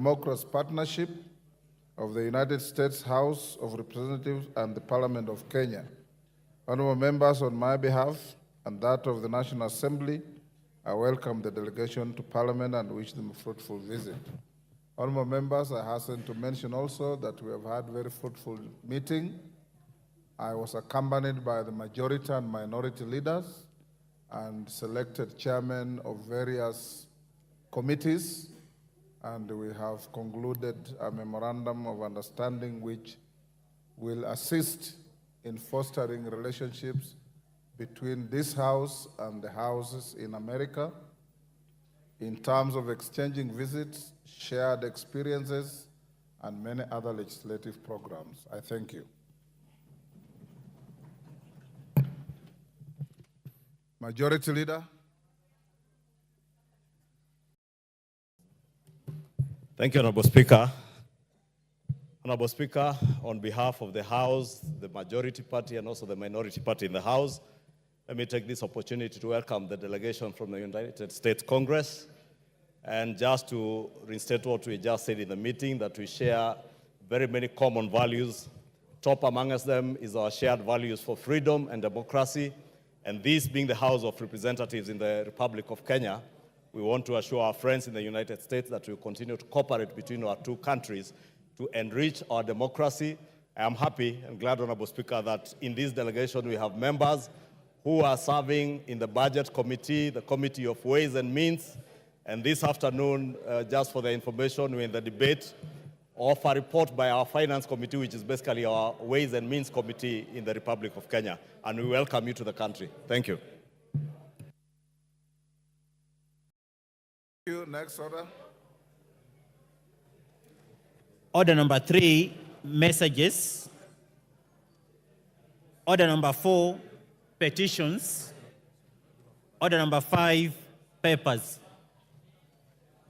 Democracy Partnership of the United States House of Representatives and the Parliament of Kenya. Honorable members, on my behalf and that of the National Assembly, I welcome the delegation to Parliament and wish them a fruitful visit. Honorable members, I hasten to mention also that we have had a very fruitful meeting. I was accompanied by the majority and minority leaders and selected chairmen of various committees, and we have concluded a memorandum of understanding which will assist in fostering relationships between this House and the houses in America in terms of exchanging visits, shared experiences, and many other legislative programs. I thank you. Majority Leader. Thank you, Honorable Speaker. Honorable Speaker, on behalf of the House, the majority party, and also the minority party in the House, let me take this opportunity to welcome the delegation from the United States Congress. And just to reinstate what we just said in the meeting, that we share very many common values. Top amongst them is our shared values for freedom and democracy. And this being the House of Representatives in the Republic of Kenya, we want to assure our friends in the United States that we will continue to cooperate between our two countries to enrich our democracy. I am happy and glad, Honorable Speaker, that in this delegation we have members who are serving in the Budget Committee, the Committee of Ways and Means, and this afternoon, just for the information, we're in the debate of a report by our Finance Committee, which is basically our Ways and Means Committee in the Republic of Kenya, and we welcome you to the country. Thank you. Thank you. Next order. Order number 3, messages. Order number 4, petitions. Order number 5, papers.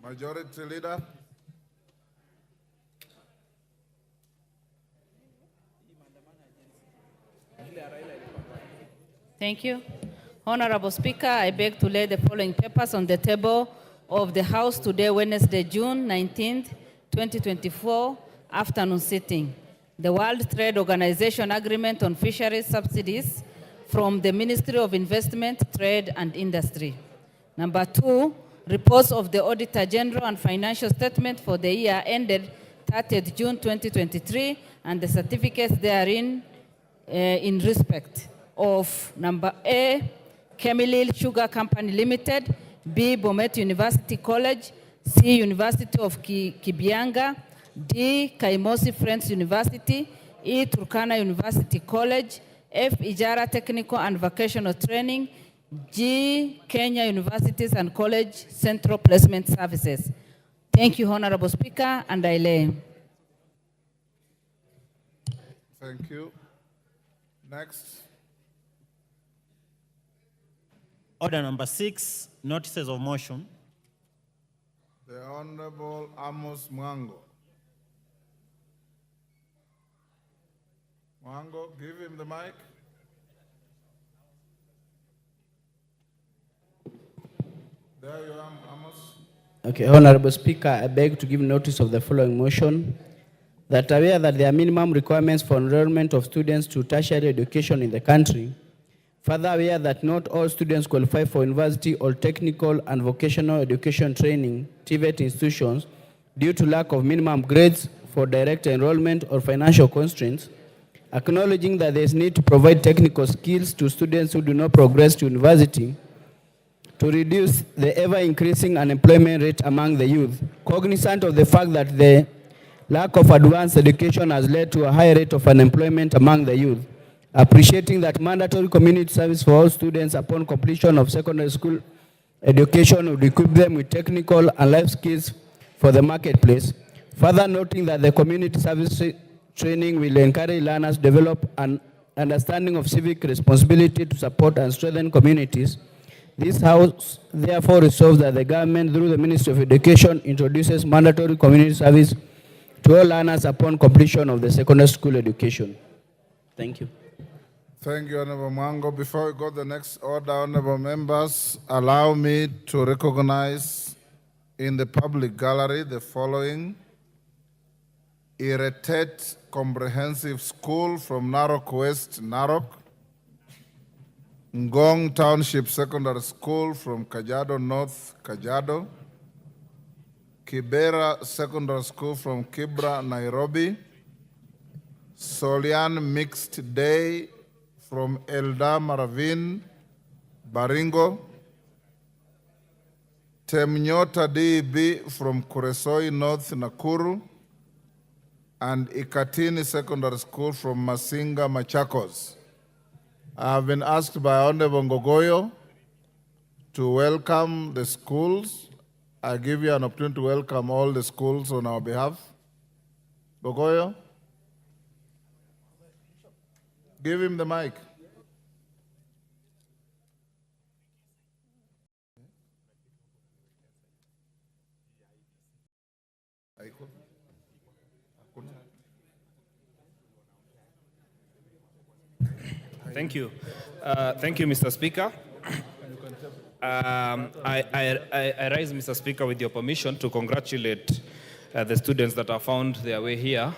Majority Leader. Thank you. Honorable Speaker, I beg to lay the following papers on the table of the House today, Wednesday, June 19th, 2024, afternoon sitting. The World Trade Organization Agreement on Fisheries Subsidies from the Ministry of Investment, Trade and Industry. Number 2, reports of the Auditor General and financial statement for the year ended 30th June 2023 and the certificates therein in respect of number A, Kemilil Sugar Company Limited, B, Bomet University College, C, University of Kibianga, D, Kaimosi Friends University, E, Turkana University College, F, Ijara Technical and Vocational Training, G, Kenya Universities and College Central Placement Services. Thank you, Honorable Speaker, and I lay. Thank you. Next. Order number 6, notices of motion. The Honorable Amos Mwango. Mwango, give him the mic. There you are, Amos. Okay, Honorable Speaker, I beg to give notice of the following motion. That aware that there are minimum requirements for enrollment of students to tertiary education in the country. Further aware that not all students qualify for university or technical and vocational education training, TVET institutions, due to lack of minimum grades for direct enrollment or financial constraints. Acknowledging that there is need to provide technical skills to students who do not progress to university, to reduce the ever-increasing unemployment rate among the youth, cognizant of the fact that the lack of advanced education has led to a high rate of unemployment among the youth, appreciating that mandatory community service for all students upon completion of secondary school education would equip them with technical and life skills for the marketplace. Further noting that the community service training will encourage learners to develop an understanding of civic responsibility to support and strengthen communities. This House therefore resolves that the government, through the Ministry of Education, introduces mandatory community service to all learners upon completion of the secondary school education. Thank you. Thank you, Honorable Mwango. Before we go to the next order, honorable members, allow me to recognize in the public gallery the following: Irritate Comprehensive School from Narok West, Narok; Ngong Township Secondary School from Kajiado North, Kajiado; Kibera Secondary School from Kibra, Nairobi; Solian Mixed Day from Eldama Ravine, Baringo; Temnyota DEB from Kuresoi North, Nakuru; and Ikatini Secondary School from Masinga, Machakos. I have been asked by Honorable Ngogoyo to welcome the schools. I give you an opportunity to welcome all the schools on our behalf. Ngogoyo, give him the mic. Thank you. Thank you, Mr. Speaker. I rise, Mr. Speaker, with your permission to congratulate the students that have found their way here,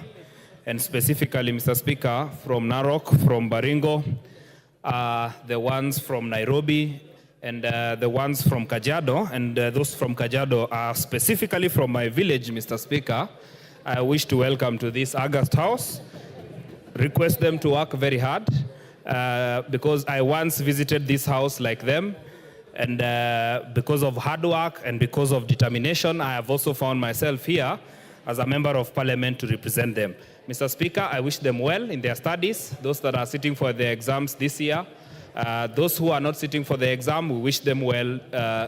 and specifically, Mr. Speaker, from Narok, from Baringo, the ones from Nairobi, and the ones from Kajiado, and those from Kajiado are specifically from my village, Mr. Speaker. I wish to welcome to this August House, request them to work very hard, because I once visited this house like them, and because of hard work and because of determination, I have also found myself here as a member of parliament to represent them. Mr. Speaker, I wish them well in their studies, those that are sitting for their exams this year. Those who are not sitting for the exam, we wish them well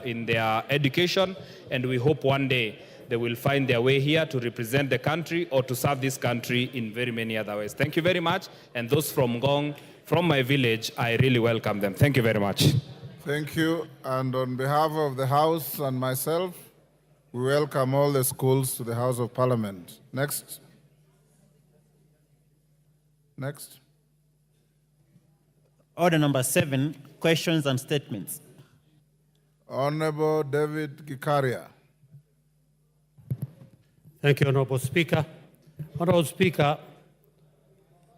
in their education, and we hope one day they will find their way here to represent the country or to serve this country in very many other ways. Thank you very much. And those from Ngong, from my village, I really welcome them. Thank you very much. Thank you. And on behalf of the House and myself, we welcome all the schools to the House of Parliament. Next. Next. Order number 7, questions and statements. Honorable David Gikaria. Thank you, Honorable Speaker. Honorable Speaker,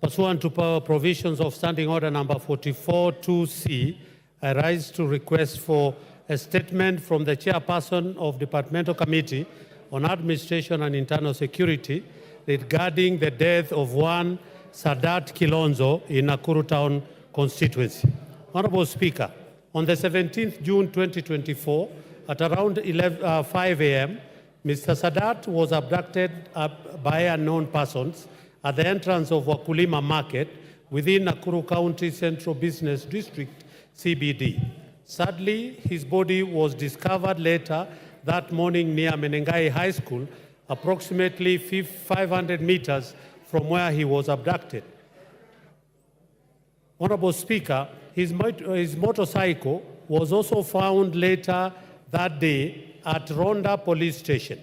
pursuant to provisions of Standing Order number 44-2C, I rise to request for a statement from the Chairperson of Departmental Committee on Administration and Internal Security regarding the death of one Sadat Kilonzo in Nakuru Town constituency. Honorable Speaker, on the 17th June 2024, at around 5 a.m., Mr. Sadat was abducted by unknown persons at the entrance of Wakulima Market within Nakuru County Central Business District, CBD. Sadly, his body was discovered later that morning near Menengai High School, approximately 500 meters from where he was abducted. Honorable Speaker, his motorcycle was also found later that day at Ronda Police Station.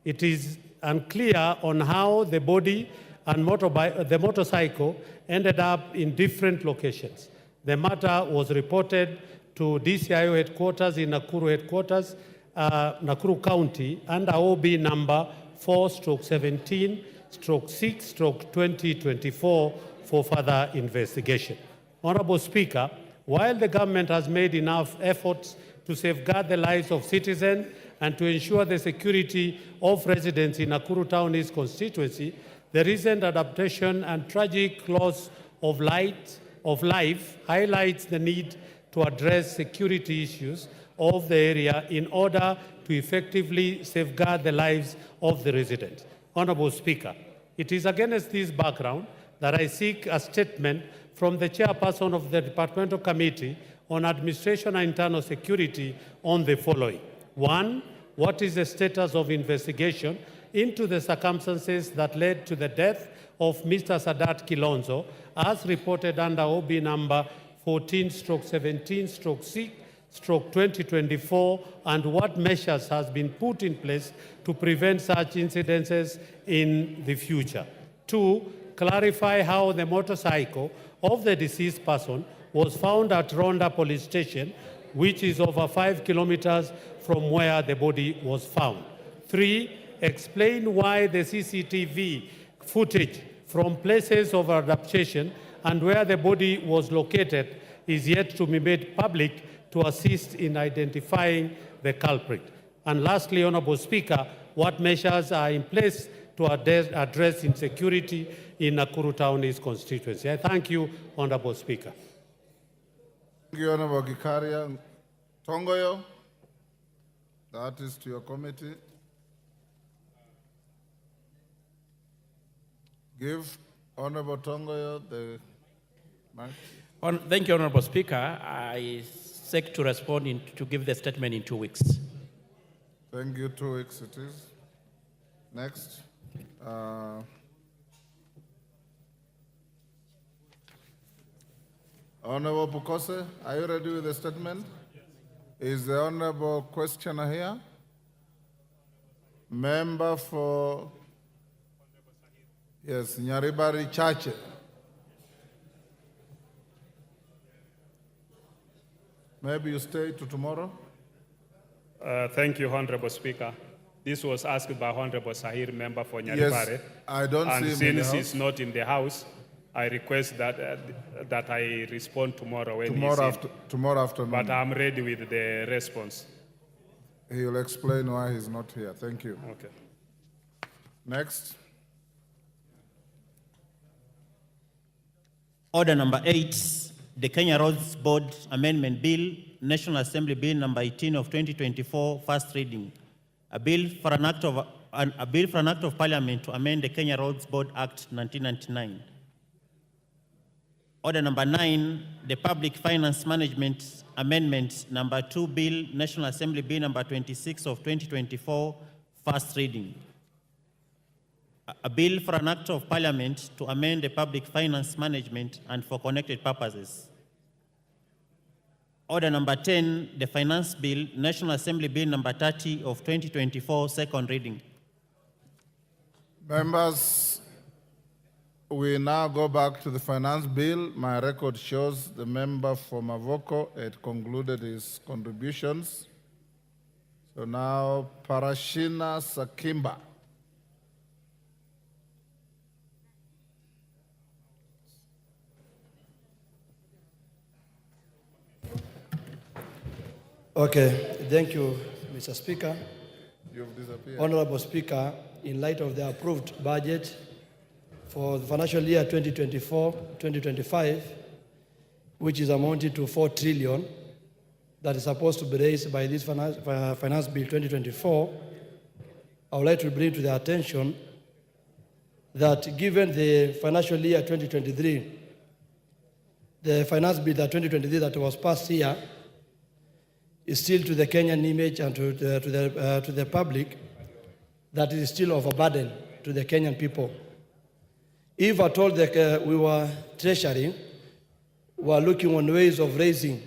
It is unclear on how the body and the motorcycle ended up in different locations. The matter was reported to DCIO headquarters in Nakuru County under OB number 4/17/6/2024 for further investigation. Honorable Speaker, while the government has made enough efforts to safeguard the lives of citizens and to ensure the security of residents in Nakuru Town East constituency, the recent adaptation and tragic loss of life highlights the need to address security issues of the area in order to effectively safeguard the lives of the residents. Honorable Speaker, it is against this background that I seek a statement from the Chairperson of the Departmental Committee on Administration and Internal Security on the following. 1, what is the status of investigation into the circumstances that led to the death of Mr. Sadat Kilonzo, as reported under OB number 14/17/6/2024, and what measures has been put in place to prevent such incidences in the future. 2, clarify how the motorcycle of the deceased person was found at Ronda Police Station, which is over 5 kilometers from where the body was found. 3, explain why the CCTV footage from places of abduction and where the body was located is yet to be made public to assist in identifying the culprit. And lastly, Honorable Speaker, what measures are in place to address insecurity in Nakuru Town East constituency? I thank you, Honorable Speaker. Thank you, Honorable Gikaria. Tongoyo, that is to your committee. Give Honorable Tongoyo the mic. Thank you, Honorable Speaker. I seek to respond to give the statement in 2 weeks. Thank you. 2 weeks it is. Next. Honorable Bukose, are you ready with the statement? Is the Honorable questioner here? Member for, yes, Nyaribari Chache. Maybe you stay to tomorrow? Thank you, Honorable Speaker. This was asked by Honorable Sahir, member for Nyaribare. Yes, I don't see him in the since house. he's not in the house, I request that that I respond tomorrow when he's in. Tomorrow afternoon. But I'm ready with the response. He will explain why he's not here. Thank you. Okay. Next. Order number 8, the Kenya Roads Board Amendment Bill, National Assembly Bill number 18 of 2024, first reading. A bill for an act of Parliament to amend the Kenya Roads Board Act 1999. Order number 9, the Public Finance Management Amendment number 2 Bill, National Assembly Bill number 26 of 2024, first reading. A bill for an act of Parliament to amend the Public Finance Management and for connected purposes. Order number 10, the Finance Bill, National Assembly Bill number 30 of 2024, second reading. Members, we now go back to the Finance Bill. My record shows the member for Mavoko had concluded his contributions. So now, Parashina Sakimba. Okay, thank you, Mr. Speaker. You've disappeared. Honorable Speaker, in light of the approved budget for the financial year 2024-2025, which is amounted to 4 trillion, that is supposed to be raised by this finance bill 2024, I would like to bring to the attention that given the financial year 2023, the finance bill that 2023 that was passed here is still to the Kenyan image and to the public that it is still of a burden to the Kenyan people. If at all that we were treasury, we are looking on ways of raising.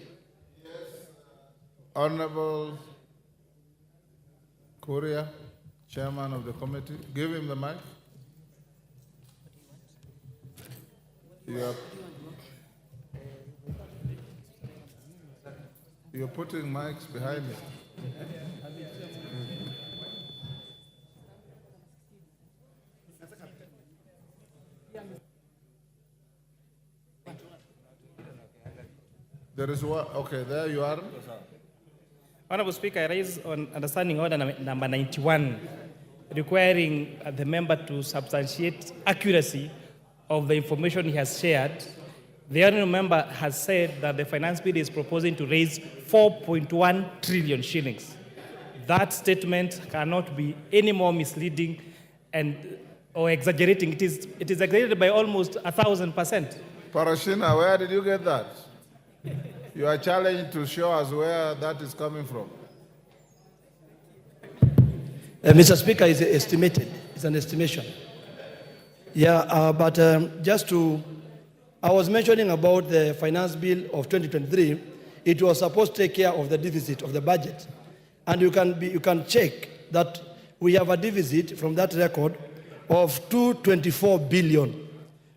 Honorable Kuria, chairman of the committee, give him the mic. You're putting mics behind me. There is one, okay, there you are. Honorable Speaker, I raise on understanding order number 91, requiring the member to substantiate accuracy of the information he has shared. The honourable member has said that the finance bill is proposing to raise 4.1 trillion shillings. That statement cannot be any more misleading or exaggerating. It is exaggerated by almost 1,000%. Parashina, where did you get that? You are challenged to show us where that is coming from. Mr. Speaker, is estimated. It's an estimation. Yeah, but just to, I was mentioning about the finance bill of 2023. It was supposed to take care of the deficit of the budget, and you can check that we have a deficit from that record of 224 billion,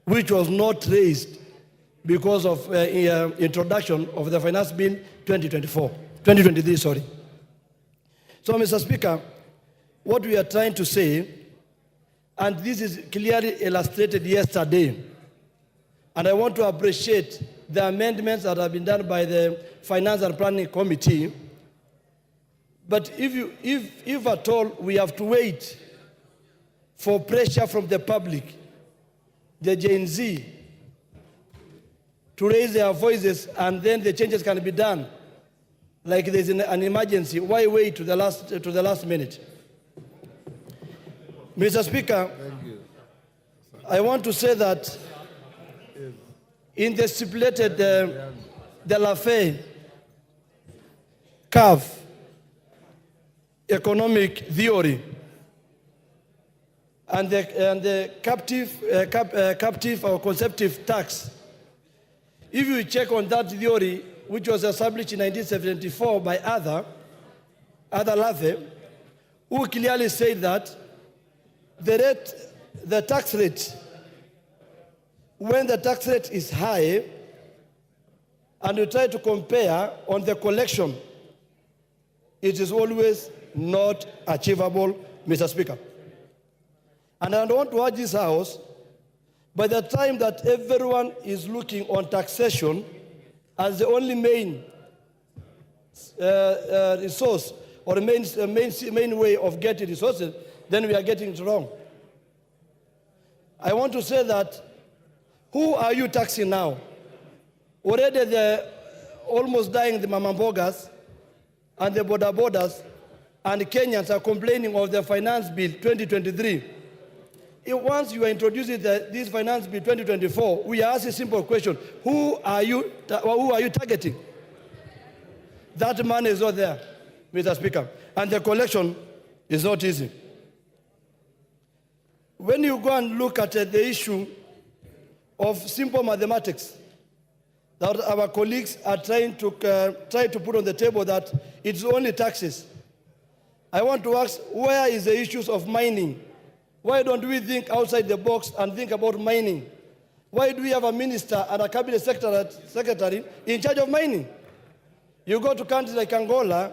which was not raised because of introduction of the finance bill 2023. Sorry. So, Mr. Speaker, what we are trying to say, and this is clearly illustrated yesterday, and I want to appreciate the amendments that have been done by the Finance and Planning Committee. But if at all we have to wait for pressure from the public, the Gen Z, to raise their voices and then the changes can be done, like there's an emergency, why wait to the last minute? Mr. Speaker, I want to say that in the stipulated de la Fay curve economic theory and the captive or conceptive tax, if you check on that theory, which was established in 1974 by Ada Lathe, who clearly said that the tax rate, when the tax rate is high, and you try to compare on the collection, it is always not achievable, Mr. Speaker. And I want to urge this House, by the time that everyone is looking on taxation as the only main resource or main way of getting resources, then we are getting it wrong. I want to say that, who are you taxing now? Already the almost dying the mamambogas and the borders and Kenyans are complaining of the finance bill 2023. Once you are introducing this finance bill 2024, we ask a simple question: who are you targeting? That money is not there, Mr. Speaker, and the collection is not easy. When you go and look at the issue of simple mathematics that our colleagues are trying to put on the table, that it's only taxes, I want to ask, where is the issues of mining? Why don't we think outside the box and think about mining? Why do we have a minister and a cabinet secretary in charge of mining? You go to countries like Angola,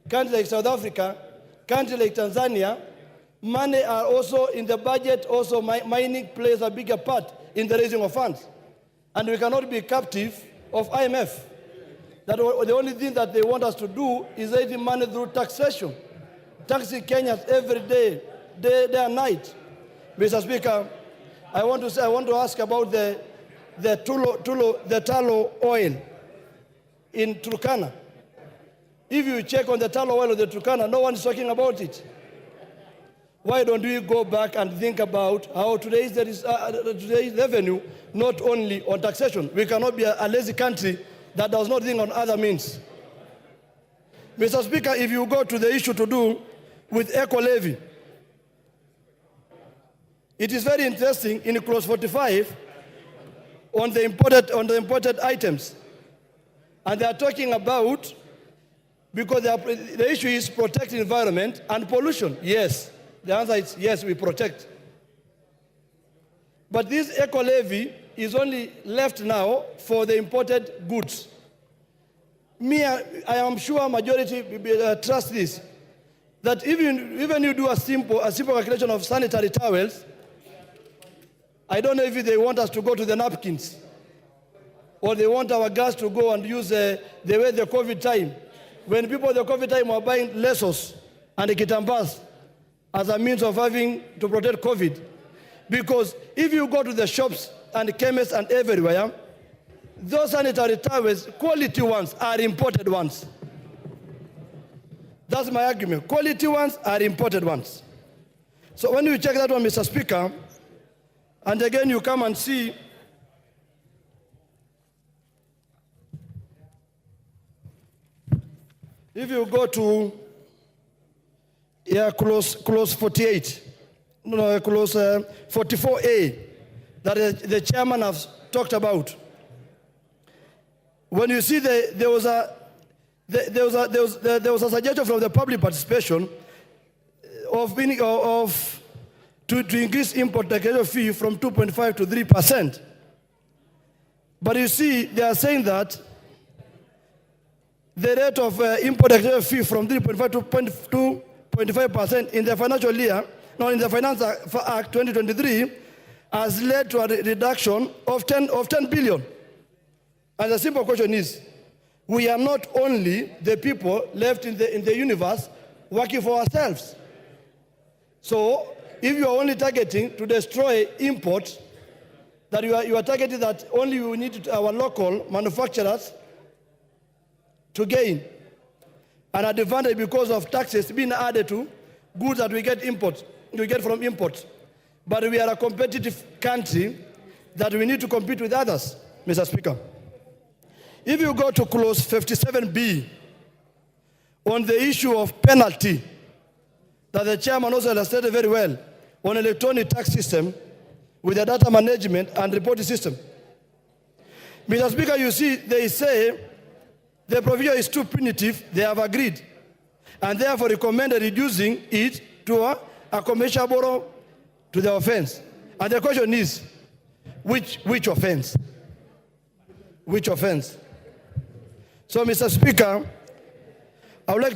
countries like South Africa, countries like Tanzania, money are also in the budget, also mining plays a bigger part in the raising of funds. And we cannot be captive of IMF. That the only thing that they want us to do is raising money through taxation. Taxing Kenyans every day, day and night. Mr. Speaker, I want to ask about the tallow oil in Turkana. If you check on the tallow oil of the Turkana, no one is talking about it. Why don't we go back and think about how to raise today's revenue, not only on taxation? We cannot be a lazy country that does not think on other means. Mr. Speaker, if you go to the issue to do with eco-levy, it is very interesting in clause 45 on the imported items. And they are talking about, because the issue is protecting environment and pollution. Yes, the answer is yes, we protect. But this eco-levy is only left now for the imported goods. I am sure majority trust this, that even you do a simple calculation of sanitary towels, I don't know if they want us to go to the napkins, or they want our gas to go and use the way the COVID time, when people the COVID time were buying lesos and kitambas as a means of having to protect COVID. Because if you go to the shops and chemists and everywhere, those sanitary towels, quality ones, are imported ones. That's my argument. Quality ones are imported ones. So when you check that one, Mr. Speaker, and again you come and see if you go to clause 48, clause 44A, that the chairman has talked about. When you see there was a suggestion from the public participation to increase import taxation fee from 2.5 to 3%. But you see, they are saying that the rate of import taxation fee from 3.5 to 0.5% in the financial year, in the Finance Act 2023, has led to a reduction of 10 billion. And the simple question is, we are not only the people left in the universe working for ourselves. So if you are only targeting to destroy imports, that you are targeting that only we need our local manufacturers to gain an advantage because of taxes being added to goods that we get from imports. But we are a competitive country that we need to compete with others, Mr. Speaker. If you go to clause 57B on the issue of penalty, that the chairman also illustrated very well, on electronic tax system with the data management and reporting system. Mr. Speaker, you see, they say the provision is too punitive, they have agreed, and therefore recommended reducing it to a commensurable to the offense. And the question is, which offense? Which offense? So, Mr. Speaker, I would like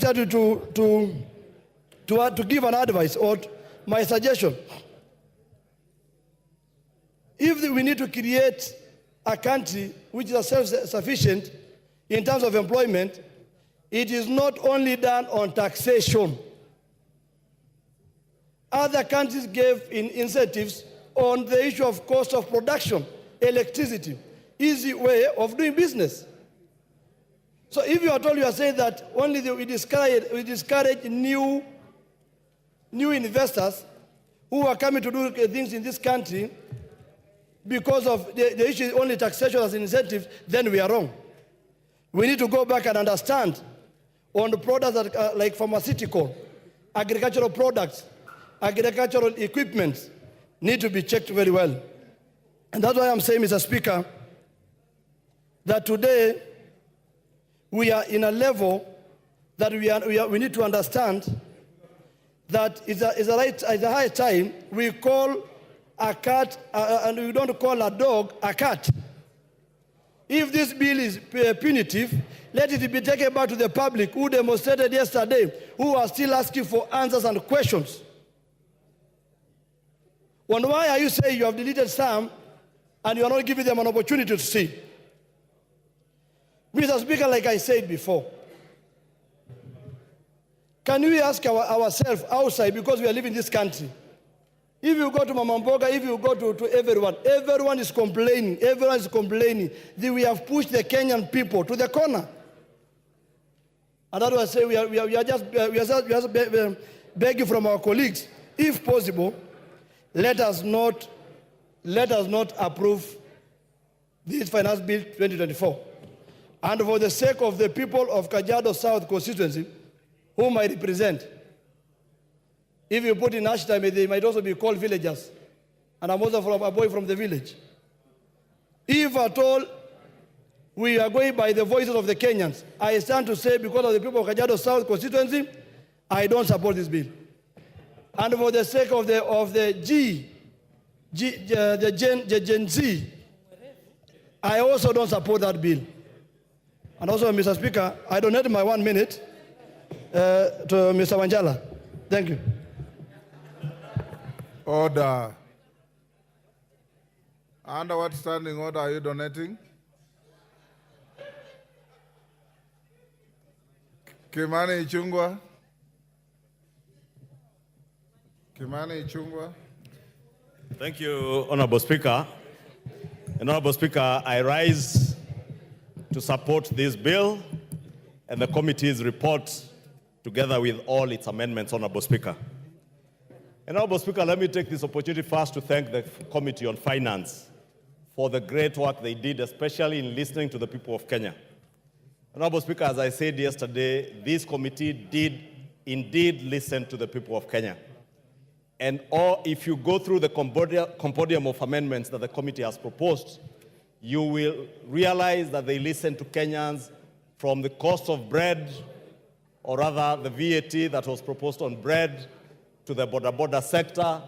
to give an advice or my suggestion. If we need to create a country which is self-sufficient in terms of employment, it is not only done on taxation. Other countries gave incentives on the issue of cost of production, electricity, easy way of doing business. So if you are told, you are saying that only we discourage new investors who are coming to do things in this country because of the issue is only taxation as an incentive, then we are wrong. We need to go back and understand on the products that like pharmaceutical, agricultural products, agricultural equipment need to be checked very well. And that's why I'm saying, Mr. Speaker, that today we are in a level that we need to understand that it's a high time we call a cat, and we don't call a dog a cat. If this bill is punitive, let it be taken back to the public who demonstrated yesterday, who are still asking for answers and questions. And why are you saying you have deleted some and you are not giving them an opportunity to see? Mr. Speaker, like I said before, can we ask ourselves outside, because we are living in this country, if you go to Mamamboga, if you go to everyone is complaining. Everyone is complaining that we have pushed the Kenyan people to the corner. And that's why I say we are just begging from our colleagues, if possible, let us not approve this finance bill 2024. And for the sake of the people of Kajiado South constituency, whom I represent, if you put in hashtag, they might also be called villagers. And I'm also a boy from the village. If at all we are going by the voices of the Kenyans, I stand to say, because of the people of Kajiado South constituency, I don't support this bill. And for the sake of the Gen Z, I also don't support that bill. And also, Mr. Speaker, I donate my 1 minute to Mr. Wanjala. Thank you. Order. Under what standing order are you donating? Kimani Ichung'wah. Kimani Ichung'wah. Thank you, Honorable Speaker. And Honorable Speaker, I rise to support this bill and the committee's report together with all its amendments, Honorable Speaker. And Honorable Speaker, let me take this opportunity first to thank the Committee on Finance for the great work they did, especially in listening to the people of Kenya. Honorable Speaker, as I said yesterday, this committee did indeed listen to the people of Kenya. And if you go through the compendium of amendments that the committee has proposed, you will realize that they listened to Kenyans from the cost of bread, or rather the VAT that was proposed on bread, to the border sector,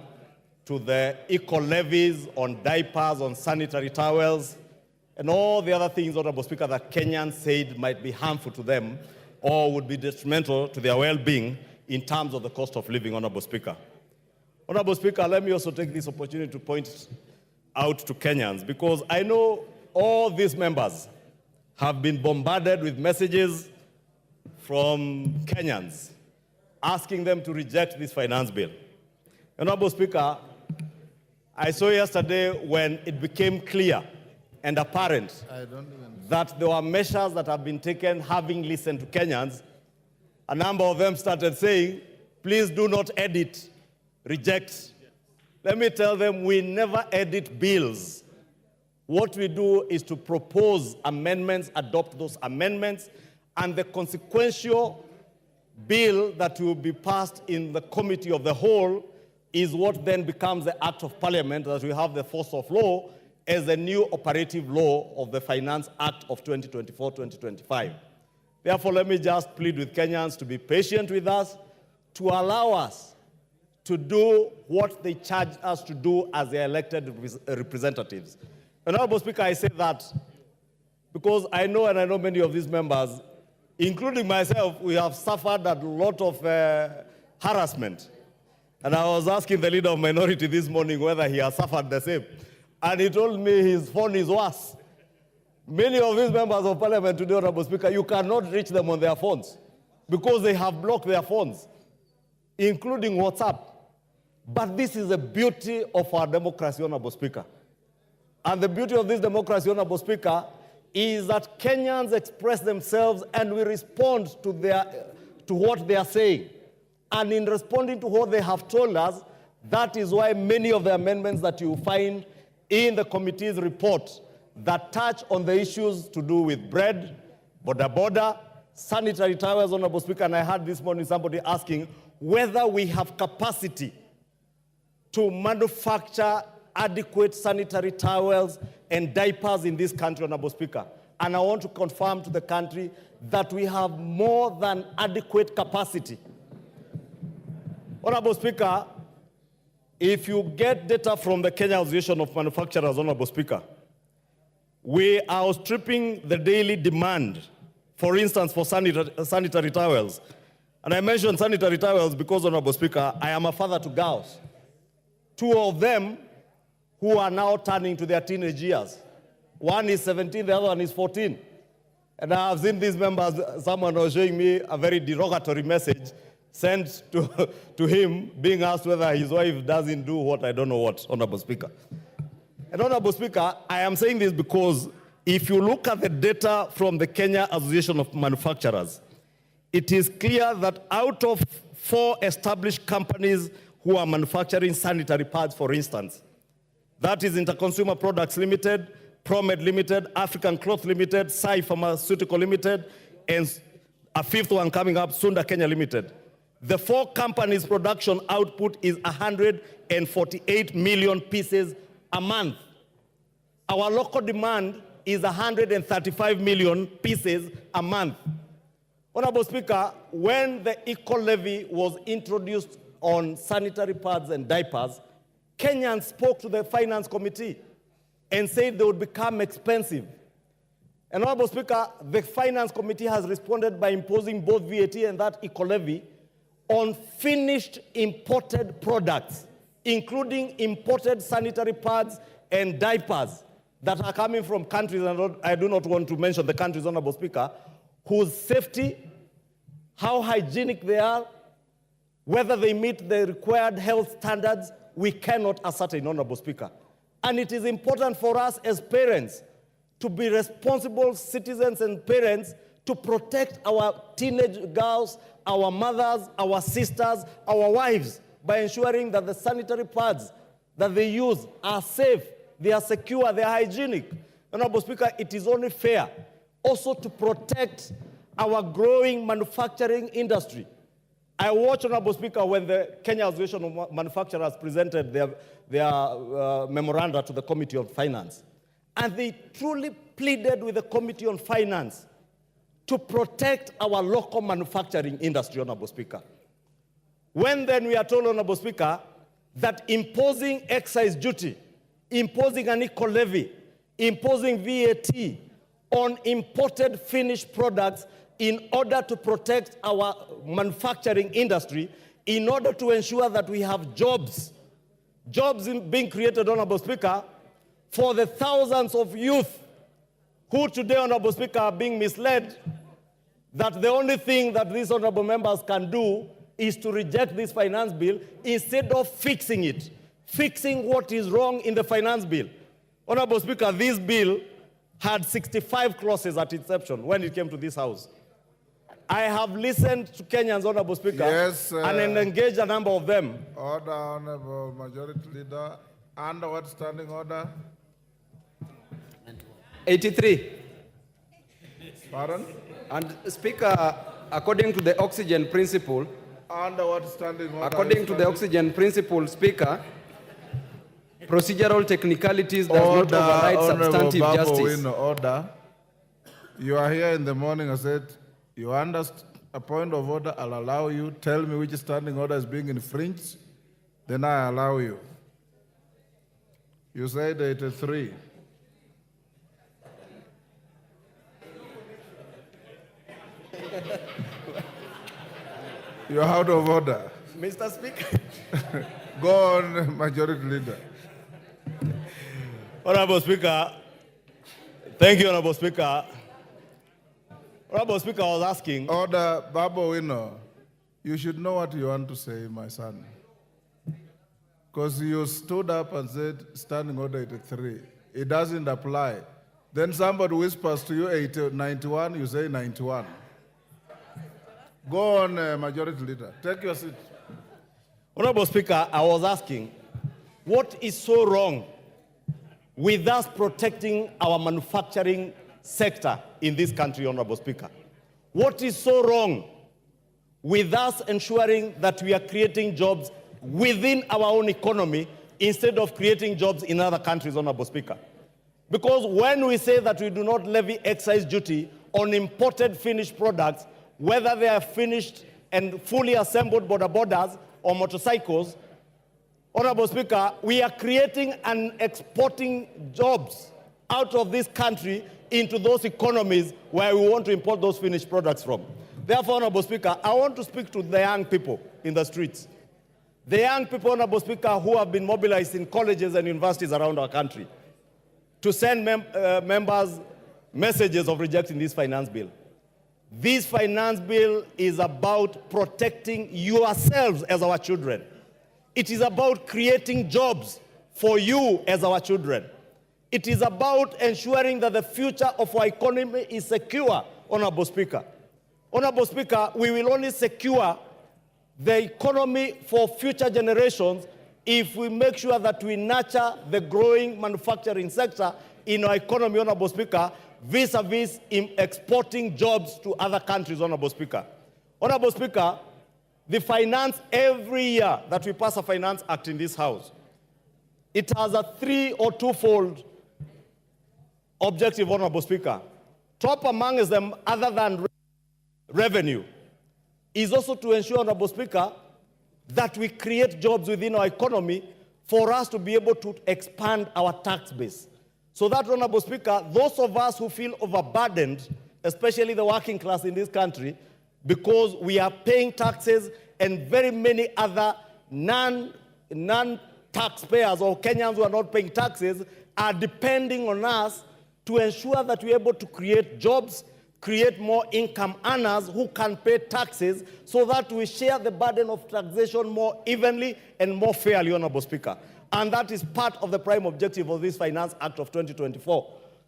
to the eco-levies on diapers, on sanitary towels, and all the other things, Honorable Speaker, that Kenyans said might be harmful to them or would be detrimental to their well-being in terms of the cost of living, Honorable Speaker. Honorable Speaker, let me also take this opportunity to point out to Kenyans, because I know all these members have been bombarded with messages from Kenyans asking them to reject this finance bill. Honorable Speaker, I saw yesterday when it became clear and apparent that there were measures that have been taken having listened to Kenyans. A number of them started saying, please do not edit, reject. Let me tell them, we never edit bills. What we do is to propose amendments, adopt those amendments, and the consequential bill that will be passed in the committee of the whole is what then becomes the act of parliament that we have the force of law as a new operative law of the Finance Act of 2024-2025. Therefore, let me just plead with Kenyans to be patient with us, to allow us to do what they charge us to do as their elected representatives. Honorable Speaker, I say that because I know, and I know many of these members, including myself, we have suffered a lot of harassment. And I was asking the leader of minority this morning whether he has suffered the same. And he told me his phone is worse. Many of these members of parliament today, Honorable Speaker, you cannot reach them on their phones because they have blocked their phones, including WhatsApp. But this is the beauty of our democracy, Honorable Speaker. And the beauty of this democracy, Honorable Speaker, is that Kenyans express themselves and we respond to what they are saying. And in responding to what they have told us, that is why many of the amendments that you find in the committee's report that touch on the issues to do with bread, border, sanitary towels, Honorable Speaker, and I heard this morning somebody asking whether we have capacity to manufacture adequate sanitary towels and diapers in this country, Honorable Speaker. And I want to confirm to the country that we have more than adequate capacity. Honorable Speaker, if you get data from the Kenya Association of Manufacturers, Honorable Speaker, we are outstripping the daily demand, for instance, for sanitary towels. And I mentioned sanitary towels because, Honorable Speaker, I am a father to girls. Two of them who are now turning to their teenage years. One is 17, the other one is 14. And I have seen these members, someone was showing me a very derogatory message sent to him, being asked whether his wife doesn't do what, I don't know what, Honorable Speaker. And Honorable Speaker, I am saying this because if you look at the data from the Kenya Association of Manufacturers, it is clear that out of 4 established companies who are manufacturing sanitary pads, for instance, that is Interconsumer Products Limited, ProMed Limited, African Cloth Limited, Sai Pharmaceutical Limited, and a 5th one coming up, Sunda Kenya Limited. The 4 companies' production output is 148 million pieces a month. Our local demand is 135 million pieces a month. Honorable Speaker, when the eco-levy was introduced on sanitary pads and diapers, Kenyans spoke to the Finance Committee and said they would become expensive. And Honorable Speaker, the Finance Committee has responded by imposing both VAT and that eco-levy on finished imported products, including imported sanitary pads and diapers that are coming from countries, and I do not want to mention the countries, Honorable Speaker, whose safety, how hygienic they are, whether they meet the required health standards, we cannot ascertain, Honorable Speaker. And it is important for us as parents to be responsible citizens and parents to protect our teenage girls, our mothers, our sisters, our wives, by ensuring that the sanitary pads that they use are safe, they are secure, they are hygienic. Honorable Speaker, it is only fair also to protect our growing manufacturing industry. I watched, Honorable Speaker, when the Kenya Association of Manufacturers presented their memoranda to the Committee on Finance. And they truly pleaded with the Committee on Finance to protect our local manufacturing industry, Honorable Speaker. When then we are told, Honorable Speaker, that imposing excise duty, imposing an eco-levy, imposing VAT on imported finished products in order to protect our manufacturing industry, in order to ensure that we have jobs being created, Honorable Speaker, for the thousands of youth who today, Honorable Speaker, are being misled that the only thing that these honorable members can do is to reject this finance bill instead of fixing it, fixing what is wrong in the finance bill. Honorable Speaker, this bill had 65 clauses at inception when it came to this House. I have listened to Kenyans, Honorable Speaker, Yes, and engaged a number of them. Order, Honorable Majority Leader. Under what standing order? 83. Pardon? And Speaker, according to the oxygen principle, Under what standing order? according to the oxygen principle, Speaker, procedural technicalities does not override substantive justice. Order. You are here in the morning. I said, you understand a point of order. I'll allow you. Tell me which standing order is being infringed. Then I allow you. You said 83. You're out of order. Mr. Speaker. Go on, Majority Leader. Honorable Speaker, thank you, Honorable Speaker. Honorable Speaker, I was asking. Order, Babo Wino, you should know what you want to say, my son. Because you stood up and said, standing order 83. It doesn't apply. Then somebody whispers to you 91, you say 91. Go on, Majority Leader. Take your seat. Honorable Speaker, I was asking, what is so wrong with us protecting our manufacturing sector in this country, Honorable Speaker? What is so wrong with us ensuring that we are creating jobs within our own economy instead of creating jobs in other countries, Honorable Speaker? Because when we say that we do not levy excise duty on imported finished products, whether they are finished and fully assembled borders or motorcycles, Honorable Speaker, we are creating and exporting jobs out of this country into those economies where we want to import those finished products from. Therefore, Honorable Speaker, I want to speak to the young people in the streets. The young people, Honorable Speaker, who have been mobilized in colleges and universities around our country to send members messages of rejecting this finance bill. This finance bill is about protecting yourselves as our children. It is about creating jobs for you as our children. It is about ensuring that the future of our economy is secure, Honorable Speaker. Honorable Speaker, we will only secure the economy for future generations if we make sure that we nurture the growing manufacturing sector in our economy, Honorable Speaker, vis-a-vis in exporting jobs to other countries, Honorable Speaker. Honorable Speaker, the finance, every year that we pass a finance act in this House, it has a 3 or 2-fold objective, Honorable Speaker. Top amongst them, other than revenue, is also to ensure, Honorable Speaker, that we create jobs within our economy for us to be able to expand our tax base. So that, Honorable Speaker, those of us who feel overburdened, especially the working class in this country, because we are paying taxes and very many other non-taxpayers or Kenyans who are not paying taxes are depending on us to ensure that we're able to create jobs, create more income earners who can pay taxes so that we share the burden of taxation more evenly and more fairly, Honorable Speaker. And that is part of the prime objective of this Finance Act of 2024,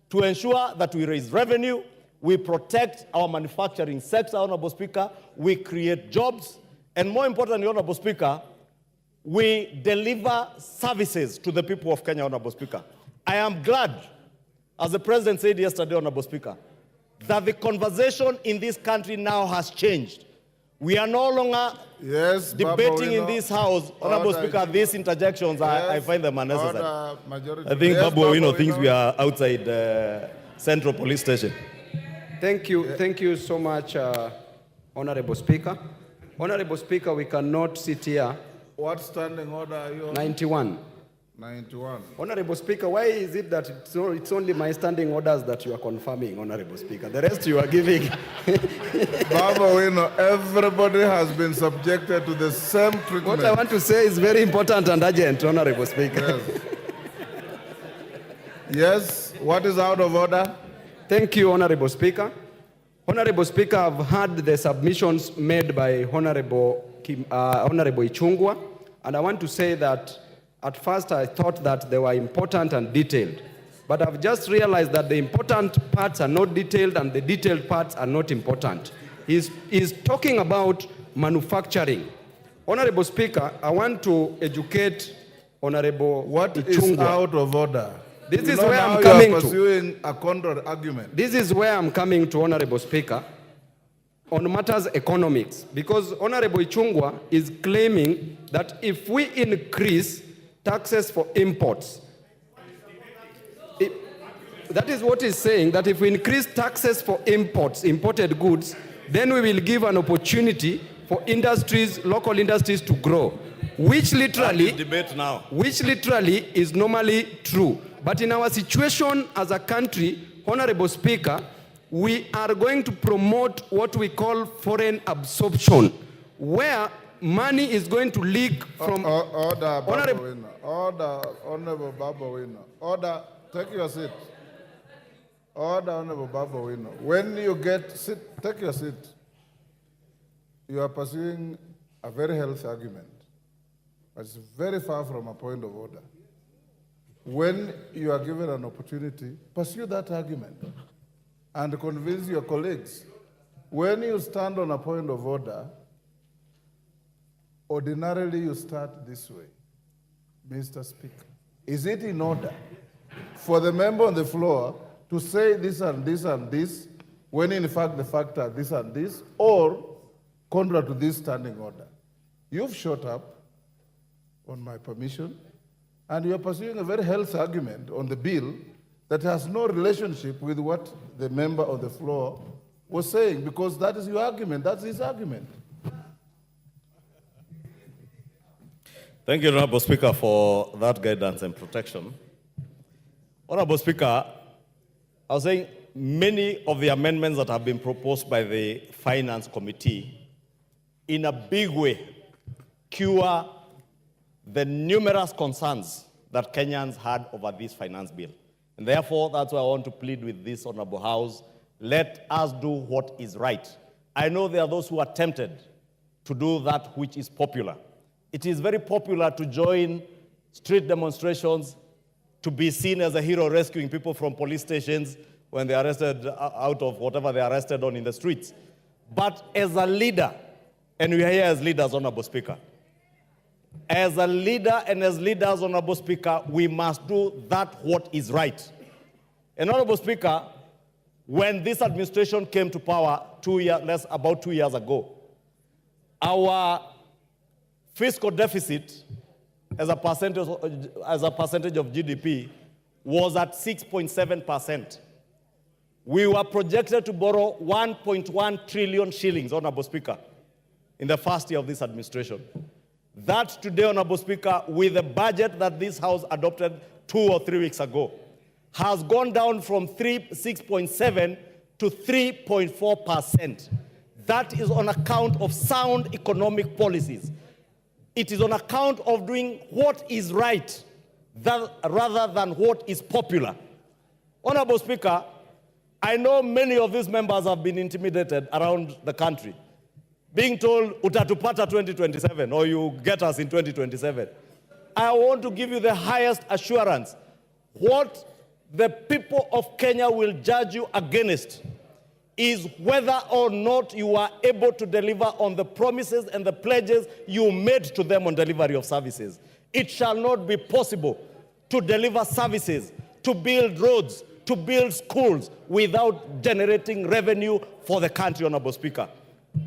to ensure that we raise revenue, we protect our manufacturing sector, Honorable Speaker, we create jobs, and more importantly, Honorable Speaker, we deliver services to the people of Kenya, Honorable Speaker. I am glad, as the President said yesterday, Honorable Speaker, that the conversation in this country now has changed. We are no longer debating in this House, Honorable Speaker, these interjections, I find them unnecessary. I think Babu Owino thinks we are outside Central Police Station. Thank you so much, Honorable Speaker. Honorable Speaker, we cannot sit here. What standing order are you on? 91. 91. Honorable Speaker, why is it that it's only my standing orders that you are confirming, Honorable Speaker? The rest you are giving. Baba, we know everybody has been subjected to the same treatment. What I want to say is very important and urgent, Honorable Speaker. Yes. Yes, what is out of order? Thank you, Honorable Speaker. Honorable Speaker, I've heard the submissions made by Honorable Ichung'wah, and I want to say that at first I thought that they were important and detailed, but I've just realized that the important parts are not detailed and the detailed parts are not important. He's talking about manufacturing. Honorable Speaker, I want to educate Honorable What Ichung'wah. is out of order? This is know, where now I'm you are coming to. pursuing a counter argument. This is where I'm coming to, Honorable Speaker, on matters economics, because Honorable Ichung'wah is claiming that if we increase taxes for imports, that is what he's saying, that if we increase taxes for imports, imported goods, then we will give an opportunity for industries, local industries to grow, which literally, debate now. which literally is normally true. But in our situation as a country, Honorable Speaker, we are going to promote what we call foreign absorption, where money is going to leak from... Order, Baba Wino. Order, Honorable Baba Wino. Order, take your seat. Order, Honorable Baba Wino. When you take your seat. You are pursuing a very healthy argument, but it's very far from a point of order. When you are given an opportunity, pursue that argument and convince your colleagues. When you stand on a point of order, ordinarily you start this way. Mr. Speaker, is it in order for the member on the floor to say this and this and this, when in fact the fact are this and this, or contrary to this standing order? You've shot up on my permission, and you are pursuing a very healthy argument on the bill that has no relationship with what the member on the floor was saying, because that is your argument, that's his argument. Thank you, Honorable Speaker, for that guidance and protection. Honorable Speaker, I was saying many of the amendments that have been proposed by the Finance Committee in a big way cure the numerous concerns that Kenyans had over this finance bill. And therefore, that's why I want to plead with this Honorable House, let us do what is right. I know there are those who are tempted to do that which is popular. It is very popular to join street demonstrations, to be seen as a hero rescuing people from police stations when they are arrested out of whatever they are arrested on in the streets. But as a leader, and we are here as leaders, Honorable Speaker, as a leader and as leaders, Honorable Speaker, we must do that what is right. And Honorable Speaker, when this administration came to power about 2 years ago, our fiscal deficit as a percentage of GDP was at 6.7%. We were projected to borrow 1.1 trillion shillings, Honorable Speaker, in the first year of this administration. That today, Honorable Speaker, with the budget that this House adopted 2 or 3 weeks ago, has gone down from 6.7 to 3.4%. That is on account of sound economic policies. It is on account of doing what is right rather than what is popular. Honorable Speaker, I know many of these members have been intimidated around the country, being told, utatupata 2027, or you get us in 2027. I want to give you the highest assurance. What the people of Kenya will judge you against is whether or not you are able to deliver on the promises and the pledges you made to them on delivery of services. It shall not be possible to deliver services, to build roads, to build schools without generating revenue for the country, Honorable Speaker.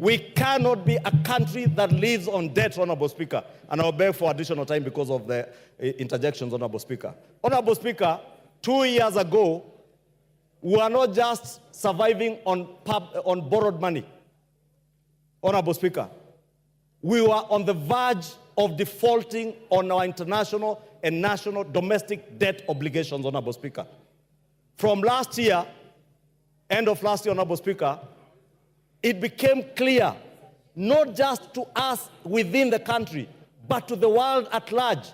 We cannot be a country that lives on debt, Honorable Speaker. And I'll beg for additional time because of the interjections, Honorable Speaker. Honorable Speaker, 2 years ago, we are not just surviving on borrowed money. Honorable Speaker, we were on the verge of defaulting on our international and national domestic debt obligations, Honorable Speaker. From last year, end of last year, Honorable Speaker, it became clear, not just to us within the country, but to the world at large,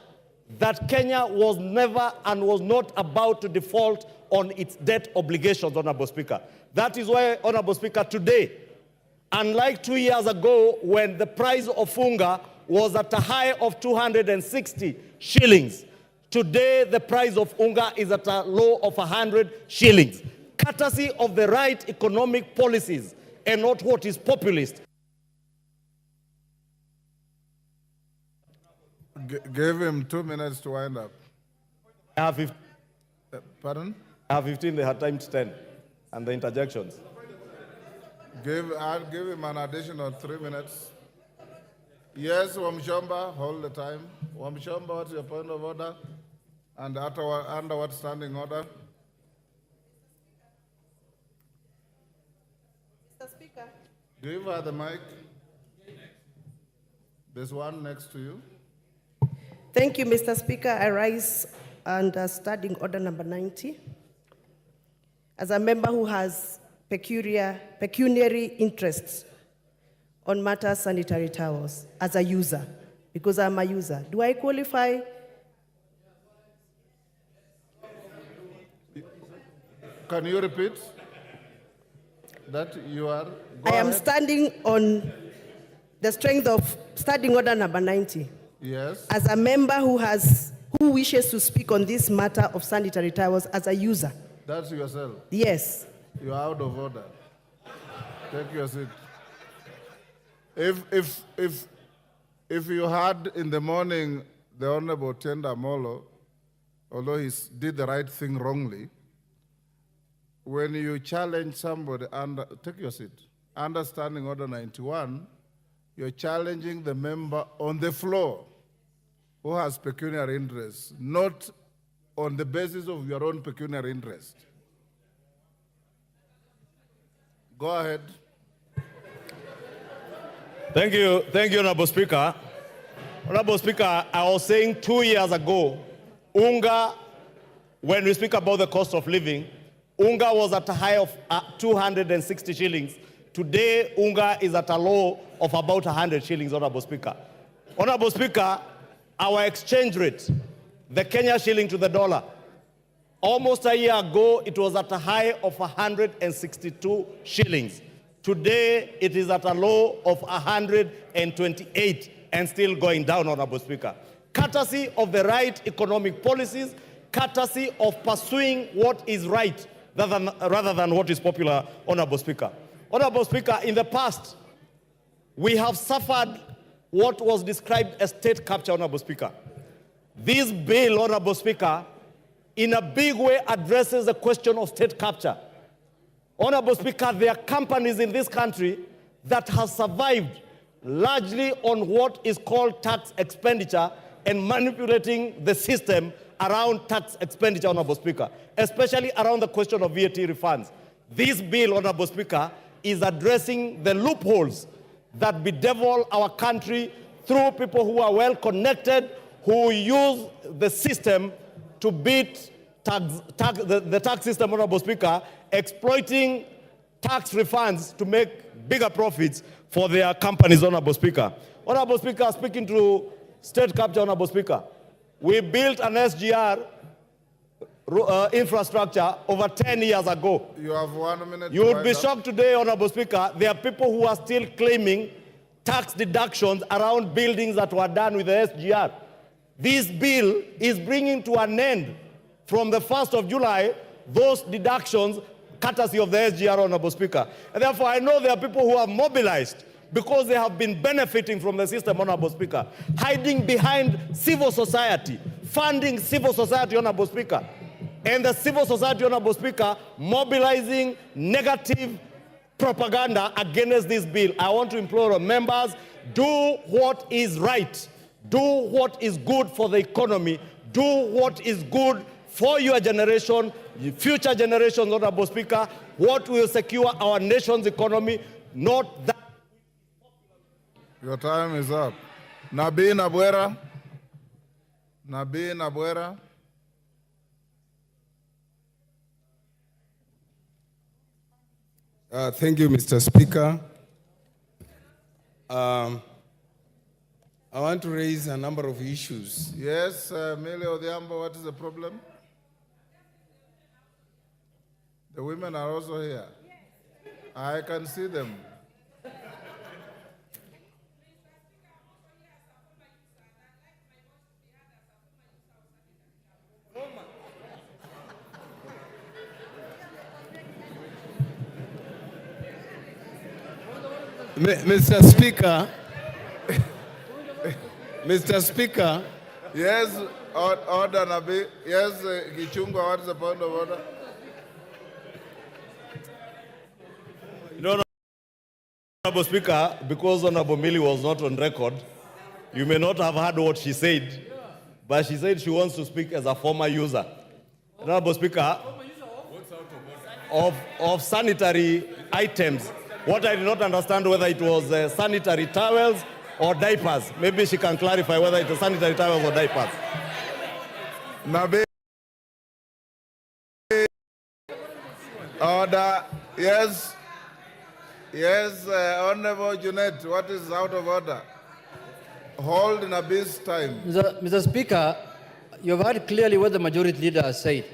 that Kenya was never and was not about to default on its debt obligations, Honorable Speaker. That is why, Honorable Speaker, today, unlike 2 years ago when the price of unga was at a high of 260 shillings, today the price of unga is at a low of 100 shillings, courtesy of the right economic policies and not what is populist. Give him 2 minutes to wind up. I have 15. Pardon? I have 15, they had timed 10, and the interjections. I'll give him an additional 3 minutes. Yes, Wamshomba, hold the time. Wamshomba, what's your point of order? And under what standing order? Mr. Speaker. Give her the mic. There's one next to you. Thank you, Mr. Speaker. I rise under standing order number 90. As a member who has pecuniary interests on matters sanitary towels, as a user, because I'm a user, do I qualify? Can you repeat that you are? I am standing on the strength of standing order number 90. Yes. As a member who wishes to speak on this matter of sanitary towels as a user. That's yourself? Yes. You are out of order. Take your seat. If you had in the morning the Honorable Tenda Molo, although he did the right thing wrongly, when you challenge somebody, take your seat, understanding order 91, you're challenging the member on the floor who has pecuniary interests, not on the basis of your own pecuniary interest. Go ahead. Thank you, Honorable Speaker. Honorable Speaker, I was saying 2 years ago, unga, when we speak about the cost of living, unga was at a high of 260 shillings. Today, unga is at a low of about 100 shillings, Honorable Speaker. Honorable Speaker, our exchange rate, the Kenya shilling to the dollar, almost a year ago, it was at a high of 162 shillings. Today, it is at a low of 128 and still going down, Honorable Speaker. Courtesy of the right economic policies, courtesy of pursuing what is right rather than what is popular, Honorable Speaker. Honorable Speaker, in the past, we have suffered what was described as state capture, Honorable Speaker. This bill, Honorable Speaker, in a big way addresses the question of state capture. Honorable Speaker, there are companies in this country that have survived largely on what is called tax expenditure and manipulating the system around tax expenditure, Honorable Speaker, especially around the question of VAT refunds. This bill, Honorable Speaker, is addressing the loopholes that bedevil our country through people who are well connected, who use the system to beat the tax system, Honorable Speaker, exploiting tax refunds to make bigger profits for their companies, Honorable Speaker. Honorable Speaker, speaking to state capture, Honorable Speaker, we built an SGR infrastructure over 10 years ago. You have 1 minute. You would be shocked today, Honorable Speaker, there are people who are still claiming tax deductions around buildings that were done with the SGR. This bill is bringing to an end from the 1st of July those deductions courtesy of the SGR, Honorable Speaker. And therefore, I know there are people who have mobilized because they have been benefiting from the system, Honorable Speaker, hiding behind civil society, funding civil society, Honorable Speaker, and the civil society, Honorable Speaker, mobilizing negative propaganda against this bill. I want to implore our members, do what is right, do what is good for the economy, do what is good for your generation, future generations, Honorable Speaker, what will secure our nation's economy, not that. Your time is up. Nabi Nabwera. Nabi Nabwera. Thank you, Mr. Speaker. I want to raise a number of issues. Yes, Millie Odhiambo, what is the problem? The women are also here. I can see them. Mr. Speaker, Mr. Speaker. Yes, order, Nabi. Yes, Gichungwa, what is the point of order? No, Honorable Speaker, because Honorable Millie was not on record, you may not have heard what she said, but she said she wants to speak as a former user. Honorable Speaker, of sanitary items. What I did not understand whether it was sanitary towels or diapers. Maybe she can clarify whether it was sanitary towels or diapers. Nabi. Order. Yes. Yes, Honorable Junet, what is out of order? Hold Nabi's time. Mr. Speaker, you've heard clearly what the majority leader has said.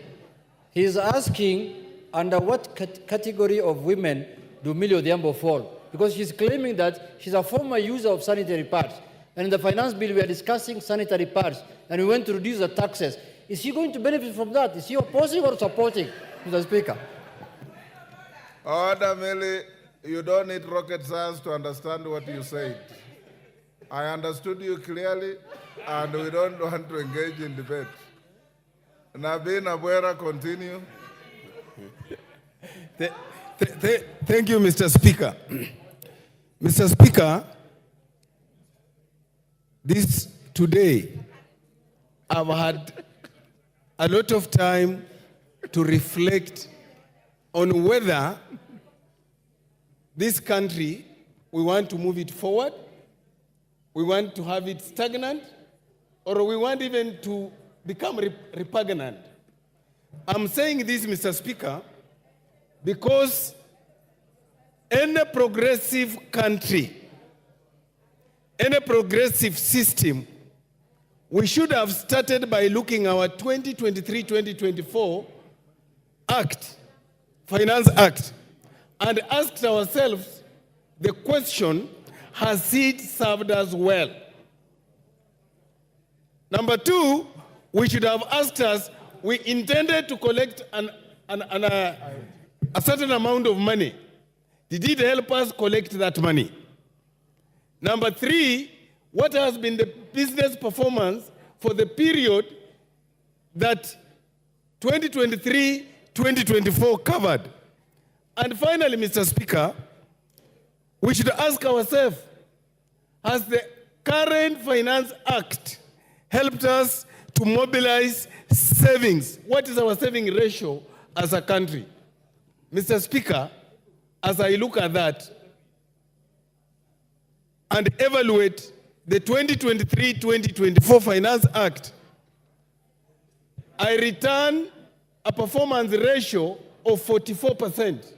He is asking under what category of women do Millie Odhiambo fall? Because she's claiming that she's a former user of sanitary pads. And in the finance bill, we are discussing sanitary pads, and we want to reduce the taxes. Is she going to benefit from that? Is she opposing or supporting, Mr. Speaker? Order, Millie. You don't need rocket science to understand what you said. I understood you clearly, and we don't want to engage in debate. Nabi Nabwera, continue. Thank you, Mr. Speaker. Mr. Speaker, today, I've had a lot of time to reflect on whether this country, we want to move it forward, we want to have it stagnant, or we want even to become repugnant. I'm saying this, Mr. Speaker, because any progressive country, any progressive system, we should have started by looking at our 2023-2024 Act, Finance Act, and asked ourselves the question, has it served us well? Number two, we should have asked us, we intended to collect a certain amount of money. Did it help us collect that money? Number three, what has been the business performance for the period that 2023-2024 covered? And finally, Mr. Speaker, we should ask ourselves, has the current Finance Act helped us to mobilize savings? What is our saving ratio as a country? Mr. Speaker, as I look at that and evaluate the 2023-2024 Finance Act, I return a performance ratio of 44%.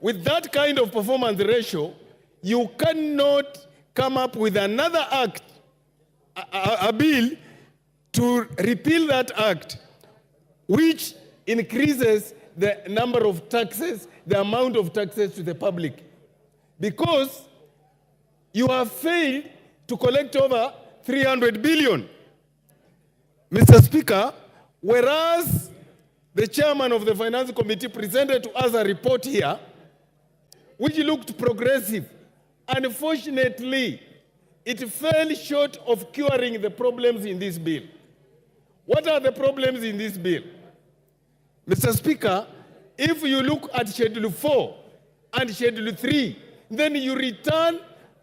With that kind of performance ratio, you cannot come up with another act, a bill to repeal that act, which increases the number of taxes, the amount of taxes to the public. Because you have failed to collect over 300 billion. Mr. Speaker, whereas the chairman of the Finance Committee presented to us a report here, which looked progressive, unfortunately, it fell short of curing the problems in this bill. What are the problems in this bill? Mr. Speaker, if you look at Schedule 4 and Schedule 3, then you return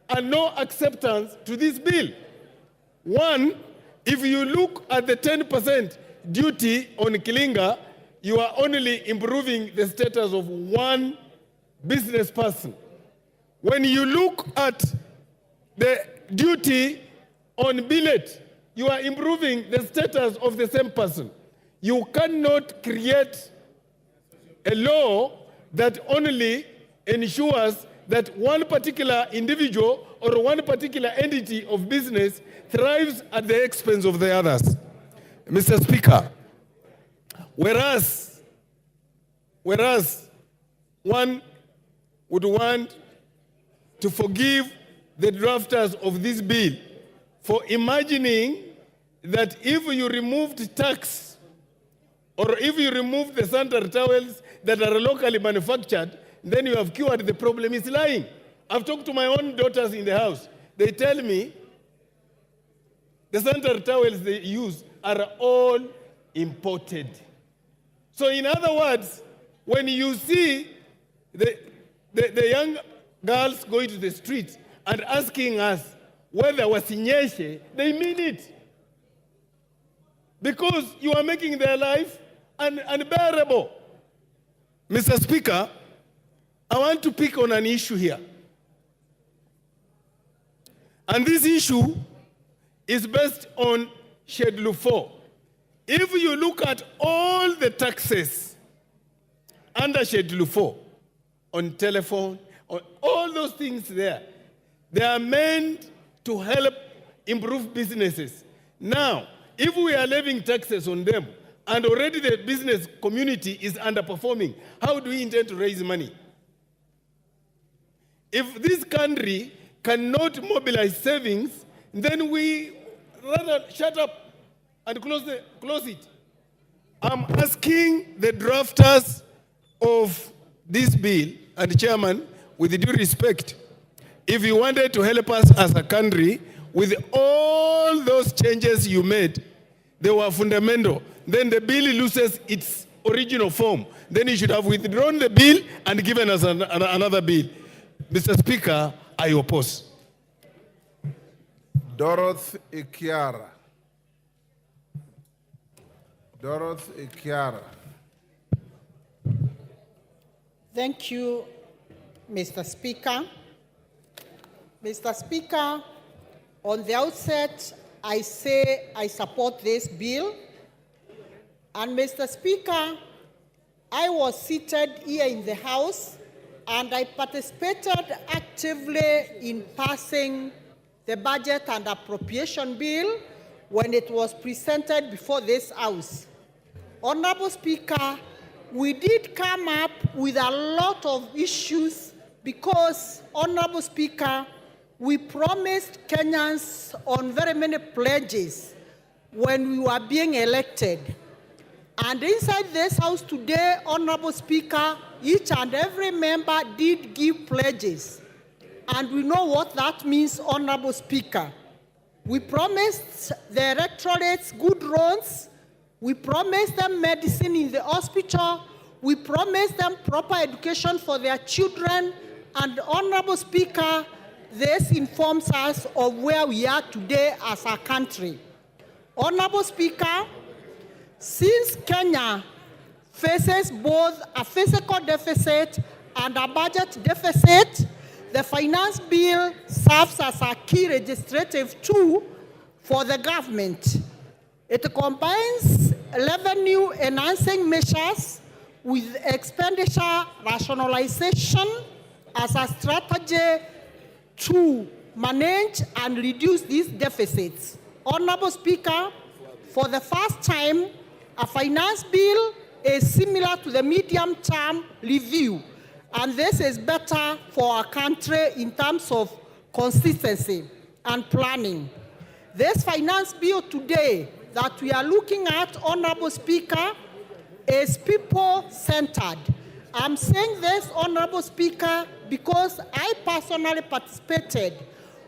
a no acceptance to this bill. One, if you look at the 10% duty on Kilinga, you are only improving the status of one business person. When you look at the duty on billet, you are improving the status of the same person. You cannot create a law that only ensures that one particular individual or one particular entity of business thrives at the expense of the others. Mr. Speaker, whereas one would want to forgive the drafters of this bill for imagining that if you removed tax or if you remove the sanitary towels that are locally manufactured, then you have cured the problem, is lying. I've talked to my own daughters in the house. They tell me the sanitary towels they use are all imported. So in other words, when you see the young girls going to the streets and asking us whether wasinyeshe, they mean it. Because you are making their life unbearable. Mr. Speaker, I want to pick on an issue here. And this issue is based on Schedule 4. If you look at all the taxes under Schedule 4, on telephone, on all those things there, they are meant to help improve businesses. Now, if we are levying taxes on them, and already the business community is underperforming, how do we intend to raise money? If this country cannot mobilize savings, then we rather shut up and close it. I'm asking the drafters of this bill, and Chairman, with due respect, if you wanted to help us as a country with all those changes you made, they were fundamental, then the bill loses its original form. Then you should have withdrawn the bill and given us another bill. Mr. Speaker, I oppose. Dorothy Ikiara. Dorothy Ikiara. Thank you, Mr. Speaker. Mr. Speaker, on the outset, I say I support this bill. And Mr. Speaker, I was seated here in the House and I participated actively in passing the budget and appropriation bill when it was presented before this House. Honorable Speaker, we did come up with a lot of issues because, Honorable Speaker, we promised Kenyans on very many pledges when we were being elected. And inside this House today, Honorable Speaker, each and every member did give pledges. And we know what that means, Honorable Speaker. We promised the electorates good roads. We promised them medicine in the hospital. We promised them proper education for their children. And Honorable Speaker, this informs us of where we are today as a country. Honorable Speaker, since Kenya faces both a physical deficit and a budget deficit, the finance bill serves as a key legislative tool for the government. It combines revenue enhancing measures with expenditure rationalization as a strategy to manage and reduce these deficits. Honorable Speaker, for the first time, a finance bill is similar to the medium-term review, and this is better for our country in terms of consistency and planning. This finance bill today that we are looking at, Honorable Speaker, is people-centered. I'm saying this, Honorable Speaker, because I personally participated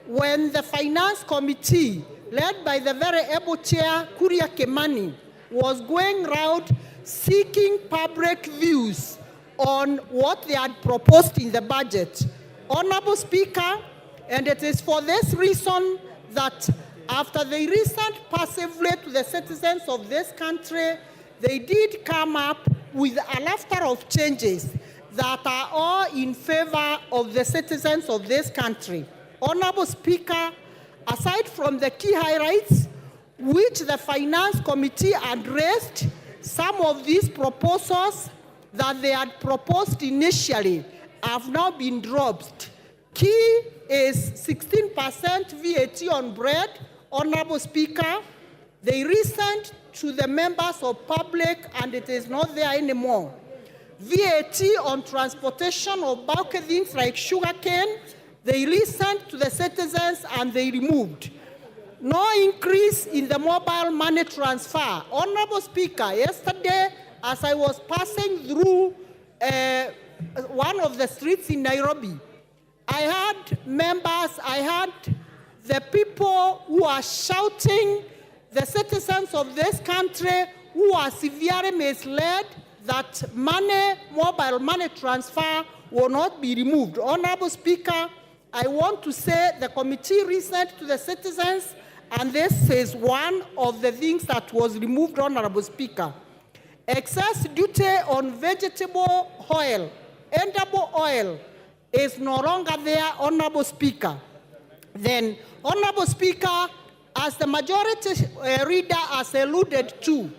when the Finance Committee, led by the very able Chair, Kuria Kimani, was going around seeking public views on what they had proposed in the budget. Honorable Speaker, and it is for this reason that after they listened passively to the citizens of this country, they did come up with a laughter of changes that are all in favor of the citizens of this country. Honorable Speaker, aside from the key highlights, which the Finance Committee addressed, some of these proposals that they had proposed initially have now been dropped. Key is 16% VAT on bread. Honorable Speaker, they resent to the members of public and it is not there anymore. VAT on transportation of bulky things like sugarcane, they resent to the citizens and they removed. No increase in the mobile money transfer. Honorable Speaker, yesterday as I was passing through one of the streets in Nairobi, I had members, I had the people who are shouting, the citizens of this country who are severely misled that mobile money transfer will not be removed. Honorable Speaker, I want to say the committee resent to the citizens, and this is one of the things that was removed, Honorable Speaker. Excess duty on vegetable oil, edible oil, is no longer there, Honorable Speaker. Then, Honorable Speaker, as the majority leader has alluded to,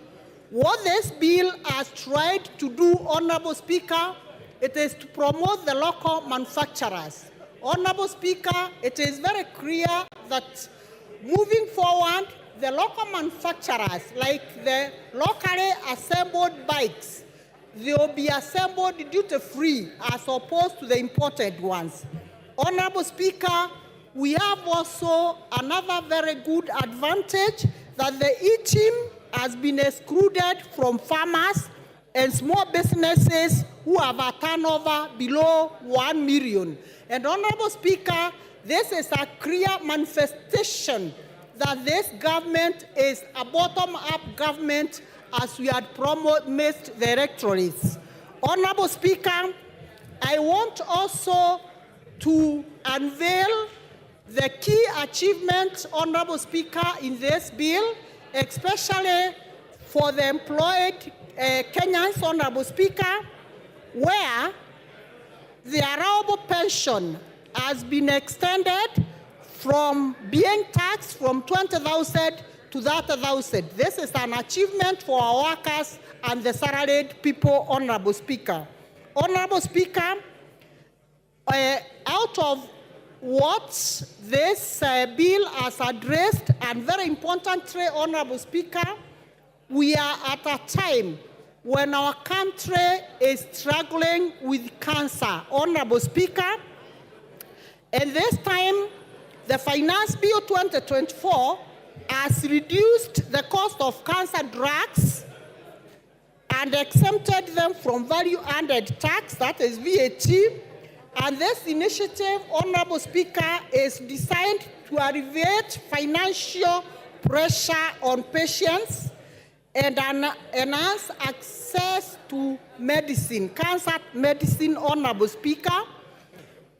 what this bill has tried to do, Honorable Speaker, it is to promote the local manufacturers. Honorable Speaker, it is very clear that moving forward, the local manufacturers, like the locally assembled bikes, they will be assembled duty-free as opposed to the imported ones. Honorable Speaker, we have also another very good advantage that the e-team has been excluded from farmers and small businesses who have a turnover below 1 million. And Honorable Speaker, this is a clear manifestation that this government is a bottom-up government as we had promised the electorates. Honorable Speaker, I want also to unveil the key achievements, Honorable Speaker, in this bill, especially for the employed Kenyans, Honorable Speaker, where the allowable pension has been extended from being taxed from 20,000 to 30,000. This is an achievement for our workers and the salaried people, Honorable Speaker. Honorable Speaker, out of what this bill has addressed, and very importantly, Honorable Speaker, we are at a time when our country is struggling with cancer, Honorable Speaker, and this time, the Finance Bill 2024 has reduced the cost of cancer drugs and exempted them from value-added tax, that is VAT. And this initiative, Honorable Speaker, is designed to alleviate financial pressure on patients and enhance access to medicine, cancer medicine, Honorable Speaker.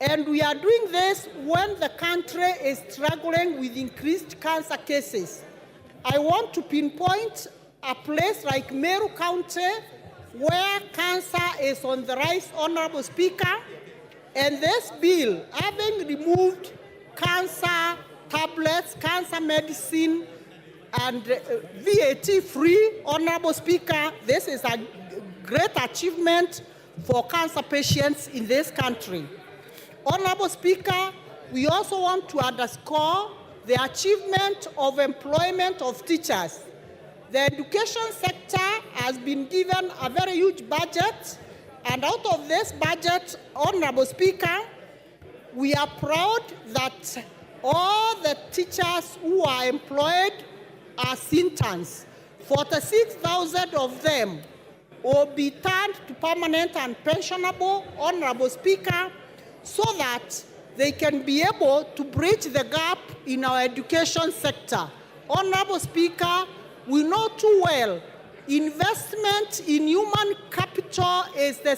And we are doing this when the country is struggling with increased cancer cases. I want to pinpoint a place like Meru County where cancer is on the rise, Honorable Speaker. And this bill, having removed cancer tablets, cancer medicine, and VAT-free, Honorable Speaker, this is a great achievement for cancer patients in this country. Honorable Speaker, we also want to underscore the achievement of employment of teachers. The education sector has been given a very huge budget, and out of this budget, Honorable Speaker, we are proud that all the teachers who are employed as interns, 46,000 of them will be turned to permanent and pensionable, Honorable Speaker, so that they can be able to bridge the gap in our education sector. Honorable Speaker, we know too well investment in human capital is the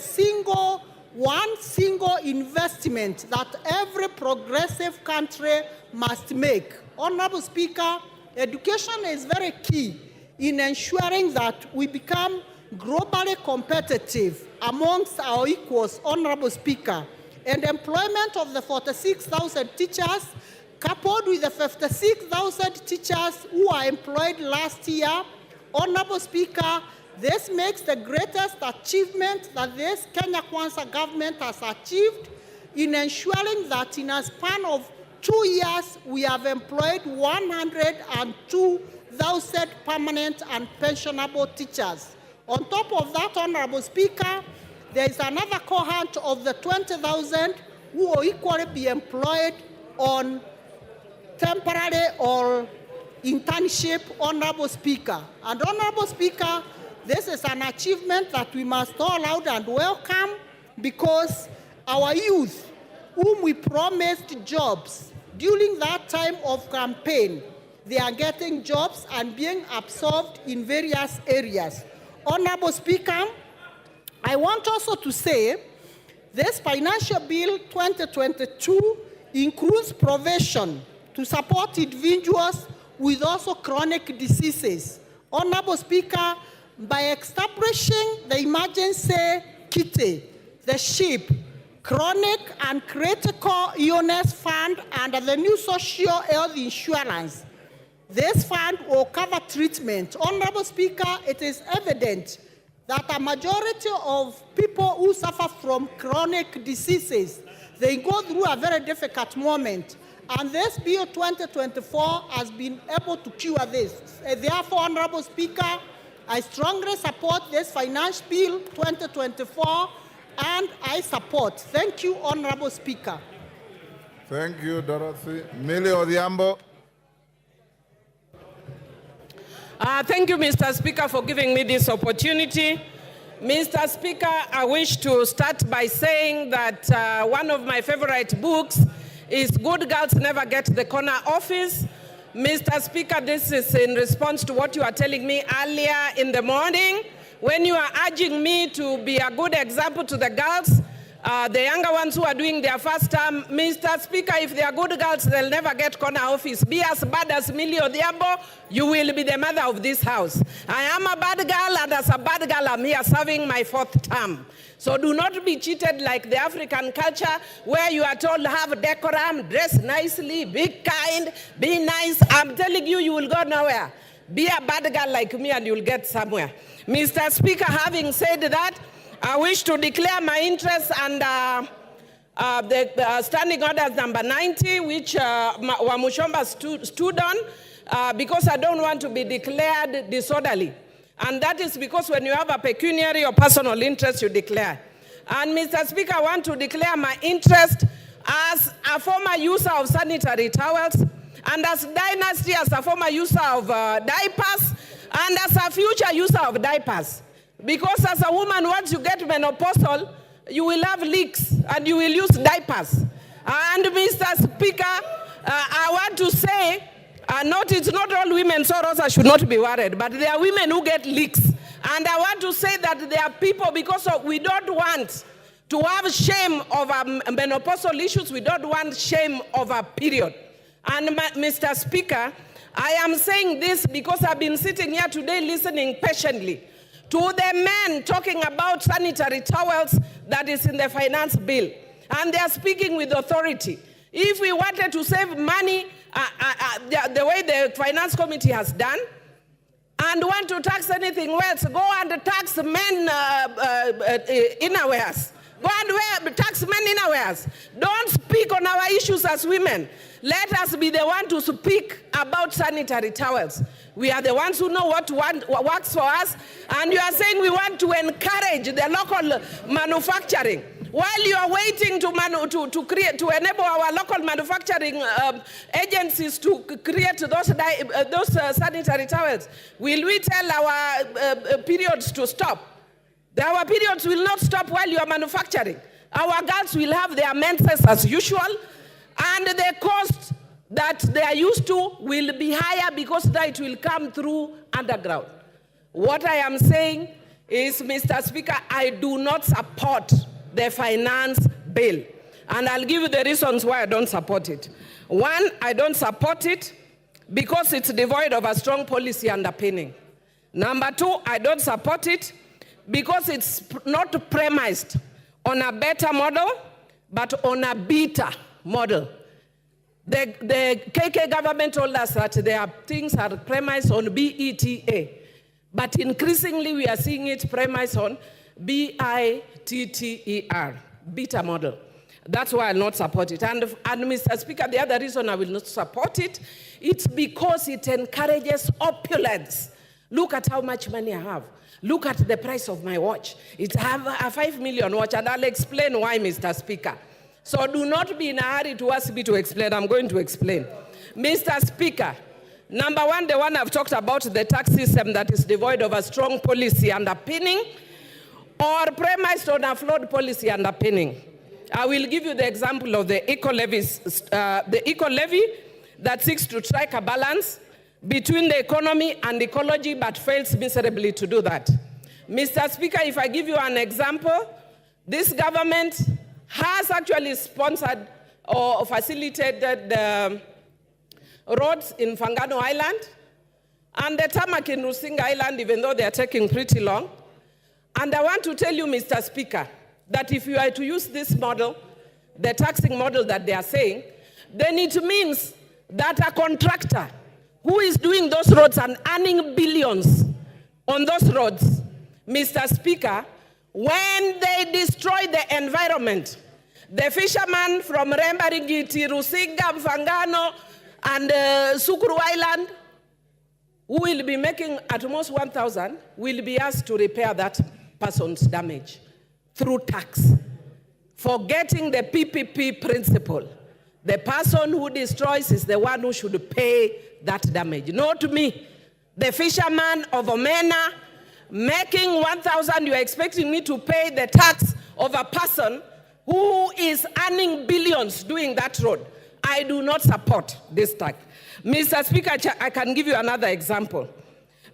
one single investment that every progressive country must make. Honorable Speaker, education is very key in ensuring that we become globally competitive amongst our equals, Honorable Speaker. And employment of the 46,000 teachers coupled with the 56,000 teachers who are employed last year, Honorable Speaker, this makes the greatest achievement that this Kenya Kwanza government has achieved in ensuring that in a span of 2 years, we have employed 102,000 permanent and pensionable teachers. On top of that, Honorable Speaker, there is another cohort of the 20,000 who will equally be employed on temporary or internship, Honorable Speaker. And Honorable Speaker, this is an achievement that we must all laud and welcome, because our youth, whom we promised jobs during that time of campaign, they are getting jobs and being absorbed in various areas. Honorable Speaker, I want also to say this Financial Bill 2022 includes provision to support individuals with also chronic diseases. Honorable Speaker, by establishing the emergency kitty, the SHIP, Chronic and Critical Illness Fund under the new Social Health Insurance, this fund will cover treatment. Honorable Speaker, it is evident that a majority of people who suffer from chronic diseases, they go through a very difficult moment. And this Bill 2024 has been able to cure this. Therefore, Honorable Speaker, I strongly support this Finance Bill 2024, and I support. Thank you, Honorable Speaker. Thank you, Dorothy. Millie Odhiambo. Thank you, Mr. Speaker, for giving me this opportunity. Mr. Speaker, I wish to start by saying that one of my favorite books is Good Girls Never Get the Corner Office. Mr. Speaker, this is in response to what you are telling me earlier in the morning, when you are urging me to be a good example to the girls, the younger ones who are doing their first term. Mr. Speaker, if they are good girls, they'll never get corner office. Be as bad as Millie Odhiambo, you will be the mother of this house. I am a bad girl, and as a bad girl, I'm here serving my 4th term. So do not be cheated like the African culture, where you are told have decorum, dress nicely, be kind, be nice. I'm telling you, you will go nowhere. Be a bad girl like me and you'll get somewhere. Mr. Speaker, having said that, I wish to declare my interest under the standing orders number 90, which Wamuchomba stood on, because I don't want to be declared disorderly. And that is because when you have a pecuniary or personal interest, you declare. And Mr. Speaker, I want to declare my interest as a former user of sanitary towels, and as Dynasty as a former user of diapers, and as a future user of diapers. Because as a woman, once you get menopausal, you will have leaks and you will use diapers. And Mr. Speaker, I want to say, it's not all women, so Rosa should not be worried, but there are women who get leaks. And I want to say that there are people, because we don't want to have shame over menopausal issues, we don't want shame over period. And Mr. Speaker, I am saying this because I've been sitting here today listening patiently to the men talking about sanitary towels that is in the finance bill. And they are speaking with authority. If we wanted to save money, the way the finance committee has done, and want to tax anything else, go and tax men innerwears. Go and tax men innerwears. Don't speak on our issues as women. Let us be the one to speak about sanitary towels. We are the ones who know what works for us, and you are saying we want to encourage the local manufacturing. While you are waiting to enable our local manufacturing agencies to create those sanitary towels, will we tell our periods to stop? Our periods will not stop while you are manufacturing. Our girls will have their menses as usual, and the cost that they are used to will be higher because that will come through underground. What I am saying is, Mr. Speaker, I do not support the finance bill. And I'll give you the reasons why I don't support it. One, I don't support it because it's devoid of a strong policy underpinning. Number two, I don't support it because it's not premised on a better model, but on a better model. The KK government told us that their things are premised on BETA, but increasingly we are seeing it premised on BITTER, beta model. That's why I'll not support it. And Mr. Speaker, the other reason I will not support it, it's because it encourages opulence. Look at how much money I have. Look at the price of my watch. It's a 5 million watch, and I'll explain why, Mr. Speaker. So do not be in a hurry to ask me to explain. I'm going to explain. Mr. Speaker, number one, the one I've talked about, the tax system that is devoid of a strong policy underpinning or premised on a flawed policy underpinning. I will give you the example of the eco-levy that seeks to strike a balance between the economy and ecology but fails miserably to do that. Mr. Speaker, if I give you an example, this government has actually sponsored or facilitated the roads in Fangano Island and the tarmac in Rusinga Island, even though they are taking pretty long. And I want to tell you, Mr. Speaker, that if you are to use this model, the taxing model that they are saying, then it means that a contractor who is doing those roads and earning billions on those roads, Mr. Speaker, when they destroy the environment, the fishermen from Rembaringiti, Rusinga, Mfangano, and Sukuru Island, who will be making at most 1,000, will be asked to repair that person's damage through tax, forgetting the PPP principle. The person who destroys is the one who should pay that damage, not me. The fisherman of Omena making 1,000, you are expecting me to pay the tax of a person who is earning billions doing that road. I do not support this tax. Mr. Speaker, I can give you another example.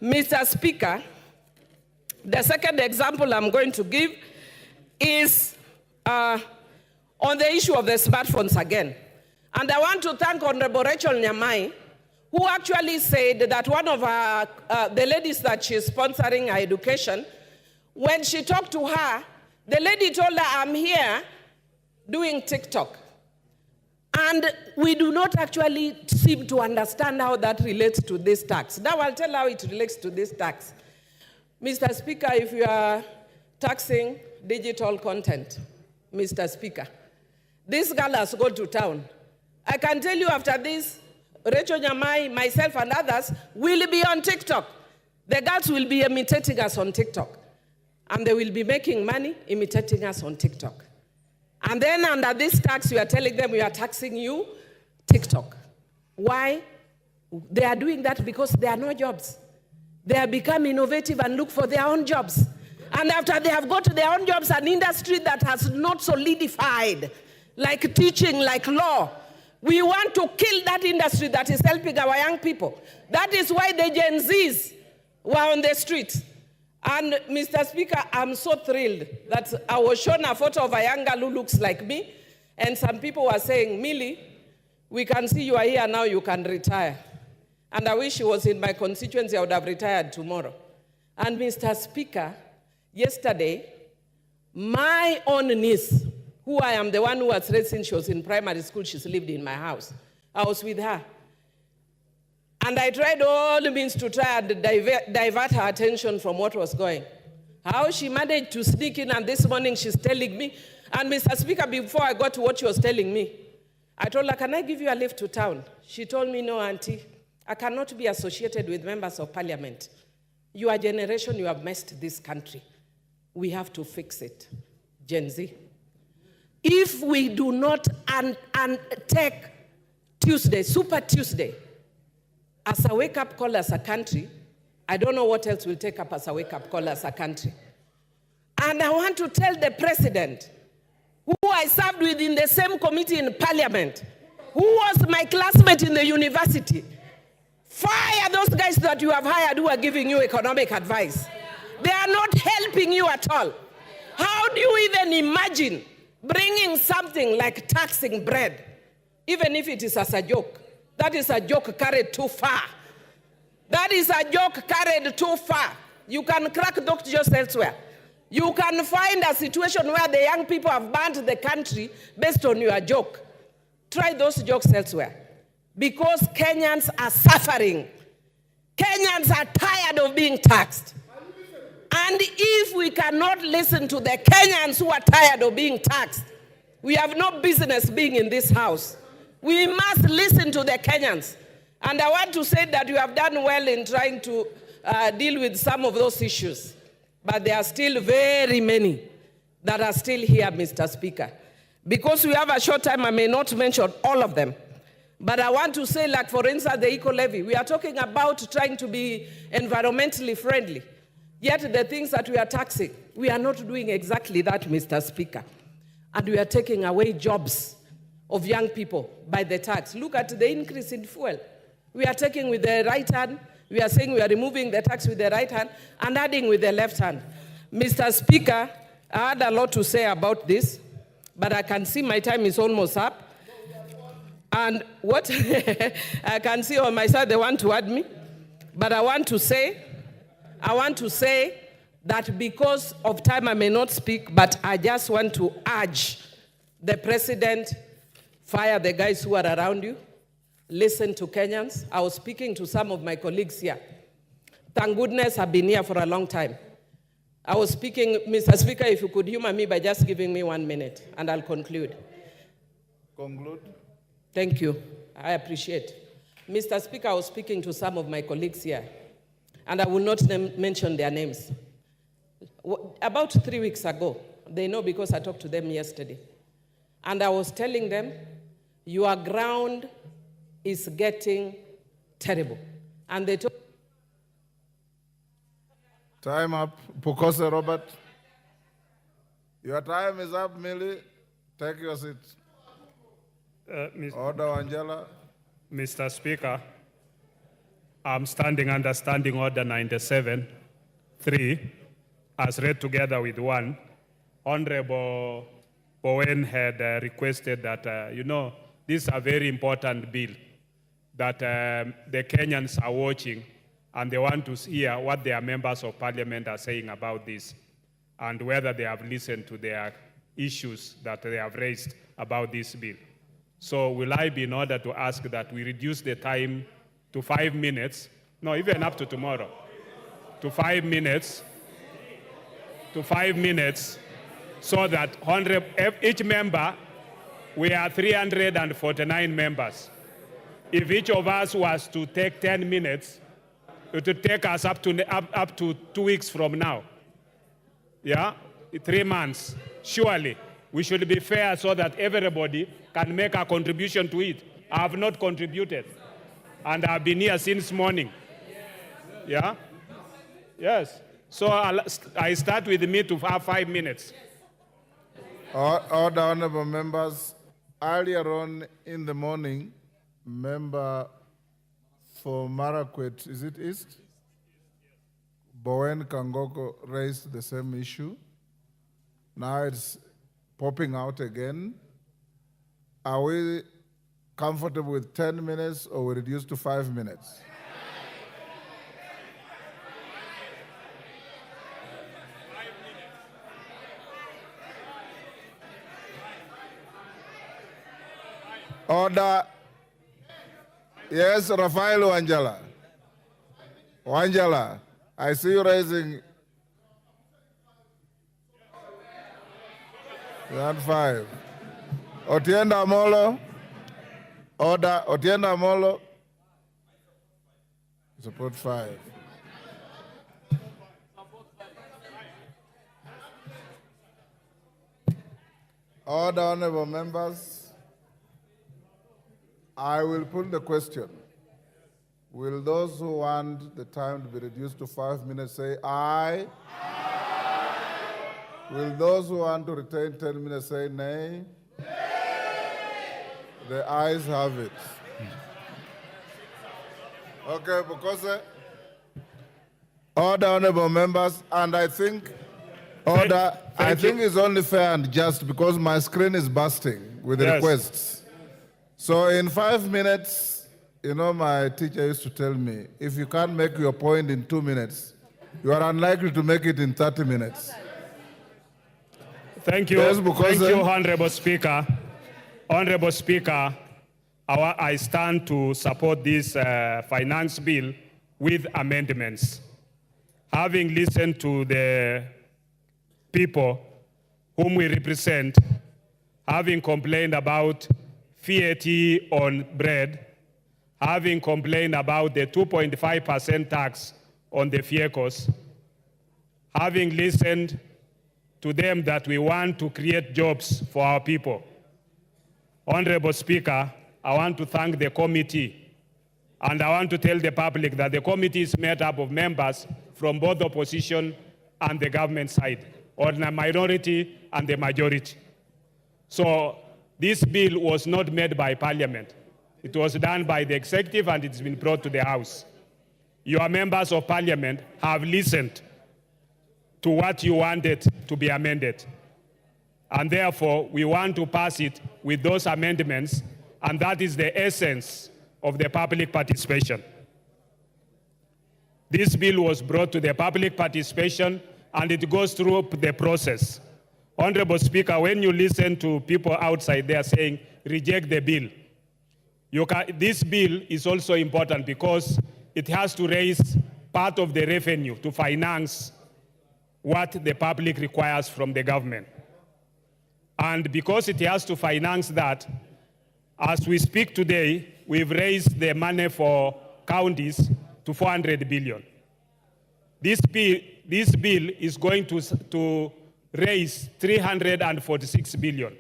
Mr. Speaker, the second example I'm going to give is on the issue of the smartphones again. And I want to thank Honorable Rachel Nyamai, who actually said that one of the ladies that she's sponsoring her education, when she talked to her, the lady told her, I'm here doing TikTok. And we do not actually seem to understand how that relates to this tax. Now I'll tell how it relates to this tax. Mr. Speaker, if you are taxing digital content, Mr. Speaker, this girl has gone to town. I can tell you after this, Rachel Nyamai, myself, and others will be on TikTok. The girls will be imitating us on TikTok. And they will be making money imitating us on TikTok. And then under this tax, we are telling them we are taxing you, TikTok. Why? They are doing that because there are no jobs. They have become innovative and look for their own jobs. And after they have got their own jobs, an industry that has not solidified, like teaching, like law, we want to kill that industry that is helping our young people. That is why the Gen Zs were on the streets. And Mr. Speaker, I'm so thrilled that I was shown a photo of a young girl who looks like me, and some people were saying, Millie, we can see you are here now, you can retire. And I wish she was in my constituency, I would have retired tomorrow. And Mr. Speaker, yesterday, my own niece, who I am the one who was raised since she was in primary school, she's lived in my house. I was with her. And I tried all the means to try and divert her attention from what was going. How she managed to sneak in, and this morning she's telling me, and Mr. Speaker, before I got to what she was telling me, I told her, can I give you a lift to town? She told me, no, Auntie, I cannot be associated with members of parliament. Your generation, you have messed this country. We have to fix it. Gen Z. If we do not take Tuesday, Super Tuesday, as a wake-up call as a country, I don't know what else will take up as a wake-up call as a country. And I want to tell the president, who I served with in the same committee in parliament, who was my classmate in the university, fire those guys that you have hired who are giving you economic advice. They are not helping you at all. How do you even imagine bringing something like taxing bread, even if it is as a joke? That is a joke carried too far. That is a joke carried too far. You can crack jokes elsewhere. You can find a situation where the young people have burnt the country based on your joke. Try those jokes elsewhere. because Kenyans are suffering. Kenyans are tired of being taxed. And if we cannot listen to the Kenyans who are tired of being taxed, we have no business being in this house. We must listen to the Kenyans. And I want to say that you have done well in trying to deal with some of those issues. But there are still very many that are still here, Mr. Speaker. Because we have a short time, I may not mention all of them. But I want to say, like, for instance, the eco-levy. We are talking about trying to be environmentally friendly. Yet the things that we are taxing, we are not doing exactly that, Mr. Speaker. And we are taking away jobs of young people by the tax. Look at the increase in fuel. We are taking with the right hand. We are saying we are removing the tax with the right hand and adding with the left hand. Mr. Speaker, I had a lot to say about this, but I can see my time is almost up. And what I can see on my side, they want to add me. But I want to say that because of time I may not speak, but I just want to urge the president, fire the guys who are around you, listen to Kenyans. I was speaking to some of my colleagues here. Thank goodness I've been here for a long time. I was speaking, Mr. Speaker, if you could humor me by just giving me 1 minute, and I'll conclude. Conclude. Thank you. I appreciate. Mr. Speaker, I was speaking to some of my colleagues here, and I will not mention their names. About 3 weeks ago, they know because I talked to them yesterday, and I was telling them, your ground is getting terrible. And they told Time up. Pukose Robert. Your time is up, Millie. Take your seat. Order, Angela. Mr. Speaker, I'm standing under Standing Order 97-3, as read together with 1. Honorable Bowen had requested that, this is a very important bill that the Kenyans are watching, and they want to hear what their members of parliament are saying about this, and whether they have listened to their issues that they have raised about this bill. So will I be in order to ask that we reduce the time to 5 minutes, no, even up to tomorrow, to 5 minutes, so that each member, we are 349 members. If each of us was to take 10 minutes, it would take us up to 2 weeks from now. Yeah, 3 months. Surely, we should be fair so that everybody can make a contribution to it. I have not contributed, and I've been here since morning. Yeah? Yes. So I start with me to have 5 minutes. Order, honorable members. Earlier on in the morning, member for Marakwet, is it East? Bowen Kangoko raised the same issue. Now it's popping out again. Are we comfortable with 10 minutes or we reduce to 5 minutes? Order. Yes, Rafael Wanjala. Wanjala, I see you raising. That 5. Otienda Molo. Order. Otienda Molo. Support 5. Order, honorable members. I will put the question. Will those who want the time to be reduced to 5 minutes say aye? Aye. Will those who want to retain 10 minutes say nay? Nay. The ayes have it. Okay, because order, honorable members, and I think order. I think it's only fair and just because my screen is bursting with requests. So in 5 minutes, my teacher used to tell me, if you can't make your point in 2 minutes, you are unlikely to make it in 30 minutes. Thank you. Yes, Thank you, Honorable Speaker. Honorable Speaker, I stand to support this finance bill with amendments. Having listened to the people whom we represent, having complained about VAT on bread, having complained about the 2.5% tax on the vehicles, having listened to them that we want to create jobs for our people. Honorable Speaker, I want to thank the committee, and I want to tell the public that the committee is made up of members from both the opposition and the government side, or the minority and the majority. So this bill was not made by Parliament. It was done by the executive, and it's been brought to the House. Your members of Parliament have listened to what you wanted to be amended. And therefore, we want to pass it with those amendments, and that is the essence of the public participation. This bill was brought to the public participation, and it goes through the process. Honorable Speaker, when you listen to people outside there saying, reject the bill, this bill is also important because it has to raise part of the revenue to finance what the public requires from the government. And because it has to finance that, as we speak today, we've raised the money for counties to 400 billion. This bill is going to raise 346 billion.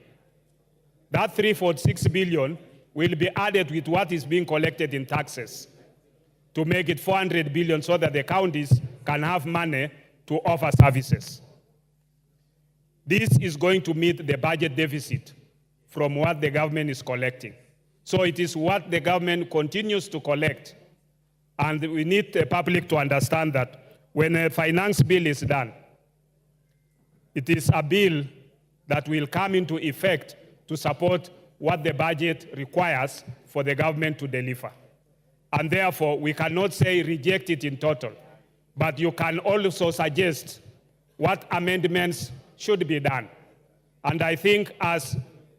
That 346 billion will be added with what is being collected in taxes to make it 400 billion so that the counties can have money to offer services. This is going to meet the budget deficit from what the government is collecting. So it is what the government continues to collect. And we need the public to understand that when a finance bill is done, it is a bill that will come into effect to support what the budget requires for the government to deliver. And therefore, we cannot say reject it in total, but you can also suggest what amendments should be done. And I think as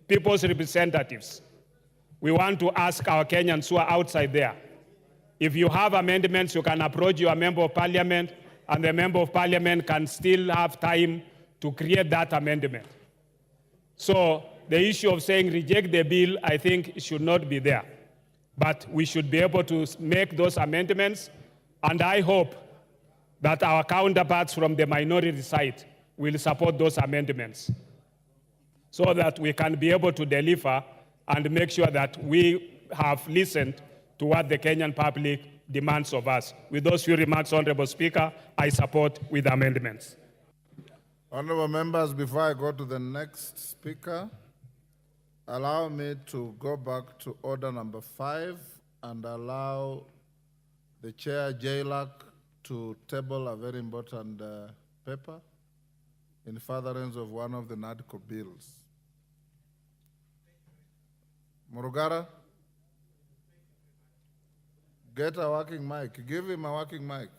people's representatives, we want to ask our Kenyans who are outside there, if you have amendments, you can approach your member of parliament, and the member of parliament can still have time to create that amendment. So the issue of saying reject the bill, I think should not be there. But we should be able to make those amendments, and I hope that our counterparts from the minority side will support those amendments so that we can be able to deliver and make sure that we have listened to what the Kenyan public demands of us. With those few remarks, Honorable Speaker, I support with amendments. Honorable members, before I go to the next speaker, allow me to go back to order number 5 and allow the chair, JLAC, to table a very important paper in furtherance of one of the NADCO bills. Murugara, get a working mic. Give him a working mic.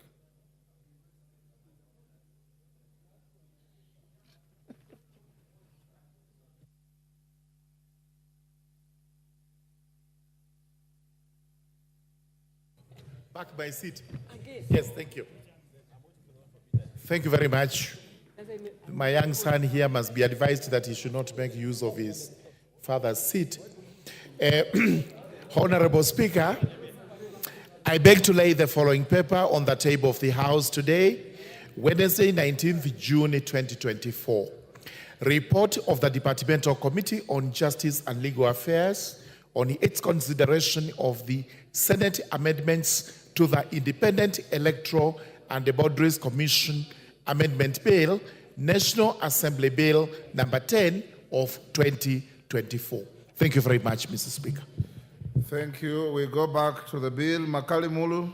Back by seat. Yes, thank you. Thank you very much. My young son here must be advised that he should not make use of his father's seat. Honorable Speaker, I beg to lay the following paper on the table of the House today, Wednesday, 19th June 2024. Report of the Departmental Committee on Justice and Legal Affairs on its consideration of the Senate amendments to the Independent Electoral and the Boundaries Commission Amendment Bill, National Assembly Bill number 10 of 2024. Thank you very much, Mr. Speaker. Thank you. We go back to the bill. Makali Mulu.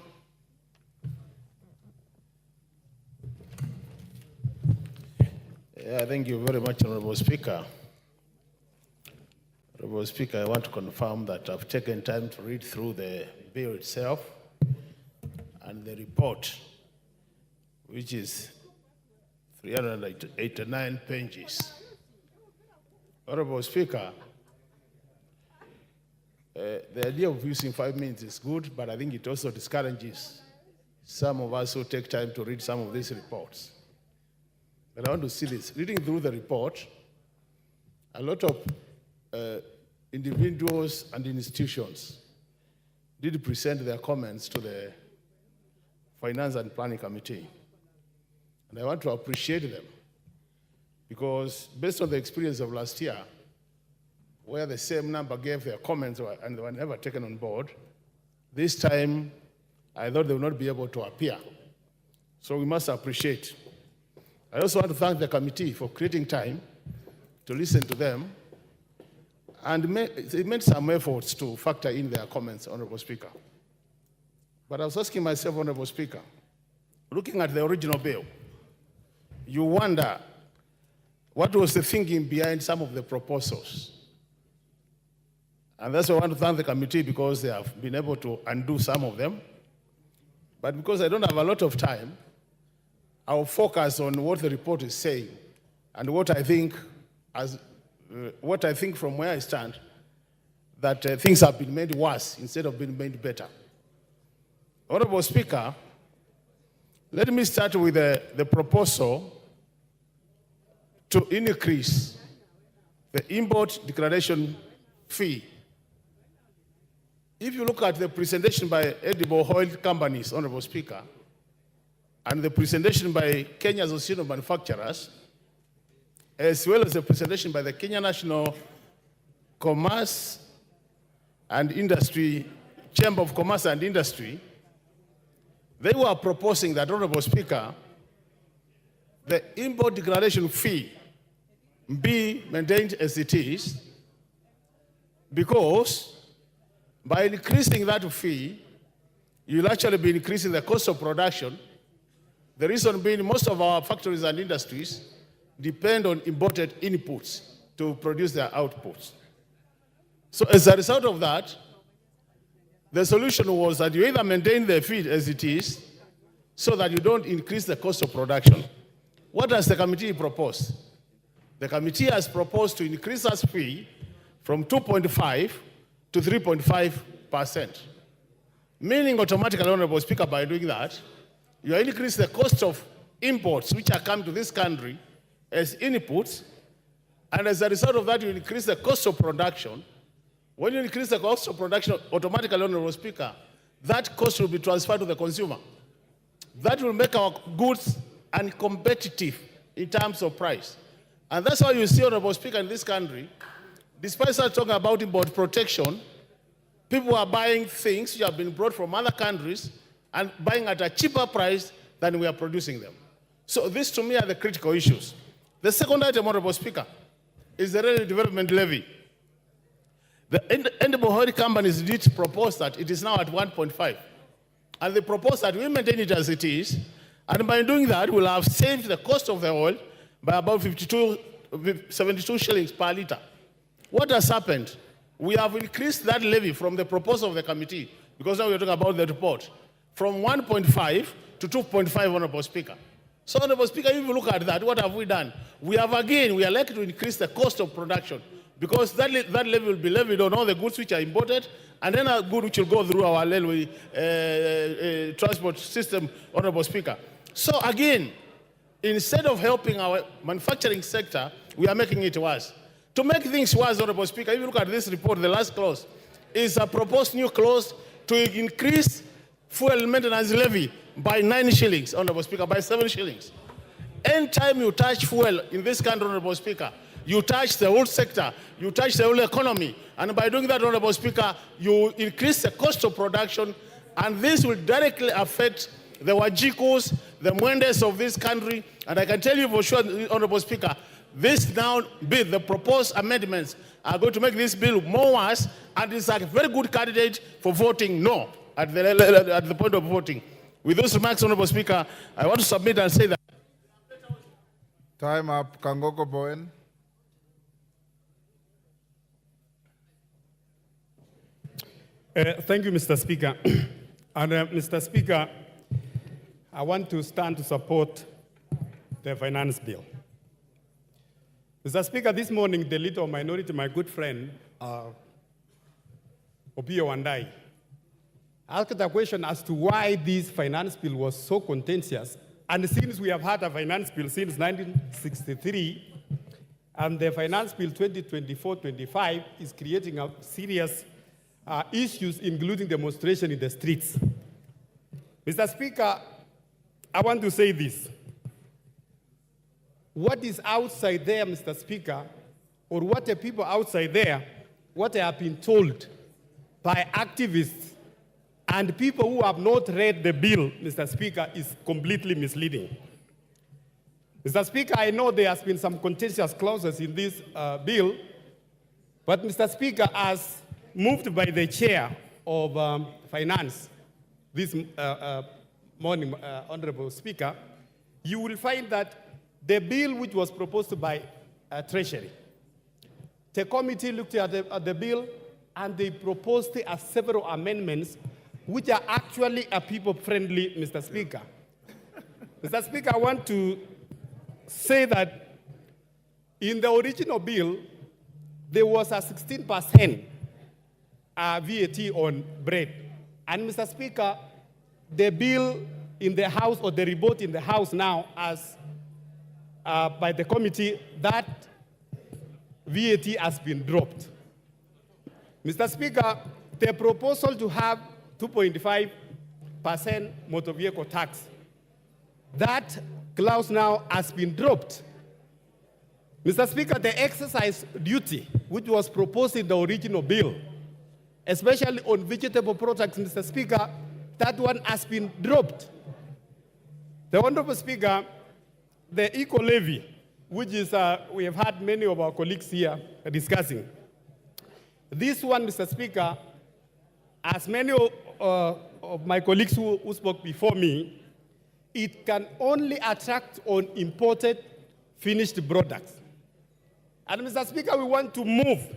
Thank you very much, Honorable Speaker. Honorable Speaker, I want to confirm that I've taken time to read through the bill itself and the report, which is 389 pages. Honorable Speaker, the idea of using 5 minutes is good, but I think it also discourages some of us who take time to read some of these reports. But I want to see this. Reading through the report, a lot of individuals and institutions did present their comments to the Finance and Planning Committee. And I want to appreciate them because based on the experience of last year, where the same number gave their comments and they were never taken on board, this time I thought they would not be able to appear. So we must appreciate. I also want to thank the committee for creating time to listen to them, and they made some efforts to factor in their comments, Honorable Speaker. But I was asking myself, Honorable Speaker, looking at the original bill, you wonder what was the thinking behind some of the proposals. And that's why I want to thank the committee because they have been able to undo some of them. But because I don't have a lot of time, I'll focus on what the report is saying and what I think from where I stand, that things have been made worse instead of being made better. Honorable Speaker, let me start with the proposal to increase the import declaration fee. If you look at the presentation by edible oil companies, Honorable Speaker, and the presentation by Kenya Association of Manufacturers, as well as the presentation by the Kenya National Commerce and Industry, Chamber of Commerce and Industry, they were proposing that, Honorable Speaker, the import declaration fee be maintained as it is, because by increasing that fee, you'll actually be increasing the cost of production. The reason being most of our factories and industries depend on imported inputs to produce their outputs. So as a result of that, the solution was that you either maintain the fee as it is so that you don't increase the cost of production. What does the committee propose? The committee has proposed to increase that fee from 2.5 to 3.5%. Meaning automatically, Honorable Speaker, by doing that, you increase the cost of imports which are coming to this country as inputs, and as a result of that, you increase the cost of production. When you increase the cost of production, automatically, Honorable Speaker, that cost will be transferred to the consumer. That will make our goods uncompetitive in terms of price. And that's why you see, Honorable Speaker, in this country, despite us talking about import protection, people are buying things which have been brought from other countries and buying at a cheaper price than we are producing them. So these, to me, are the critical issues. The second item, Honorable Speaker, is the Railway Development Levy. The edible oil companies did propose that it is now at 1.5. And they propose that we maintain it as it is, and by doing that, we'll have saved the cost of the oil by about 72 shillings per litre. What has happened? We have increased that levy from the proposal of the committee, because now we're talking about the report, from 1.5 to 2.5, Honorable Speaker. So, Honorable Speaker, if you look at that, what have we done? We are likely to increase the cost of production, because that levy will be levied on all the goods which are imported, and then a good which will go through our railway transport system, Honorable Speaker. So again, instead of helping our manufacturing sector, we are making it worse. To make things worse, Honorable Speaker, if you look at this report, the last clause is a proposed new clause to increase fuel maintenance levy by 9 shillings, Honorable Speaker, by 7 shillings. Anytime you touch fuel in this country, Honorable Speaker, you touch the whole sector, you touch the whole economy, and by doing that, Honorable Speaker, you increase the cost of production, and this will directly affect the Wajikos, the Mwendes of this country, and I can tell you for sure, Honorable Speaker, this now bill, the proposed amendments are going to make this bill more worse, and it's a very good candidate for voting no at the point of voting. With those remarks, Honorable Speaker, I want to submit and say that. Time up, Kangoko Bowen. Thank you, Mr. Speaker. And Mr. Speaker, I want to stand to support the finance bill. Mr. Speaker, this morning, the leader of minority, my good friend, Opiyo Wandayi, asked a question as to why this finance bill was so contentious. And since we have had a finance bill since 1963, and the finance bill 2024-25 is creating a serious issues, including demonstration in the streets. Mr. Speaker, I want to say this. What is outside there, Mr. Speaker, or what the people outside there, what they have been told by activists and people who have not read the bill, Mr. Speaker, is completely misleading. Mr. Speaker, I know there has been some contentious clauses in this bill, but Mr. Speaker, as moved by the chair of Finance this morning, Honorable Speaker, you will find that the bill which was proposed by Treasury, the committee looked at the bill and they proposed several amendments which are actually people-friendly, Mr. Speaker. Mr. Speaker, I want to say that in the original bill, there was a 16% VAT on bread. And Mr. Speaker, the bill in the House, or the report in the House now, as by the committee, that VAT has been dropped. Mr. Speaker, the proposal to have 2.5% motor vehicle tax, that clause now has been dropped. Mr. Speaker, the exercise duty, which was proposed in the original bill, especially on vegetable products, Mr. Speaker, that one has been dropped. The Honorable Speaker, the eco-levy, which is, we have had many of our colleagues here discussing. This one, Mr. Speaker, as many of my colleagues who spoke before me, it can only attract on imported finished products. And Mr. Speaker, we want to move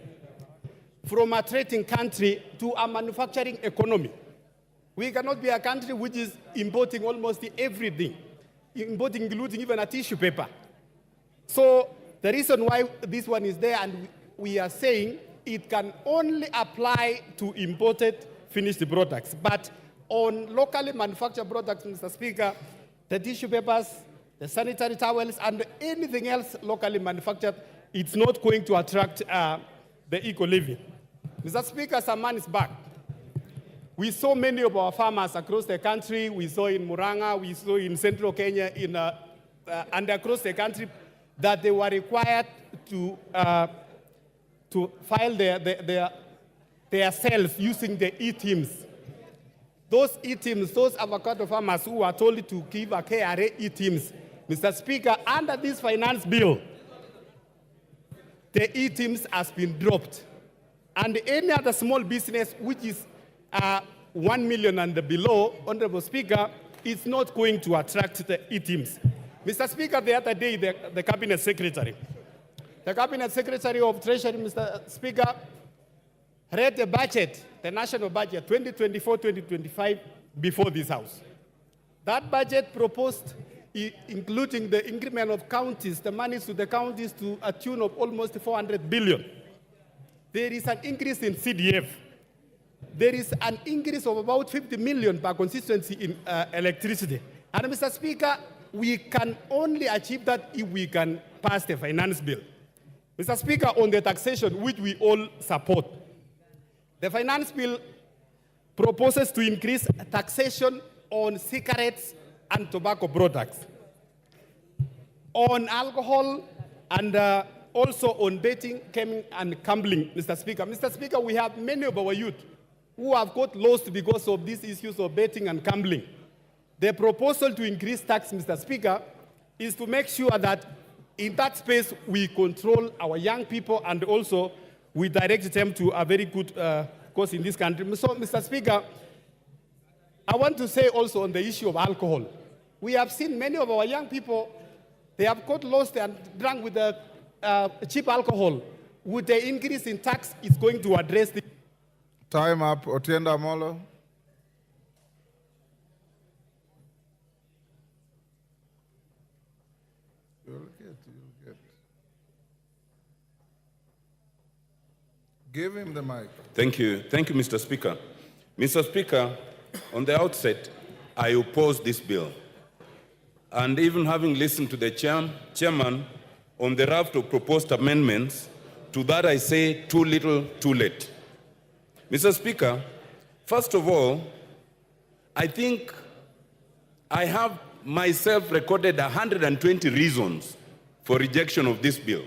from a trading country to a manufacturing economy. We cannot be a country which is importing almost everything, importing, including even a tissue paper. So the reason why this one is there, and we are saying it can only apply to imported finished products. But on locally manufactured products, Mr. Speaker, the tissue papers, the sanitary towels, and anything else locally manufactured, it's not going to attract the eco-levy. Mr. Speaker, some months back, we saw many of our farmers across the country. We saw in Murang'a, we saw in central Kenya, and across the country, that they were required to file their sales using the e-teams. Those e-teams, those avocado farmers who were told to give a KRA e-teams, Mr. Speaker, under this finance bill, the e-teams has been dropped. And any other small business which is 1 million and below, Honorable Speaker, is not going to attract the e-teams. Mr. Speaker, the other day, the Cabinet Secretary of Treasury, Mr. Speaker, read the budget, the national budget, 2024-2025, before this House. That budget proposed, including the increment of counties, the monies to the counties to a tune of almost 400 billion. There is an increase in CDF. There is an increase of about 50 million per constituency in electricity. And Mr. Speaker, we can only achieve that if we can pass the finance bill. Mr. Speaker, on the taxation, which we all support, the finance bill proposes to increase taxation on cigarettes and tobacco products, on alcohol, and also on betting, gaming, and gambling, Mr. Speaker. Mr. Speaker, we have many of our youth who have got lost because of these issues of betting and gambling. The proposal to increase tax, Mr. Speaker, is to make sure that in that space we control our young people, and also we direct them to a very good cause in this country. So, Mr. Speaker, I want to say also on the issue of alcohol. We have seen many of our young people, they have got lost and drunk with the cheap alcohol. With the increase in tax, it's going to address the... Time up. Otienda Molo. You'll get. Give him the mic. Thank you, Mr. Speaker. Mr. Speaker, on the outset, I oppose this bill. And even having listened to the chairman on the raft of proposed amendments, to that I say too little, too late. Mr. Speaker, first of all, I think I have myself recorded 120 reasons for rejection of this bill.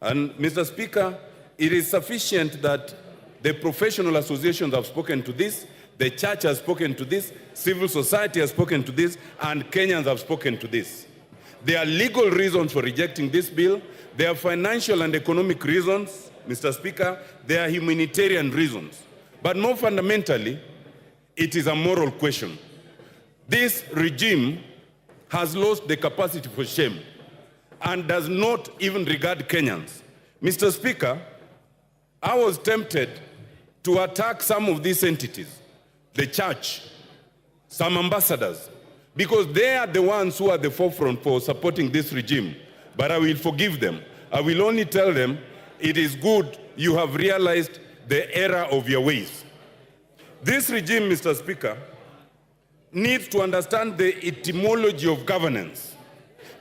And Mr. Speaker, it is sufficient that the professional associations have spoken to this, the church has spoken to this, civil society has spoken to this, and Kenyans have spoken to this. There are legal reasons for rejecting this bill. There are financial and economic reasons, Mr. Speaker. There are humanitarian reasons. But more fundamentally, it is a moral question. This regime has lost the capacity for shame and does not even regard Kenyans. Mr. Speaker, I was tempted to attack some of these entities, the church, some ambassadors, because they are the ones who are the forefront for supporting this regime. But I will forgive them. I will only tell them, it is good you have realized the error of your ways. This regime, Mr. Speaker, needs to understand the etymology of governance.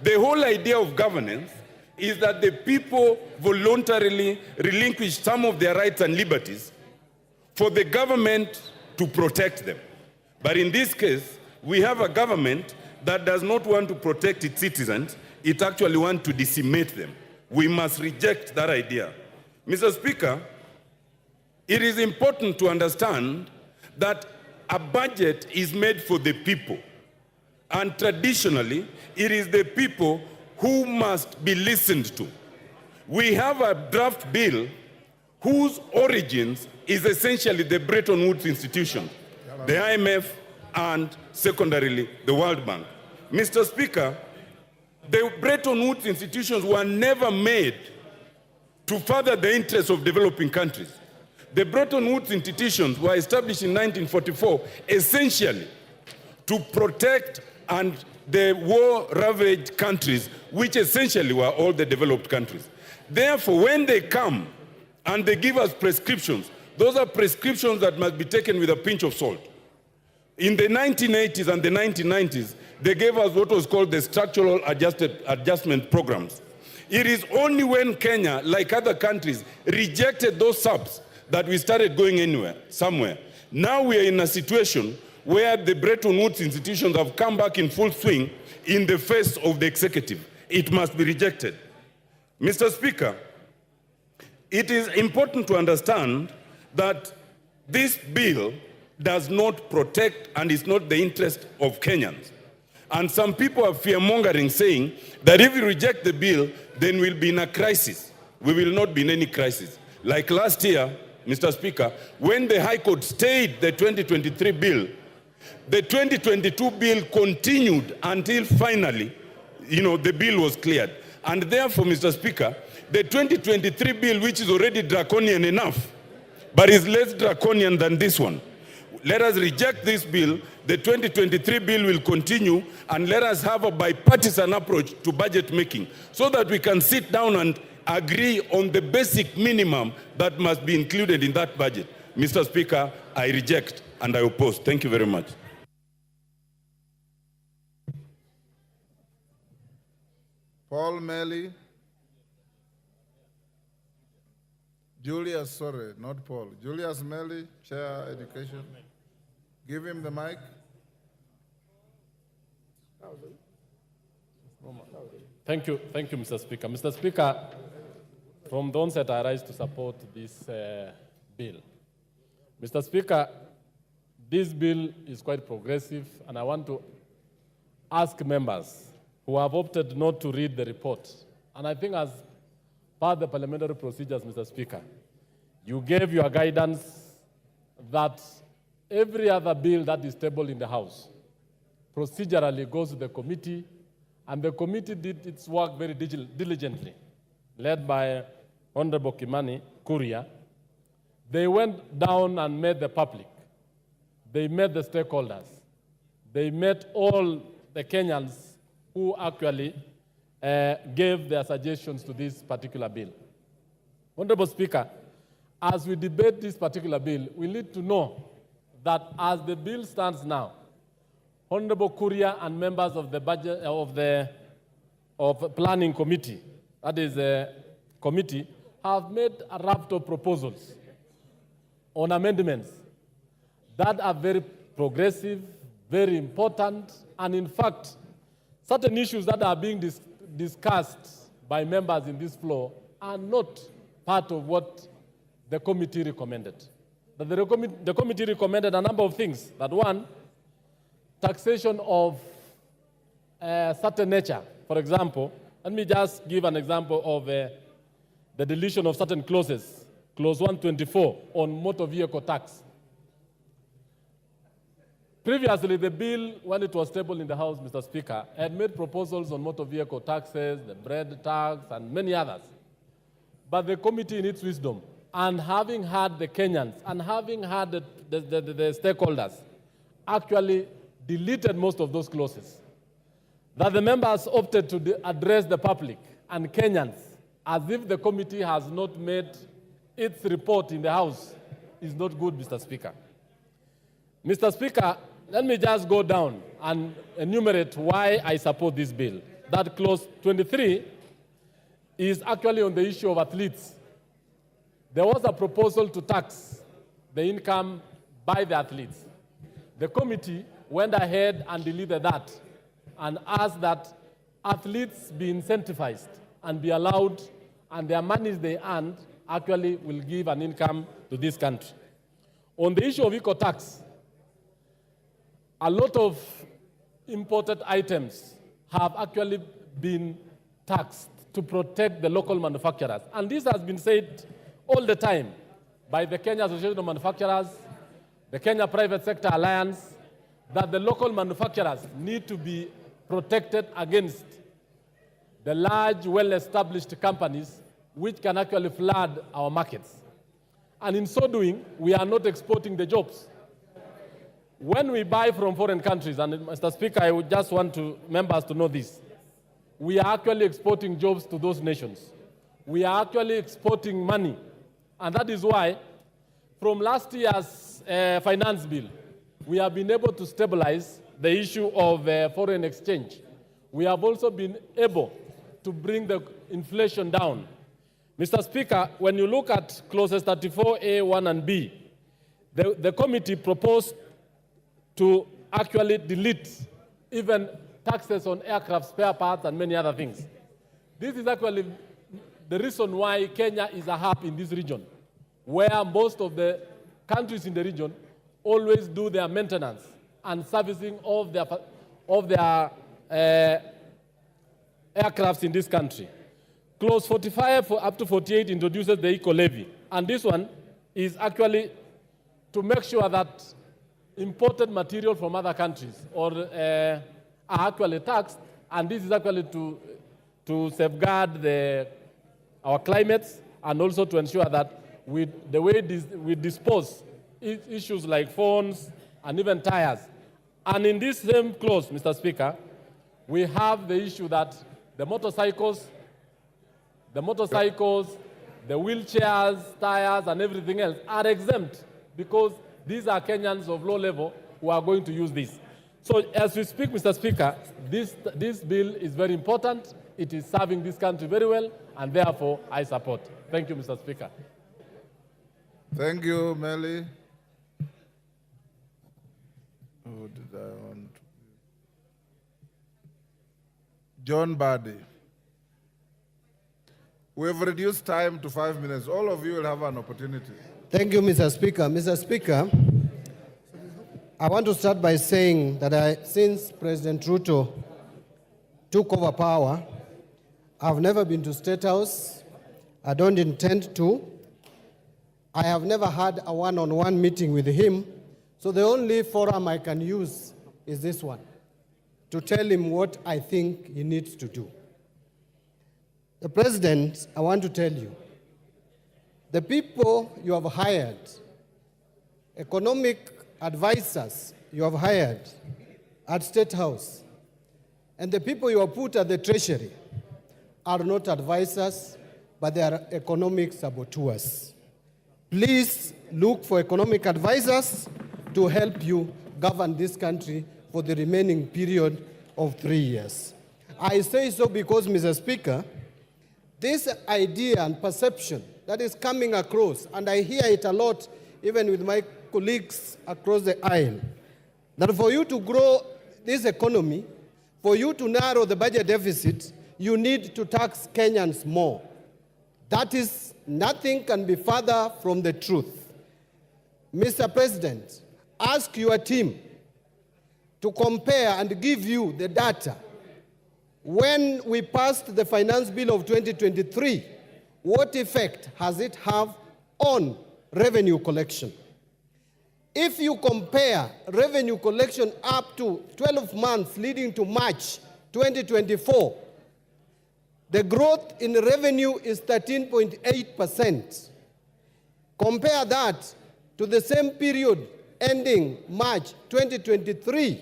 The whole idea of governance is that the people voluntarily relinquish some of their rights and liberties for the government to protect them. But in this case, we have a government that does not want to protect its citizens, it actually wants to decimate them. We must reject that idea. Mr. Speaker, it is important to understand that a budget is made for the people. And traditionally, it is the people who must be listened to. We have a draft bill whose origins is essentially the Bretton Woods institutions, the IMF, and secondarily, the World Bank. Mr. Speaker, the Bretton Woods institutions were never made to further the interests of developing countries. The Bretton Woods institutions were established in 1944 essentially to protect and the war-ravaged countries, which essentially were all the developed countries. Therefore, when they come and they give us prescriptions, those are prescriptions that must be taken with a pinch of salt. In the 1980s and the 1990s, they gave us what was called the structural adjustment programs. It is only when Kenya, like other countries, rejected those subs that we started going somewhere. Now we are in a situation where the Bretton Woods institutions have come back in full swing in the face of the executive. It must be rejected. Mr. Speaker, it is important to understand that this bill does not protect and is not the interest of Kenyans. And some people are fear-mongering, saying that if we reject the bill, then we'll be in a crisis. We will not be in any crisis. Like last year, Mr. Speaker, when the High Court stayed the 2023 bill, the 2022 bill continued until finally, the bill was cleared. And therefore, Mr. Speaker, the 2023 bill, which is already draconian enough, but is less draconian than this one, let us reject this bill. The 2023 bill will continue, and let us have a bipartisan approach to budget making so that we can sit down and agree on the basic minimum that must be included in that budget. Mr. Speaker, I reject and I oppose. Thank you very much. Paul Melly. Julius, sorry, not Paul. Julius Melly, Chair Education. Give him the mic. Thank you, Mr. Speaker. Mr. Speaker, from the onset, I rise to support this bill. Mr. Speaker, this bill is quite progressive, and I want to ask members who have opted not to read the report, and I think as part of the parliamentary procedures, Mr. Speaker, you gave your guidance that every other bill that is tabled in the House procedurally goes to the committee, and the committee did its work very diligently, led by Honorable Kimani Kuria. They went down and met the public. They met the stakeholders. They met all the Kenyans who actually gave their suggestions to this particular bill. Honorable Speaker, as we debate this particular bill, we need to know that as the bill stands now, Honorable Kuria and members of the budget of planning committee, that is a committee, have made a raft of proposals on amendments that are very progressive, very important, and in fact, certain issues that are being discussed by members in this floor are not part of what the committee recommended. But the committee recommended a number of things. That one, taxation of certain nature. For example, let me just give an example of the deletion of certain clauses. Clause 124 on motor vehicle tax. Previously, the bill, when it was tabled in the House, Mr. Speaker, had made proposals on motor vehicle taxes, the bread tax, and many others. But the committee, in its wisdom, and having had the Kenyans, and having had the stakeholders, actually deleted most of those clauses. That the members opted to address the public and Kenyans as if the committee has not made its report in the House is not good, Mr. Speaker. Mr. Speaker, let me just go down and enumerate why I support this bill. That clause 23 is actually on the issue of athletes. There was a proposal to tax the income by the athletes. The committee went ahead and deleted that and asked that athletes be incentivized and be allowed, and their monies they earned actually will give an income to this country. On the issue of eco-tax, a lot of imported items have actually been taxed to protect the local manufacturers. And this has been said all the time by the Kenya Association of Manufacturers, the Kenya Private Sector Alliance, that the local manufacturers need to be protected against the large, well-established companies which can actually flood our markets. And in so doing, we are not exporting the jobs. When we buy from foreign countries, and Mr. Speaker, I would just want members to know this, we are actually exporting jobs to those nations. We are actually exporting money. And that is why, from last year's finance bill, we have been able to stabilize the issue of foreign exchange. We have also been able to bring the inflation down. Mr. Speaker, when you look at clauses 34A, 1 and B, the committee proposed to actually delete even taxes on aircraft spare parts and many other things. This is actually the reason why Kenya is a hub in this region, where most of the countries in the region always do their maintenance and servicing of their aircrafts in this country. Clause 45 up to 48 introduces the eco-levy, and this one is actually to make sure that imported material from other countries are actually taxed, and this is actually to safeguard our climates and also to ensure that the way we dispose issues like phones and even tires. And in this same clause, Mr. Speaker, we have the issue that the motorcycles, the wheelchairs, tires, and everything else are exempt because these are Kenyans of low level who are going to use this. So as we speak, Mr. Speaker, this bill is very important. It is serving this country very well, and therefore I support. Thank you, Mr. Speaker. Thank you, Melly. Who did I want? John Badi. We have reduced time to 5 minutes. All of you will have an opportunity. Thank you, Mr. Speaker. Mr. Speaker, I want to start by saying that since President Ruto took over power, I've never been to State House. I don't intend to. I have never had a one-on-one meeting with him. So the only forum I can use is this one, to tell him what I think he needs to do. The President, I want to tell you, the people you have hired, economic advisors you have hired at State House, and the people you have put at the Treasury are not advisors, but they are economic saboteurs. Please look for economic advisors to help you govern this country for the remaining period of 3 years. I say so because, Mr. Speaker, this idea and perception that is coming across, and I hear it a lot even with my colleagues across the aisle, that for you to grow this economy, for you to narrow the budget deficit, you need to tax Kenyans more. That is, nothing can be further from the truth. Mr. President, ask your team to compare and give you the data. When we passed the finance bill of 2023, what effect has it have on revenue collection? If you compare revenue collection up to 12 months leading to March 2024, the growth in revenue is 13.8%. Compare that to the same period ending March 2023,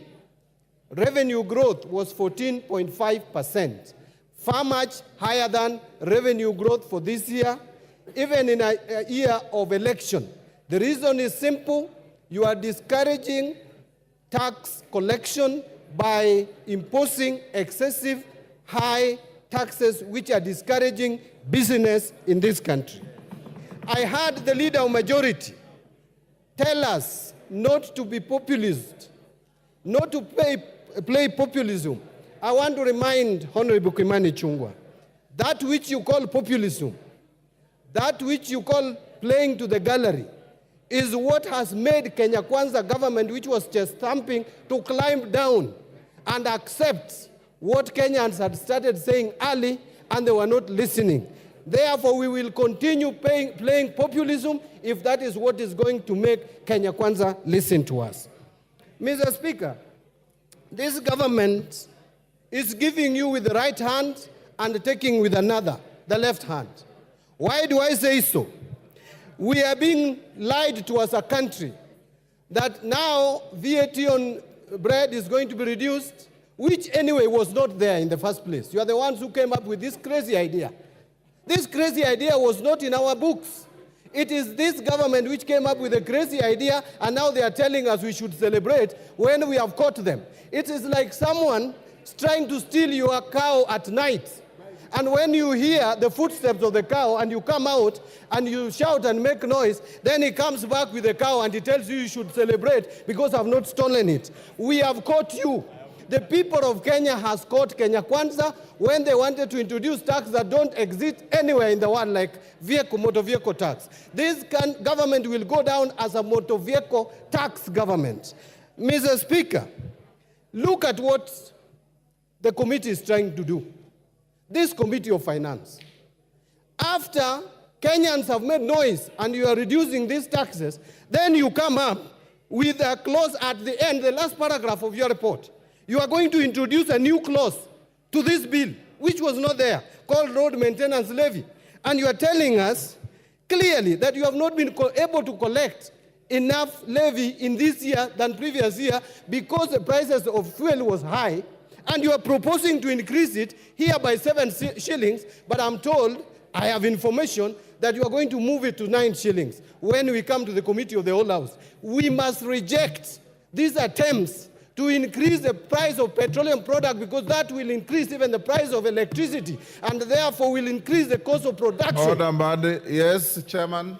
revenue growth was 14.5%, far much higher than revenue growth for this year, even in a year of election. The reason is simple. You are discouraging tax collection by imposing excessive high taxes which are discouraging business in this country. I heard the leader of majority tell us not to be populist, not to play populism. I want to remind Honorable Kimani Ichung'wah, that which you call populism, that which you call playing to the gallery, is what has made Kenya Kwanza government, which was just stamping, to climb down and accept what Kenyans had started saying early, and they were not listening. Therefore, we will continue playing populism if that is what is going to make Kenya Kwanza listen to us. Mr. Speaker, this government is giving you with the right hand and taking with another, the left hand. Why do I say so? We are being lied to as a country that now VAT on bread is going to be reduced, which anyway was not there in the first place. You are the ones who came up with this crazy idea. This crazy idea was not in our books. It is this government which came up with a crazy idea, and now they are telling us we should celebrate when we have caught them. It is like someone trying to steal your cow at night. And when you hear the footsteps of the cow and you come out and you shout and make noise, then he comes back with the cow and he tells you you should celebrate because I've not stolen it. We have caught you. The people of Kenya has caught Kenya Kwanza when they wanted to introduce tax that don't exist anywhere in the world, like motor vehicle tax. This government will go down as a motor vehicle tax government. Mr. Speaker, look at what the committee is trying to do. This Committee of Finance. After Kenyans have made noise and you are reducing these taxes, then you come up with a clause at the end, the last paragraph of your report. You are going to introduce a new clause to this bill, which was not there, called road maintenance levy. And you are telling us clearly that you have not been able to collect enough levy in this year than previous year because the prices of fuel was high, and you are proposing to increase it here by 7 shillings, but I'm told, I have information, that you are going to move it to 9 shillings when we come to the Committee of the Whole House. We must reject these attempts to increase the price of petroleum product because that will increase even the price of electricity and therefore will increase the cost of production. Order, Mbadi. Yes, Chairman.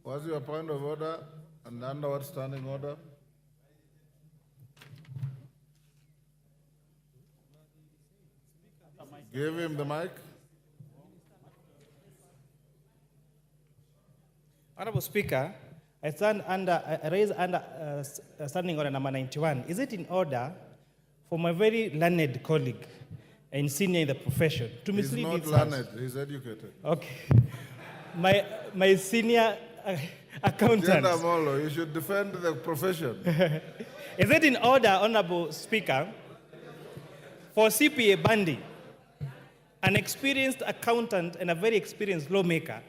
What's your point of order and under what standing order? Give him the mic. Honorable Speaker, I raise under standing order number 91. Is it in order for my very learned colleague and senior in the profession to mislead He's this not House? learned, he's educated. Okay. My senior accountant. Gender Molo, you should defend the profession. Is it in order, Honorable Speaker, for CPA Bandi, an experienced accountant and a very experienced lawmaker,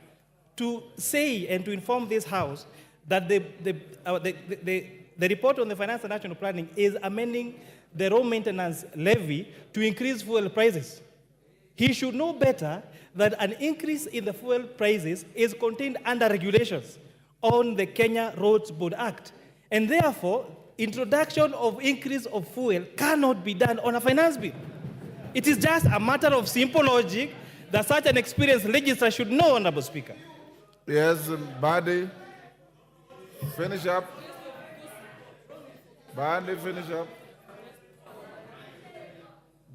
to say and to inform this House that the report on the finance and national planning is amending the road maintenance levy to increase fuel prices? He should know better that an increase in the fuel prices is contained under regulations on the Kenya Roads Board Act. And therefore, introduction of increase of fuel cannot be done on a finance bill. It is just a matter of simple logic that such an experienced legislator should know, Honorable Speaker. Yes, Badi, finish up. Badi, finish up.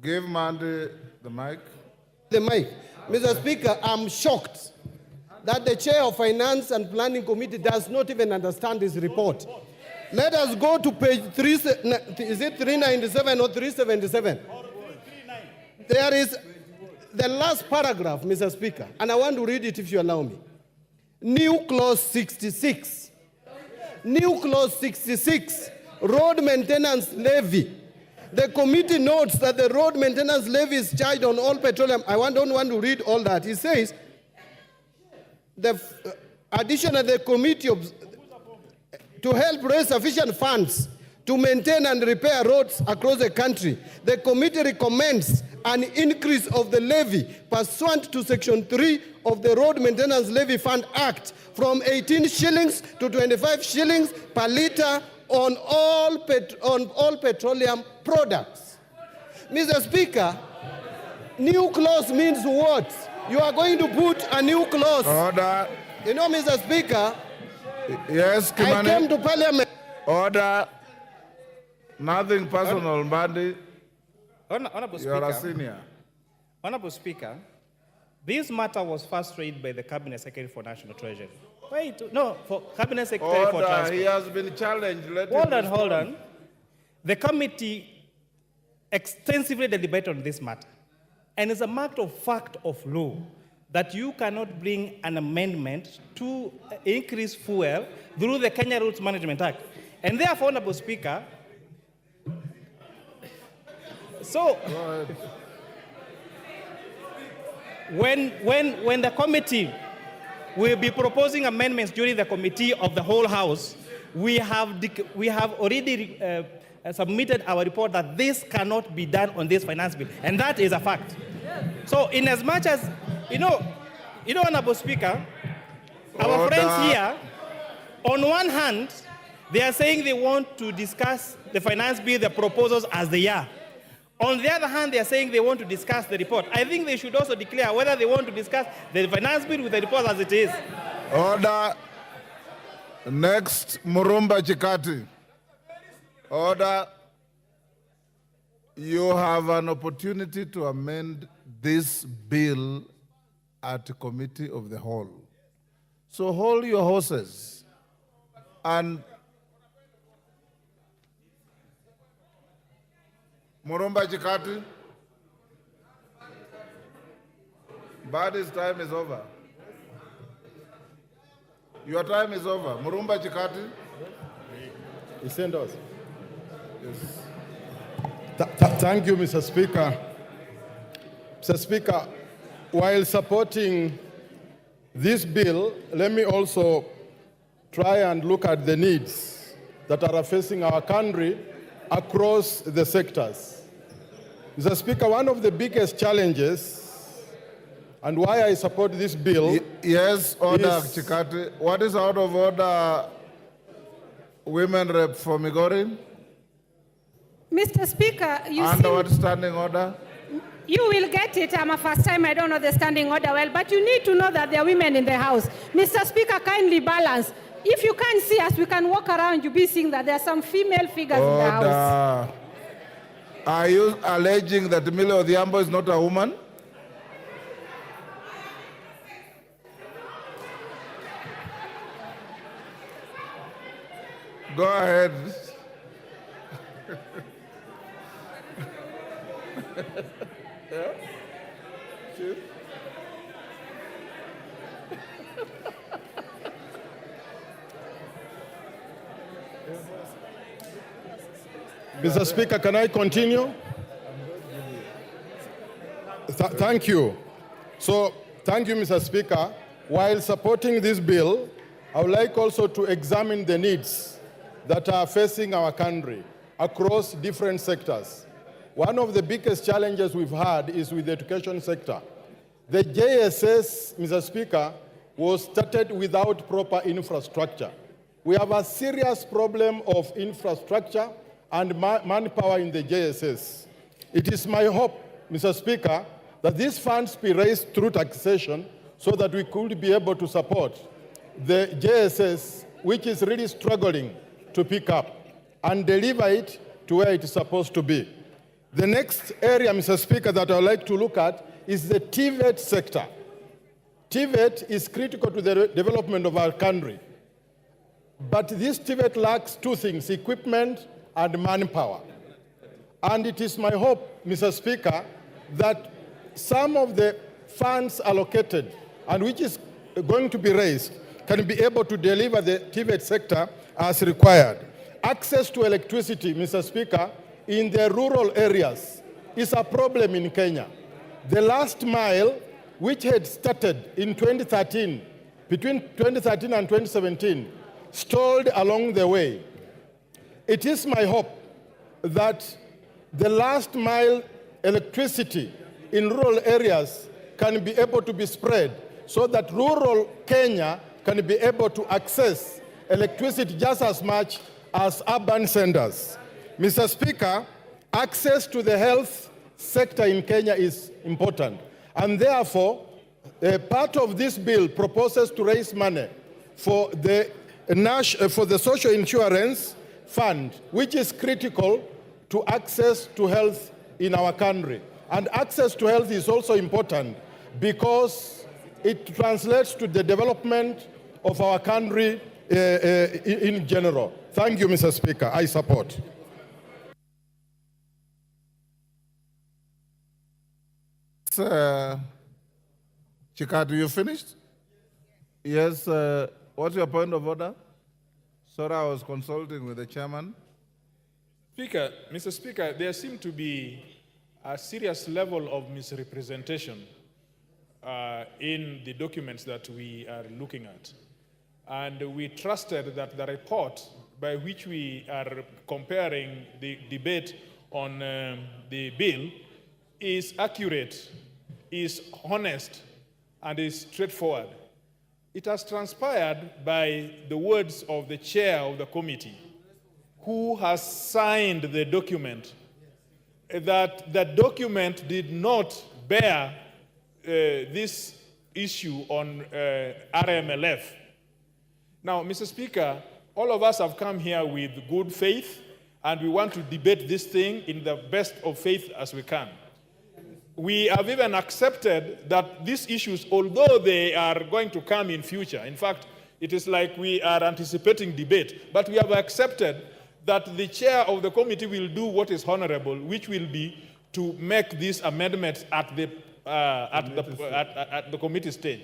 Give Mandy the mic. The mic. Mr. Speaker, I'm shocked that the chair of Finance and Planning Committee does not even understand this report. Let us go to page 3, is it 397 or 377? There is the last paragraph, Mr. Speaker, and I want to read it if you allow me. New clause 66. New clause 66, road maintenance levy. The committee notes that the road maintenance levy is charged on all petroleum. I don't want to read all that. It says, the addition of the committee to help raise sufficient funds to maintain and repair roads across the country, the committee recommends an increase of the levy pursuant to Section 3 of the Road Maintenance Levy Fund Act from 18 shillings to 25 shillings per litre on all petroleum products. Mr. Speaker, new clause means what? You are going to put a new clause. Order. You know, Mr. Speaker, yes, Kimani. I came to Parliament. Order. Nothing personal, Bandi. Honorable You are a Speaker, senior. Honorable Speaker, this matter was first raised by the Cabinet Secretary for National Treasury. Wait, no, for Cabinet Secretary for Order. Transport. He has been challenged. Let him Hold on, respond. hold on. The committee extensively deliberated on this matter. And it's a matter of fact of law that you cannot bring an amendment to increase fuel through the Kenya Roads Management Act. And therefore, Honorable Speaker, so when the committee will be proposing amendments during the committee of the whole House, we have already submitted our report that this cannot be done on this finance bill, and that is a fact. So, in as much as Honorable Speaker, our friends here, on one hand, they are saying they want to discuss the finance bill, the proposals as they are. On the other hand, they are saying they want to discuss the report. I think they should also declare whether they want to discuss the finance bill with the report as it is. Order. Next, Murumba Chikati. Order. You have an opportunity to amend this bill at the committee of the whole. So hold your horses and Murumba Chikati, Badi's time is over. Your time is over. Murumba Chikati. He sent us. Yes. Thank you, Mr. Speaker. Mr. Speaker, while supporting this bill, let me also try and look at the needs that are facing our country across the sectors. Mr. Speaker, one of the biggest challenges and why I support this bill. Yes, order, Chikati. What is out of order, women rep for Migori? Mr. Speaker, you Under see, what standing order? you will get it. I'm a first time, I don't know the standing order well, but you need to know that there are women in the House. Mr. Speaker, kindly balance. If you can't see us, we can walk around, you'll be seeing that there are some female figures in the House. Are you alleging that Milo Odhiambo is not a woman? Go ahead. Yeah? Chief? Mr. Speaker, can I continue? Thank you. So, thank you, Mr. Speaker. While supporting this bill, I would like also to examine the needs that are facing our country across different sectors. one of the biggest challenges we've had is with the education sector. The JSS, Mr. Speaker, was started without proper infrastructure. We have a serious problem of infrastructure and manpower in the JSS. It is my hope, Mr. Speaker, that these funds be raised through taxation so that we could be able to support the JSS, which is really struggling to pick up, and deliver it to where it is supposed to be. The next area, Mr. Speaker, that I would like to look at is the TVET sector. TVET is critical to the development of our country. But this TVET lacks two things, equipment and manpower. And it is my hope, Mr. Speaker, that some of the funds allocated and which is going to be raised can be able to deliver the TVET sector as required. Access to electricity, Mr. Speaker, in the rural areas is a problem in Kenya. The last mile, which had started in 2013, between 2013 and 2017, stalled along the way. It is my hope that the last mile electricity in rural areas can be able to be spread so that rural Kenya can be able to access electricity just as much as urban centers. Mr. Speaker, access to the health sector in Kenya is important. And therefore, part of this bill proposes to raise money for the social insurance fund, which is critical to access to health in our country. And access to health is also important because it translates to the development of our country in general. Thank you, Mr. Speaker. I support. Chikatu, you finished? Yes. What's your point of order? Sorry, I was consulting with the chairman. Mr. Speaker, there seems to be a serious level of misrepresentation in the documents that we are looking at. And we trusted that the report by which we are comparing the debate on the bill is accurate, is honest, and is straightforward. It has transpired by the words of the chair of the committee, who has signed the document, that the document did not bear this issue on RMLF. Now, Mr. Speaker, all of us have come here with good faith, and we want to debate this thing in the best of faith as we can. We have even accepted that these issues, although they are going to come in future, in fact, it is like we are anticipating debate, but we have accepted that the chair of the committee will do what is honorable, which will be to make these amendments at the committee stage.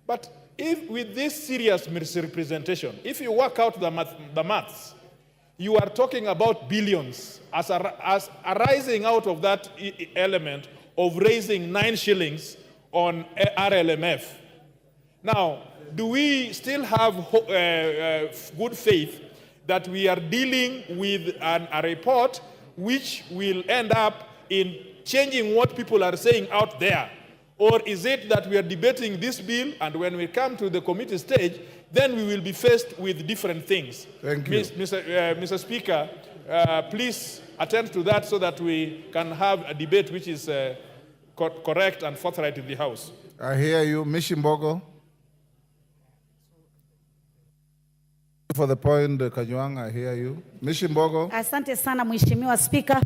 But if with this serious misrepresentation, if you work out the maths, you are talking about billions as arising out of that element of raising 9 shillings on RLMF. Now, do we still have good faith that we are dealing with a report which will end up in changing what people are saying out there? Or is it that we are debating this bill, and when we come to the committee stage, then we will be faced with different things? Thank you. Mr. Speaker, please attend to that so that we can have a debate which is correct and forthright in the House. I hear you. Mishimbogo. For the point, Kanyuang, I hear you. Mishimbogo. Asante sana Mheshimiwa Spika.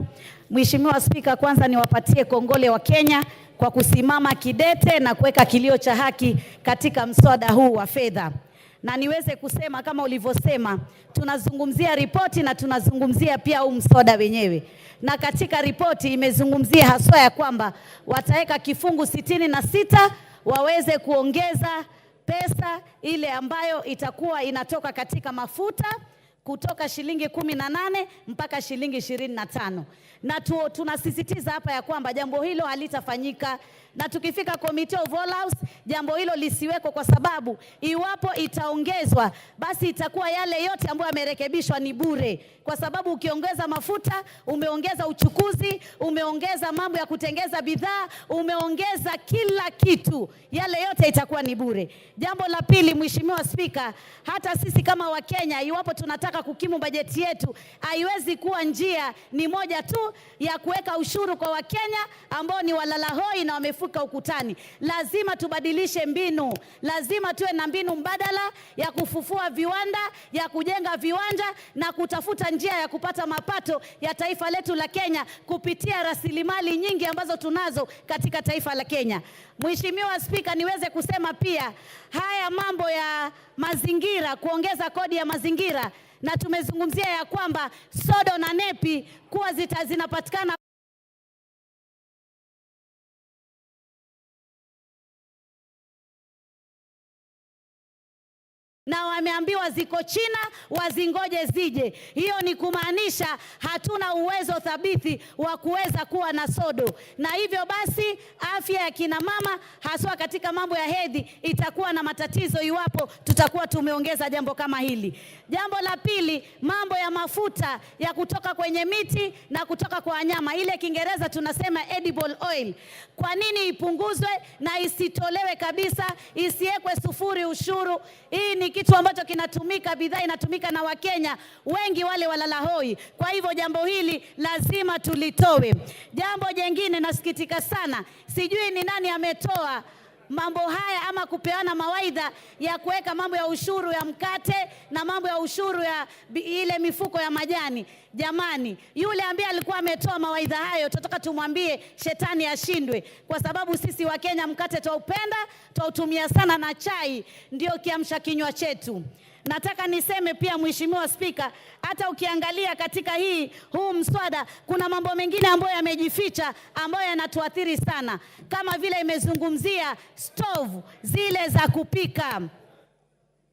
Mheshimiwa Spika, kwanza niwapatie kongole wa Kenya kwa kusimama kidete na kuweka kilio cha haki katika mswada huu wa fedha. Na niweze kusema kama ulivyosema, tunazungumzia ripoti na tunazungumzia pia huu mswada wenyewe. Na katika ripoti imezungumzia haswa ya kwamba wataweka kifungu 66 waweze kuongeza pesa ile ambayo itakuwa inatoka katika mafuta kutoka shilingi 18 mpaka shilingi 25. Na tunasisitiza hapa ya kwamba jambo hilo halitafanyika na tukifika Committee of All House jambo hilo lisiweko, kwa sababu iwapo itaongezwa basi itakuwa yale yote ambayo yamerekebishwa ni bure, kwa sababu ukiongeza mafuta umeongeza uchukuzi, umeongeza mambo ya kutengeza bidhaa, umeongeza kila kitu, yale yote itakuwa ni bure. Jambo la pili, Mheshimiwa Spika, hata sisi kama Wakenya iwapo tunataka kukimu bajeti yetu, haiwezi kuwa njia ni moja tu ya kuweka ushuru kwa Wakenya ambao ni walalahoi na wamefuka ukutani. Lazima tubadilishe mbinu, lazima tuwe na mbinu mbadala ya kufufua viwanda, ya kujenga viwanja na kutafuta njia ya kupata mapato ya taifa letu la Kenya kupitia rasilimali nyingi ambazo tunazo katika taifa la Kenya. Mheshimiwa Spika, niweze kusema pia haya mambo ya mazingira, kuongeza kodi ya mazingira, na tumezungumzia ya kwamba sodo na nepi kuwa zinapatikana na wameambiwa ziko China wazingoje zije. Hiyo ni kumaanisha hatuna uwezo thabiti wa kuweza kuwa na sodo, na hivyo basi afya ya kina mama haswa katika mambo ya hedhi itakuwa na matatizo iwapo tutakuwa tumeongeza jambo kama hili. Jambo la pili, mambo ya mafuta ya kutoka kwenye miti na kutoka kwa wanyama, ile Kiingereza tunasema edible oil. Kwa nini ipunguzwe na isitolewe kabisa, isiwekwe sufuri ushuru? Hii ni kitu ambacho kinatumika, bidhaa inatumika na Wakenya wengi wale walalahoi. Kwa hivyo jambo hili lazima tulitowe. Jambo jengine, nasikitika sana, sijui ni nani ametoa mambo haya ama kupeana mawaidha ya kuweka mambo ya ushuru ya mkate na mambo ya ushuru ya ile mifuko ya majani. Jamani, yule ambaye alikuwa ametoa mawaidha hayo, tunataka tumwambie shetani ashindwe, kwa sababu sisi wa Kenya mkate twaupenda, twautumia sana na chai ndio kiamsha kinywa chetu. Nataka niseme pia Mheshimiwa Spika, hata ukiangalia katika huu mswada kuna mambo mengine ambayo yamejificha ambayo yanatuathiri sana, kama vile imezungumzia stove zile za kupika.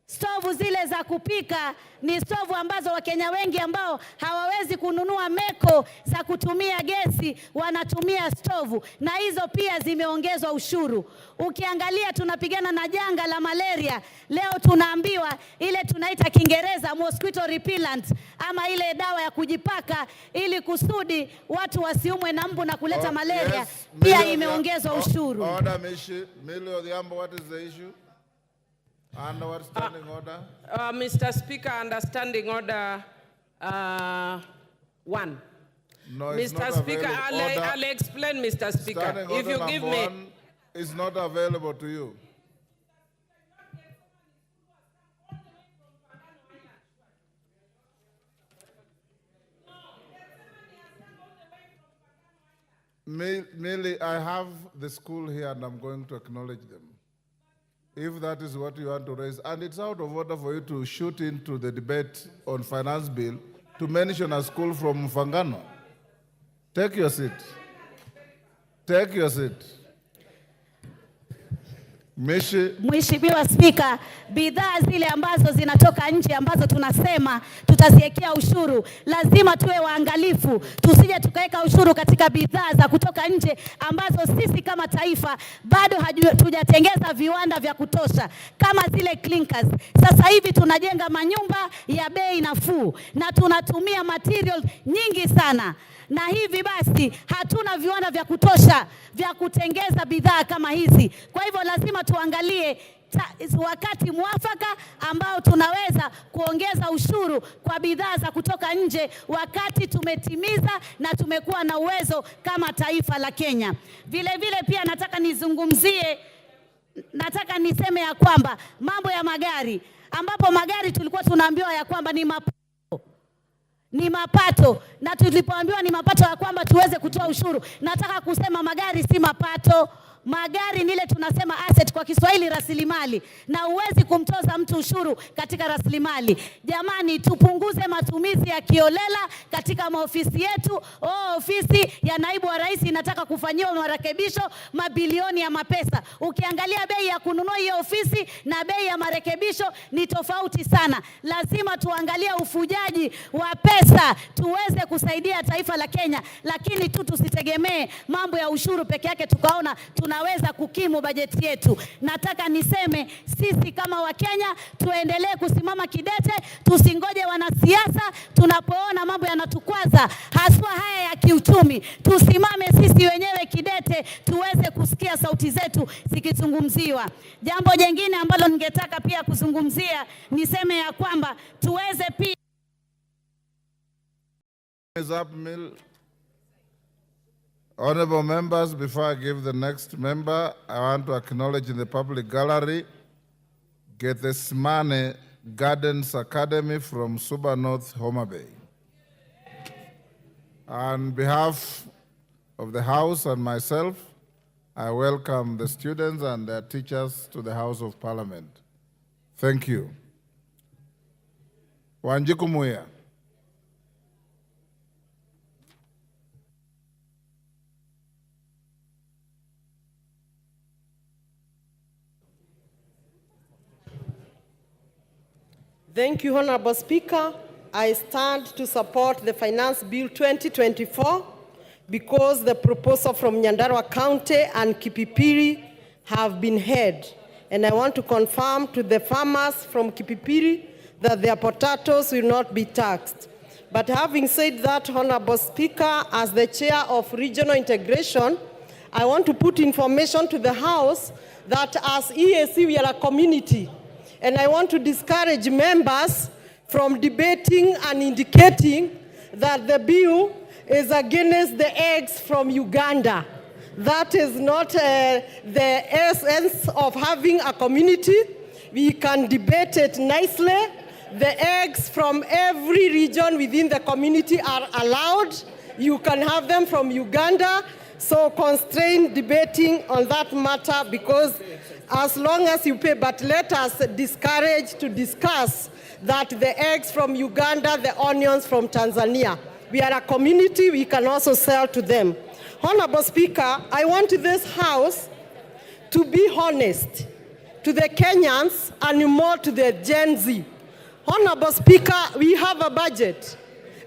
Stovu zile za kupika ni stovu ambazo Wakenya wengi ambao hawawezi kununua meko za kutumia gesi wanatumia stovu, na hizo pia zimeongezwa ushuru. Ukiangalia tunapigana na janga la malaria, leo tunaambiwa ile tunaita Kiingereza mosquito repellent, ama ile dawa ya kujipaka ili kusudi watu wasiumwe na mbu na kuleta malaria, yes, pia imeongezwa ushuru. Order, Millie Odhiambo, what is the issue? Under what standing order? Mr. Speaker, under standing order 1. No, it's Mr. not Speaker, available. I'll explain, Mr. Speaker. Standing If you give me... one is not available to you. Millie, I have the school here and I'm going to acknowledge them, if that is what you want to raise. And it's out of order for you to shoot into the debate on finance bill to mention a school from Mfangano. Take your seat. Take your seat. Mheshimiwa Spika, bidhaa zile ambazo zinatoka nje ambazo tunasema tutaziwekea ushuru, lazima tuwe waangalifu, tusije tukaweka ushuru katika bidhaa za kutoka nje ambazo sisi kama taifa bado hatujatengeza viwanda vya kutosha, kama zile clinkers. Sasa hivi tunajenga manyumba ya bei nafuu na tunatumia material nyingi sana, na hivi basi hatuna viwanda vya kutosha vya kutengeza bidhaa kama hizi. Kwa hivyo lazima tuangalie wakati mwafaka ambao tunaweza kuongeza ushuru kwa bidhaa za kutoka nje, wakati tumetimiza na tumekuwa na uwezo kama taifa la Kenya. Vile vile pia nataka niseme ya kwamba mambo ya magari, ambapo magari tulikuwa tunaambiwa ya kwamba ni mapato, na tulipoambiwa ni mapato ya kwamba tuweze kutoa ushuru, nataka kusema magari si mapato. Magari ni ile tunasema asset, kwa Kiswahili rasilimali, na huwezi kumtoza mtu ushuru katika rasilimali. Jamani, tupunguze matumizi ya kiolela katika maofisi yetu. Ofisi ya naibu wa rais inataka kufanyiwa marekebisho mabilioni ya mapesa. Ukiangalia bei ya kununua hiyo ofisi na bei ya marekebisho ni tofauti sana. Lazima tuangalie ufujaji wa pesa tuweze kusaidia taifa la Kenya, lakini tusitegemee mambo ya ushuru peke yake tukaona tunaweza kukimu bajeti yetu. Nataka niseme sisi kama Wakenya tuendelee kusimama kidete, tusingoje wanasiasa tunapoona mambo yanatukwaza, haswa haya ya kiuchumi. Tusimame sisi wenyewe kidete, tuweze kusikia sauti zetu zikizungumziwa. Jambo jingine ambalo ningetaka pia kuzungumzia, niseme ya kwamba tuweze pia Honorable members, before I give the next member, I want to acknowledge in the public gallery Gethsemane Gardens Academy from Suba North, Homa Bay. On behalf of the House and myself, I welcome the students and their teachers to the House of Parliament. Thank you. Wanjiku Muya. Thank you, Honorable Speaker. I stand to support the Finance Bill 2024 because the proposal from Nyandarua County and Kipipiri have been heard. And I want to confirm to the farmers from Kipipiri that their potatoes will not be taxed. But having said that, Honorable Speaker, as the chair of regional integration, I want to put information to the House that as EAC, we are a community. And I want to discourage members from debating and indicating that the bill is against the eggs from Uganda. That is not the essence of having a community. We can debate it nicely. The eggs from every region within the community are allowed. You can have them from Uganda. So constrain debating on that matter, because as long as you pay, but let us discourage to discuss that the eggs from Uganda, the onions from Tanzania. We are a community, we can also sell to them. Honorable Speaker, I want this House to be honest to the Kenyans and more to the Gen Z. Honorable Speaker, we have a budget.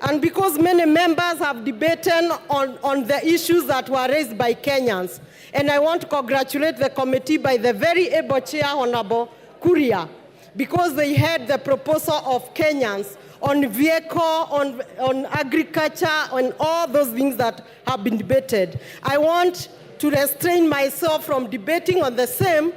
And because many members have debated on the issues that were raised by Kenyans, and I want to congratulate the committee by the very able chair, Honorable Kuria, because they had the proposal of Kenyans on vehicle, on agriculture, on all those things that have been debated. I want to restrain myself from debating on the same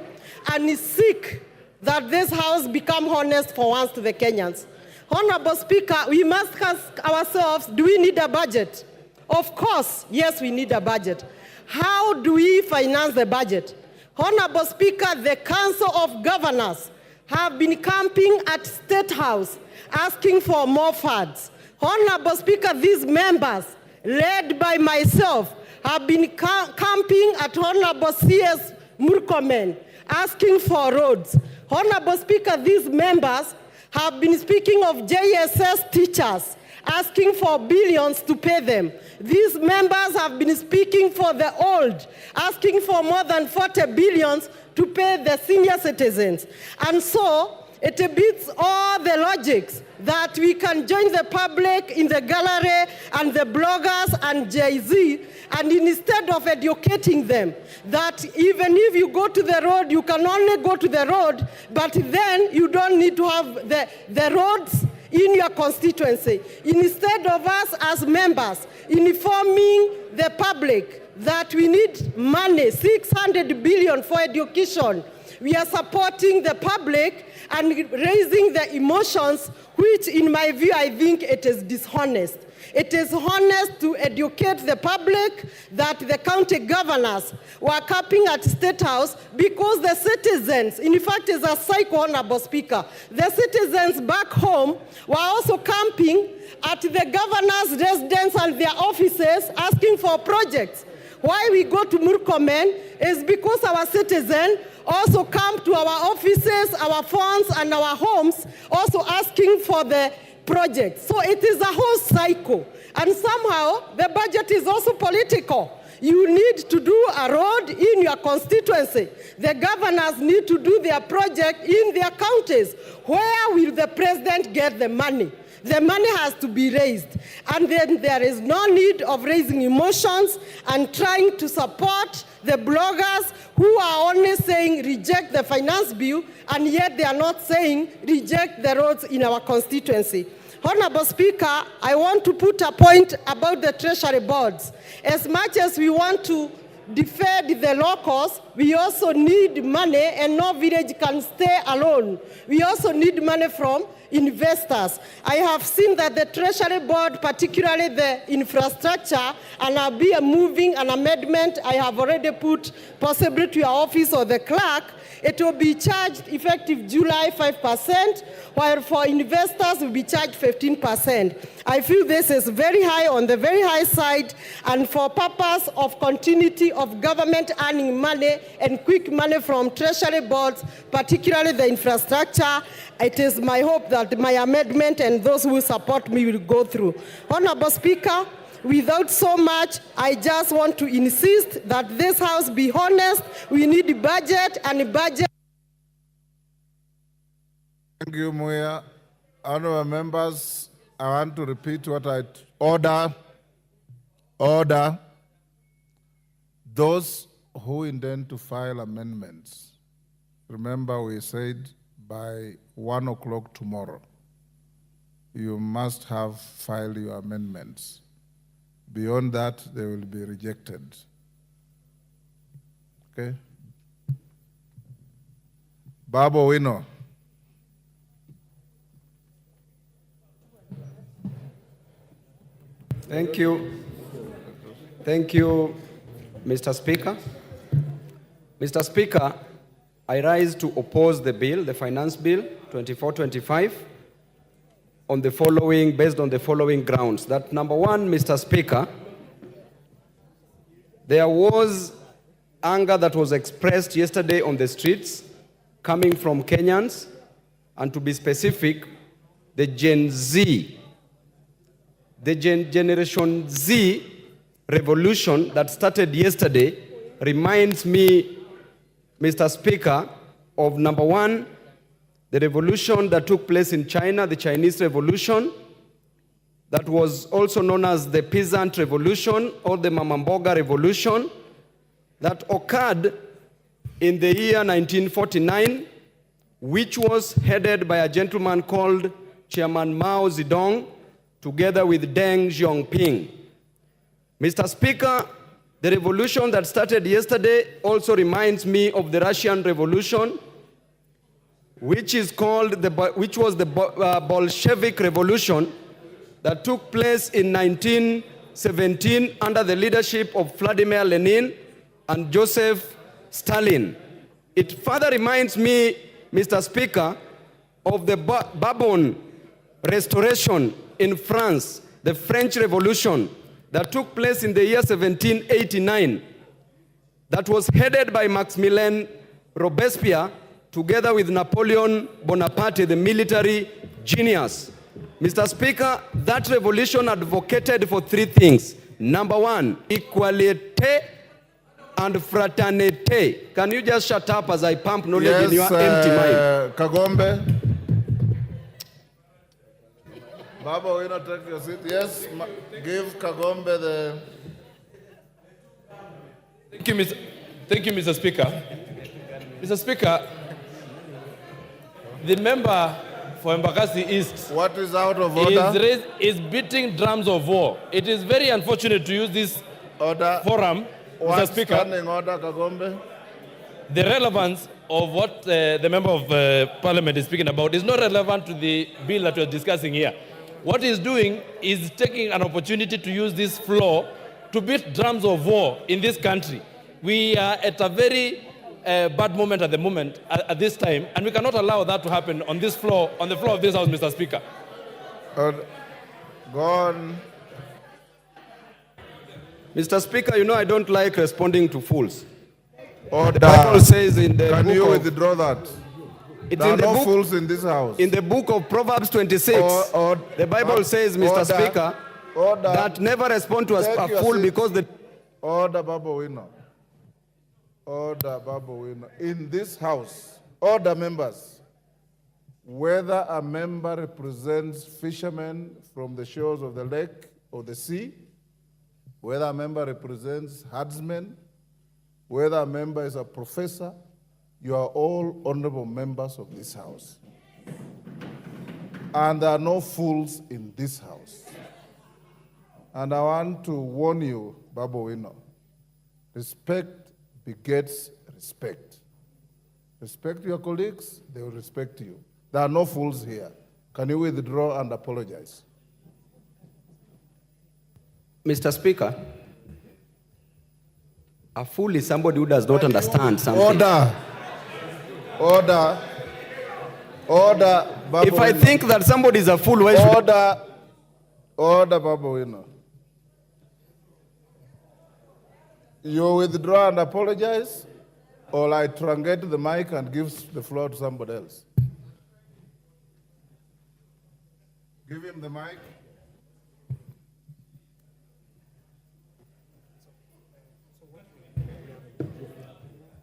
and seek that this House become honest for once to the Kenyans. Honorable Speaker, we must ask ourselves, do we need a budget? Of course, yes, we need a budget. How do we finance the budget? Honorable Speaker, the Council of Governors have been camping at State House asking for more funds. Honorable Speaker, these members, led by myself, have been camping at Honorable C.S. Murkomen asking for roads. Honorable Speaker, these members have been speaking of JSS teachers, asking for billions to pay them. These members have been speaking for the old, asking for more than 40 billions to pay the senior citizens. And so, it beats all the logics that we can join the public in the gallery and the bloggers and Jay-Z, and instead of educating them that even if you go to the road, you can only go to the road, but then you don't need to have the roads in your constituency. Instead of us as members informing the public that we need money, 600 billion for education, we are supporting the public and raising the emotions, which in my view, I think it is dishonest. It is honest to educate the public that the county governors were camping at State House because the citizens, in fact, is a cycle, Honorable Speaker, the citizens back home were also camping at the governor's residence and their offices asking for projects. Why we go to Murkomen is because our citizens also come to our offices, our phones, and our homes, also asking for the project. So it is a whole cycle. And somehow, the budget is also political. You need to do a road in your constituency. The governors need to do their project in their counties. Where will the president get the money? The money has to be raised. And then there is no need of raising emotions and trying to support the bloggers who are only saying reject the finance bill, and yet they are not saying reject the roads in our constituency. Honorable Speaker, I want to put a point about the treasury boards. As much as we want to defend the locals, we also need money, and no village can stay alone. We also need money from investors. I have seen that the Treasury Board, particularly the infrastructure, and I'll be moving an amendment I have already put possibly to your office or the clerk. It will be charged effective July 5%, while for investors will be charged 15%. I feel this is very high, on the very high side, and for purpose of continuity of government earning money and quick money from treasury boards, particularly the infrastructure, it is my hope that my amendment and those who support me will go through. Honorable Speaker, without so much, I just want to insist that this House be honest. We need budget, and budget. Thank you, Muya. Honorable members, I want to repeat what I order. Those who intend to file amendments, remember we said by 1 o'clock tomorrow, you must have filed your amendments. Beyond that, they will be rejected. Okay? Babo Wino. Thank you. Thank you, Mr. Speaker. Mr. Speaker, I rise to oppose the bill, the Finance Bill 2425, based on the following grounds. That number one, Mr. Speaker, there was anger that was expressed yesterday on the streets coming from Kenyans, and to be specific, the Gen Z, the Generation Z revolution that started yesterday reminds me, Mr. Speaker, of number one, the revolution that took place in China, the Chinese Revolution, that was also known as the Peasant Revolution or the Mamamboga Revolution, that occurred in the year 1949, which was headed by a gentleman called Chairman Mao Zedong, together with Deng Xiaoping. Mr. Speaker, the revolution that started yesterday also reminds me of the Russian Revolution, which was the Bolshevik Revolution that took place in 1917 under the leadership of Vladimir Lenin and Joseph Stalin. It further reminds me, Mr. Speaker, of the Bourbon Restoration in France, the French Revolution that took place in the year 1789, that was headed by Maximilien Robespierre, together with Napoleon Bonaparte, the military genius. Mr. Speaker, that revolution advocated for three things. Number one, equality and fraternity. Can you just shut up as I pump knowledge in your empty mind? Kagombe. Baba, will you not take your seat? Yes, give Kagombe the... Thank you, Mr. Speaker. Mr. Speaker, the member for Embakasi East... What is out of order? ...is beating drums of war. It is very unfortunate to use this forum, Mr. Speaker. Standing order, Kagombe. The relevance of what the member of parliament is speaking about is not relevant to the bill that we're discussing here. What he's doing is taking an opportunity to use this floor to beat drums of war in this country. We are at a very bad moment at the moment, at this time, and we cannot allow that to happen on this floor, on the floor of this House, Mr. Speaker. Go on. Mr. Speaker, you know I don't like responding to fools. Order. The Bible says in the Can book you of, withdraw that? It's There are in the no book, fools in this house. in the book of Proverbs 26, the Bible says, Mr. Speaker, that never respond to a fool because the... Order, Babu Wino. Order, Babu Wino. In this house, order, members. Whether a member represents fishermen from the shores of the lake or the sea, whether a member represents herdsmen, whether a member is a professor, you are all honorable members of this house. And there are no fools in this house. And I want to warn you, Babu Wino, respect begets respect. Respect your colleagues, they will respect you. There are no fools here. Can you withdraw and apologize? Mr. Speaker, a fool is somebody who does not understand something. Order. Order. Order, Babu If I Wino. think that somebody is a fool, why should Order. Order, Babu Wino. You withdraw and apologize, or I truncate the mic and give the floor to somebody else. Give him the mic.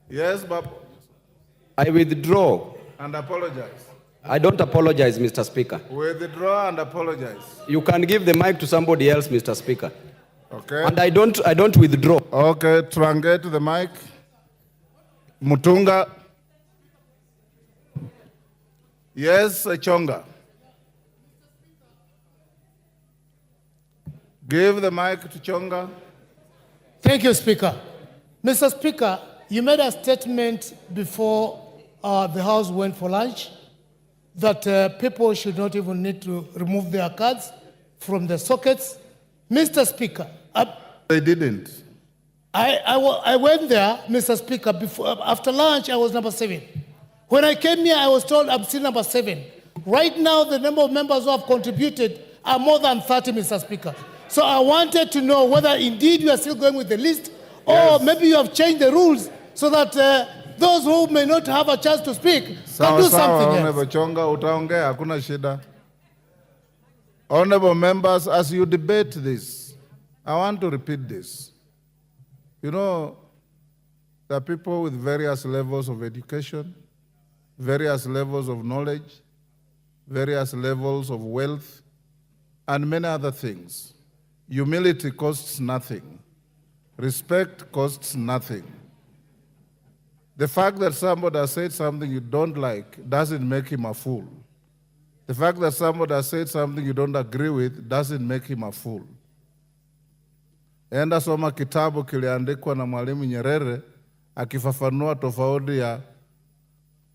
Yes, Babu. I withdraw? And apologize. I don't apologize, Mr. Speaker. Withdraw and apologize. You can give the mic to somebody else, Mr. Speaker. Okay. And I don't withdraw. Okay, truncate the mic. Mutunga. Yes, Chonga. Give the mic to Chonga. Thank you, Speaker. Mr. Speaker, you made a statement before the House went for lunch that people should not even need to remove their cards from the sockets. Mr. Speaker, they didn't. I went there, Mr. Speaker, after lunch I was number 7. When I came here, I was told I'm still number 7. Right now, the number of members who have contributed are more than 30, Mr. Speaker. So I wanted to know whether indeed you are still going with the list, or maybe you have changed the rules so that those who may not have a chance to speak can do something else. Honorable Chonga, utaongea, hakuna shida. Honorable members, as you debate this, I want to repeat this. You know, there are people with various levels of education, various levels of knowledge, various levels of wealth, and many other things. Humility costs nothing. Respect costs nothing. The fact that somebody has said something you don't like doesn't make him a fool. The fact that somebody has said something you don't agree with doesn't make him a fool. Enda soma kitabu kiliandikwa na Mwalimu Nyerere akifafanua tofauti ya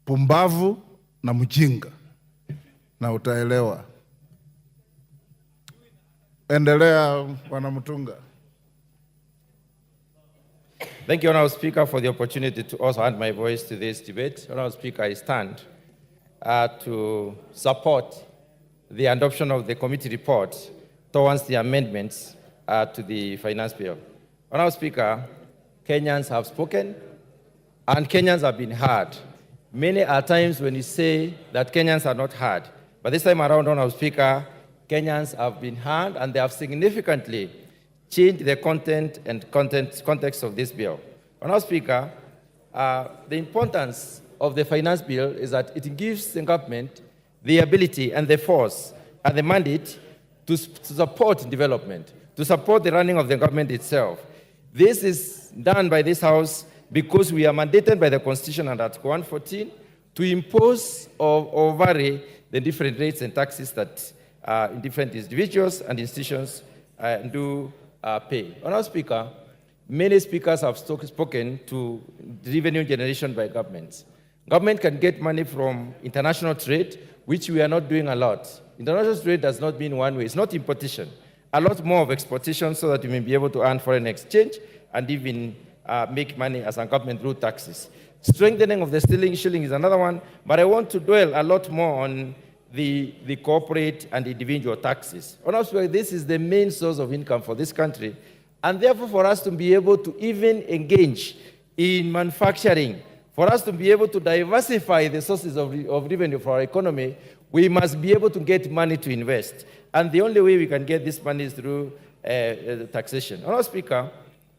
pumbavu na mjinga na utaelewa. Endelea, Bwana Mutunga. Thank you, Honourable Speaker, for the opportunity to also add my voice to this debate. Honourable Speaker, I stand to support the adoption of the committee report towards the amendments to the finance bill. Honourable Speaker, Kenyans have spoken and Kenyans have been heard. Many are times when you say that Kenyans are not heard, but this time around, Honourable Speaker, Kenyans have been heard and they have significantly changed the content and context of this bill. Honourable Speaker, the importance of the finance bill is that it gives the government the ability and the force and the mandate to support development, to support the running of the government itself. This is done by this House because we are mandated by the Constitution under Article 114 to impose or vary the different rates and taxes that different individuals and institutions do pay. Honourable Speaker, many speakers have spoken to revenue generation by governments. Government can get money from international trade, which we are not doing a lot. International trade does not mean one way. It's not importation. A lot more of exportation so that we may be able to earn foreign exchange and even make money as a government through taxes. Strengthening of the shilling is another one, but I want to dwell a lot more on the corporate and individual taxes. Honestly, this is the main source of income for this country, and therefore for us to be able to even engage in manufacturing, for us to be able to diversify the sources of revenue for our economy, we must be able to get money to invest. And the only way we can get this money is through taxation. Honourable Speaker,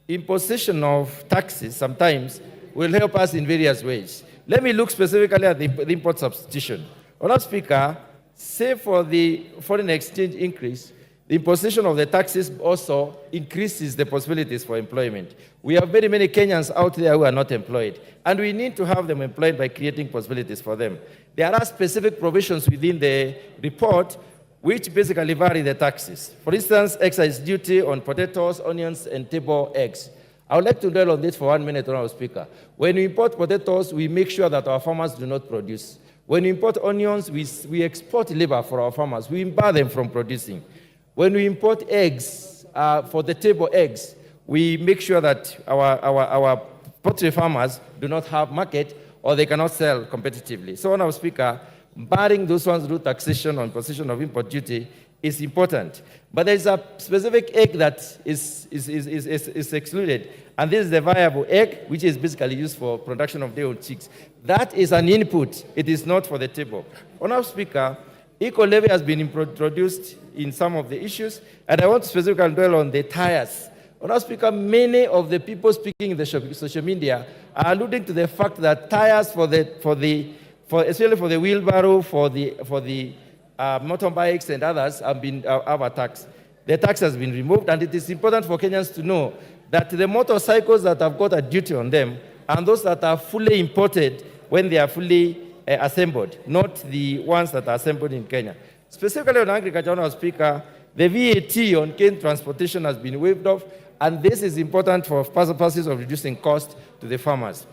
imposition of taxes sometimes will help us in various ways. Let me look specifically at the import substitution. Honourable Speaker, say for the foreign exchange increase, the imposition of the taxes also increases the possibilities for employment. We have very many Kenyans out there who are not employed, and we need to have them employed by creating possibilities for them. There are specific provisions within the report which basically vary the taxes. For instance, excise duty on potatoes, onions, and table eggs. I would like to dwell on this for 1 minute, Honourable Speaker. When we import potatoes, we make sure that our farmers do not produce. When we import onions, we export labor for our farmers. We bar them from producing. When we import eggs, for the table eggs, we make sure that our poultry farmers do not have market or they cannot sell competitively. So, Honourable Speaker, barring those ones through taxation or imposition of import duty is important. But there is a specific egg that is excluded, and this is the viable egg, which is basically used for production of day-old chicks. That is an input. It is not for the table. Honourable Speaker, equal levy has been introduced in some of the issues, and I want to specifically dwell on the tires. Honourable Speaker, many of the people speaking in the social media are alluding to the fact that tires especially for the wheelbarrow, for the motorbikes and others have a tax. The tax has been removed, and it is important for Kenyans to know that the motorcycles that have got a duty on them and those that are fully imported when they are fully assembled, not the ones that are assembled in Kenya. Specifically on agriculture, Honourable Speaker, the VAT on cane transportation has been waived off, and this is important for purposes of reducing cost to the farmers.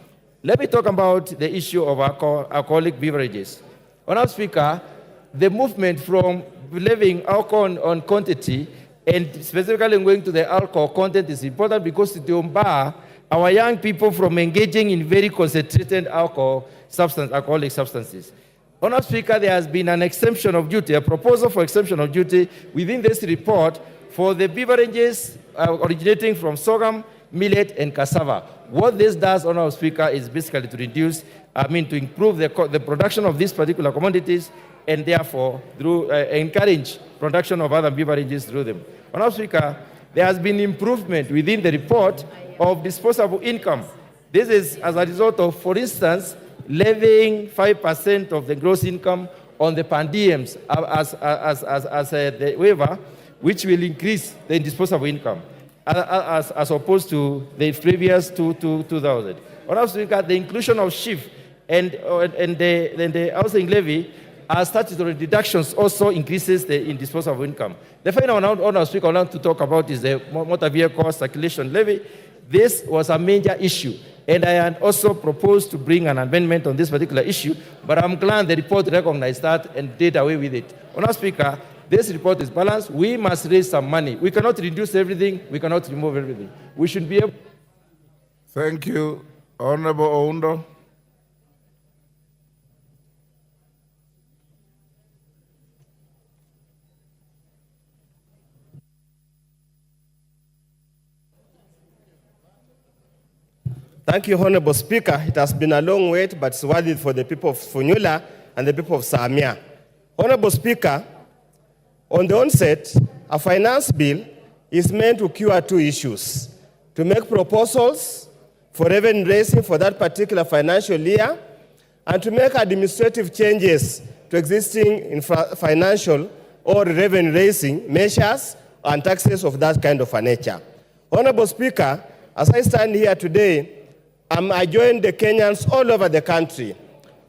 Let me talk about the issue of alcoholic beverages. Honourable Speaker, the movement from levying alcohol on quantity and specifically going to the alcohol content is important because it will bar our young people from engaging in very concentrated alcoholic substances. Honourable Speaker, there has been an exemption of duty, a proposal for exemption of duty within this report for the beverages originating from sorghum, millet, and cassava. What this does, Honourable Speaker, is basically to to improve the production of these particular commodities and therefore encourage production of other beverages through them. Honourable Speaker, there has been improvement within the report of disposable income. This is as a result of, for instance, levying 5% of the gross income on the per diems as the waiver, which will increase the disposable income as opposed to the previous 2,000. Honourable Speaker, the inclusion of shift and the housing levy as statutory deductions also increases the disposable income. The final one, Honourable Speaker, I want to talk about is the motor vehicle circulation levy. This was a major issue, and I had also proposed to bring an amendment on this particular issue, but I'm glad the report recognized that and did away with it. Honourable Speaker, this report is balanced. We must raise some money. We cannot reduce everything. We cannot remove everything. We should be able. Thank you. Honourable Oundo. Thank you, Honourable Speaker. It has been a long wait, but it's worth it for the people of Funyula and the people of Samia. Honourable Speaker, on the onset, a finance bill is meant to cure two issues: to make proposals for revenue raising for that particular financial year, and to make administrative changes to existing financial or revenue raising measures and taxes of that kind of a nature. Honourable Speaker, as I stand here today, I join the Kenyans all over the country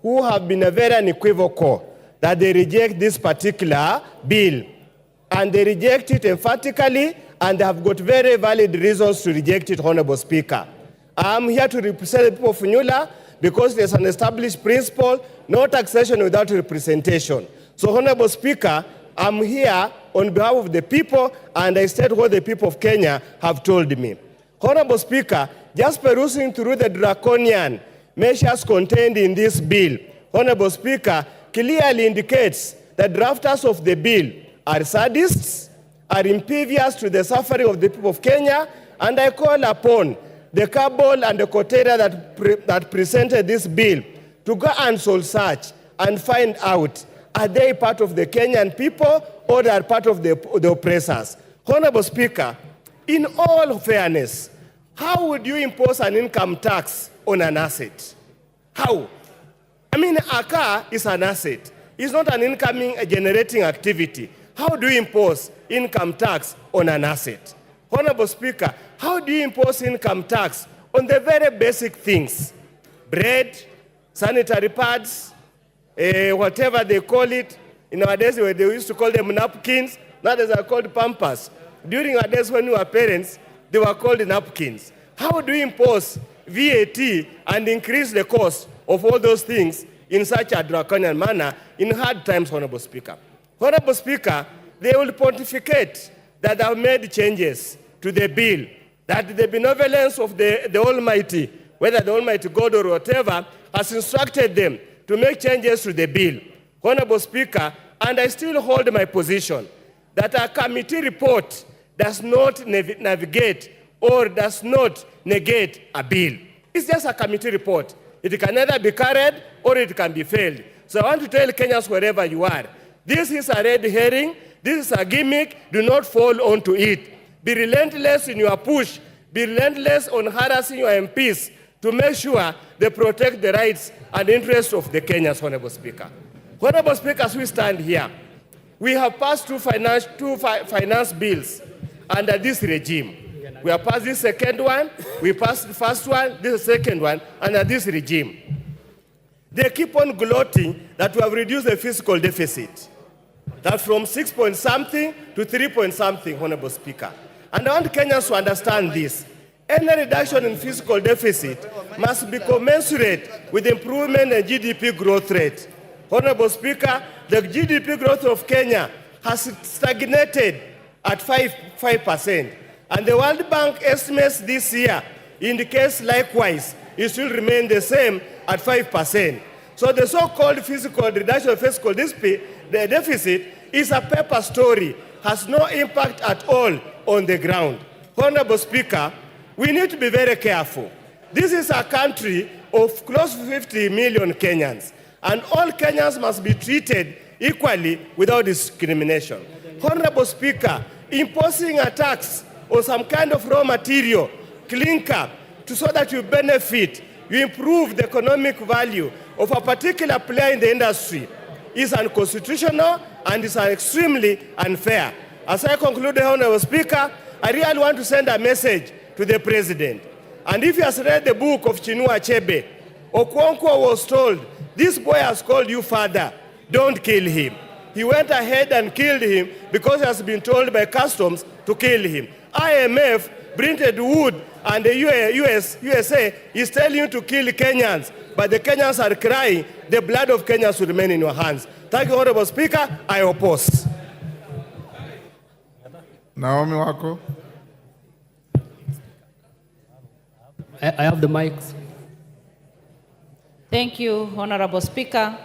who have been very unequivocal that they reject this particular bill. And they reject it emphatically, and they have got very valid reasons to reject it, Honourable Speaker. I'm here to represent the people of Funyula because there's an established principle, no taxation without representation. So, Honourable Speaker, I'm here on behalf of the people, and I state what the people of Kenya have told me. Honourable Speaker, just perusing through the draconian measures contained in this bill, Honourable Speaker, clearly indicates that drafters of the bill are sadists, are impervious to the suffering of the people of Kenya, and I call upon the cabal and the coteria that presented this bill to go and soul search and find out, are they part of the Kenyan people or they are part of the oppressors? Honourable Speaker, in all fairness, How would you impose an income tax on an asset? How? I mean, a car is an asset. It's not an incoming generating activity. How do you impose income tax on an asset? Honorable Speaker, how do you impose income tax on the very basic things? Bread, sanitary pads, whatever they call it. In our days, they used to call them napkins. Nowadays are called pampers. During our days when we were parents, they were called napkins. How do you impose VAT and increase the cost of all those things in such a draconian manner in hard times, Honorable Speaker? Honorable Speaker, they will pontificate that they have made changes to the bill, that the benevolence of the Almighty, whether the Almighty God or whatever, has instructed them to make changes to the bill. Honorable Speaker, and I still hold my position that a committee report does not navigate or does not negate a bill. It's just a committee report. It can either be carried or it can be failed. So I want to tell Kenyans wherever you are, this is a red herring, this is a gimmick, do not fall onto it. Be relentless in your push, be relentless on harassing your MPs to make sure they protect the rights and interests of the Kenyans, Honorable Speaker. Honorable Speaker, as we stand here, we have passed two finance bills under this regime. We have passed this second one, we passed the first one, this is the second one, under this regime. They keep on gloating that we have reduced the fiscal deficit. That from 6 point something to 3 point something, Honorable Speaker. And I want Kenyans to understand this. Any reduction in fiscal deficit must be commensurate with improvement in GDP growth rate. Honorable Speaker, the GDP growth of Kenya has stagnated at 5%. And the World Bank estimates this year indicates likewise it will remain the same at 5%. So the so-called fiscal reduction of fiscal deficit is a paper story, has no impact at all on the ground. Honorable Speaker, we need to be very careful. This is a country of close to 50 million Kenyans, and all Kenyans must be treated equally without discrimination. Honorable Speaker, imposing a tax or some kind of raw material, clinker, so that you benefit, you improve the economic value of a particular player in the industry is unconstitutional and is extremely unfair. As I conclude, Honorable Speaker, I really want to send a message to the President. And if he has read the book of Chinua Achebe, Okonkwo was told, this boy has called you father, don't kill him. He went ahead and killed him because he has been told by customs to kill him. IMF, Brinted Wood, and the USA is telling you to kill Kenyans, but the Kenyans are crying, the blood of Kenyans will remain in your hands. Thank you, Honorable Speaker. I oppose. Naomi Wako. I have the mics. Thank you, Honorable Speaker,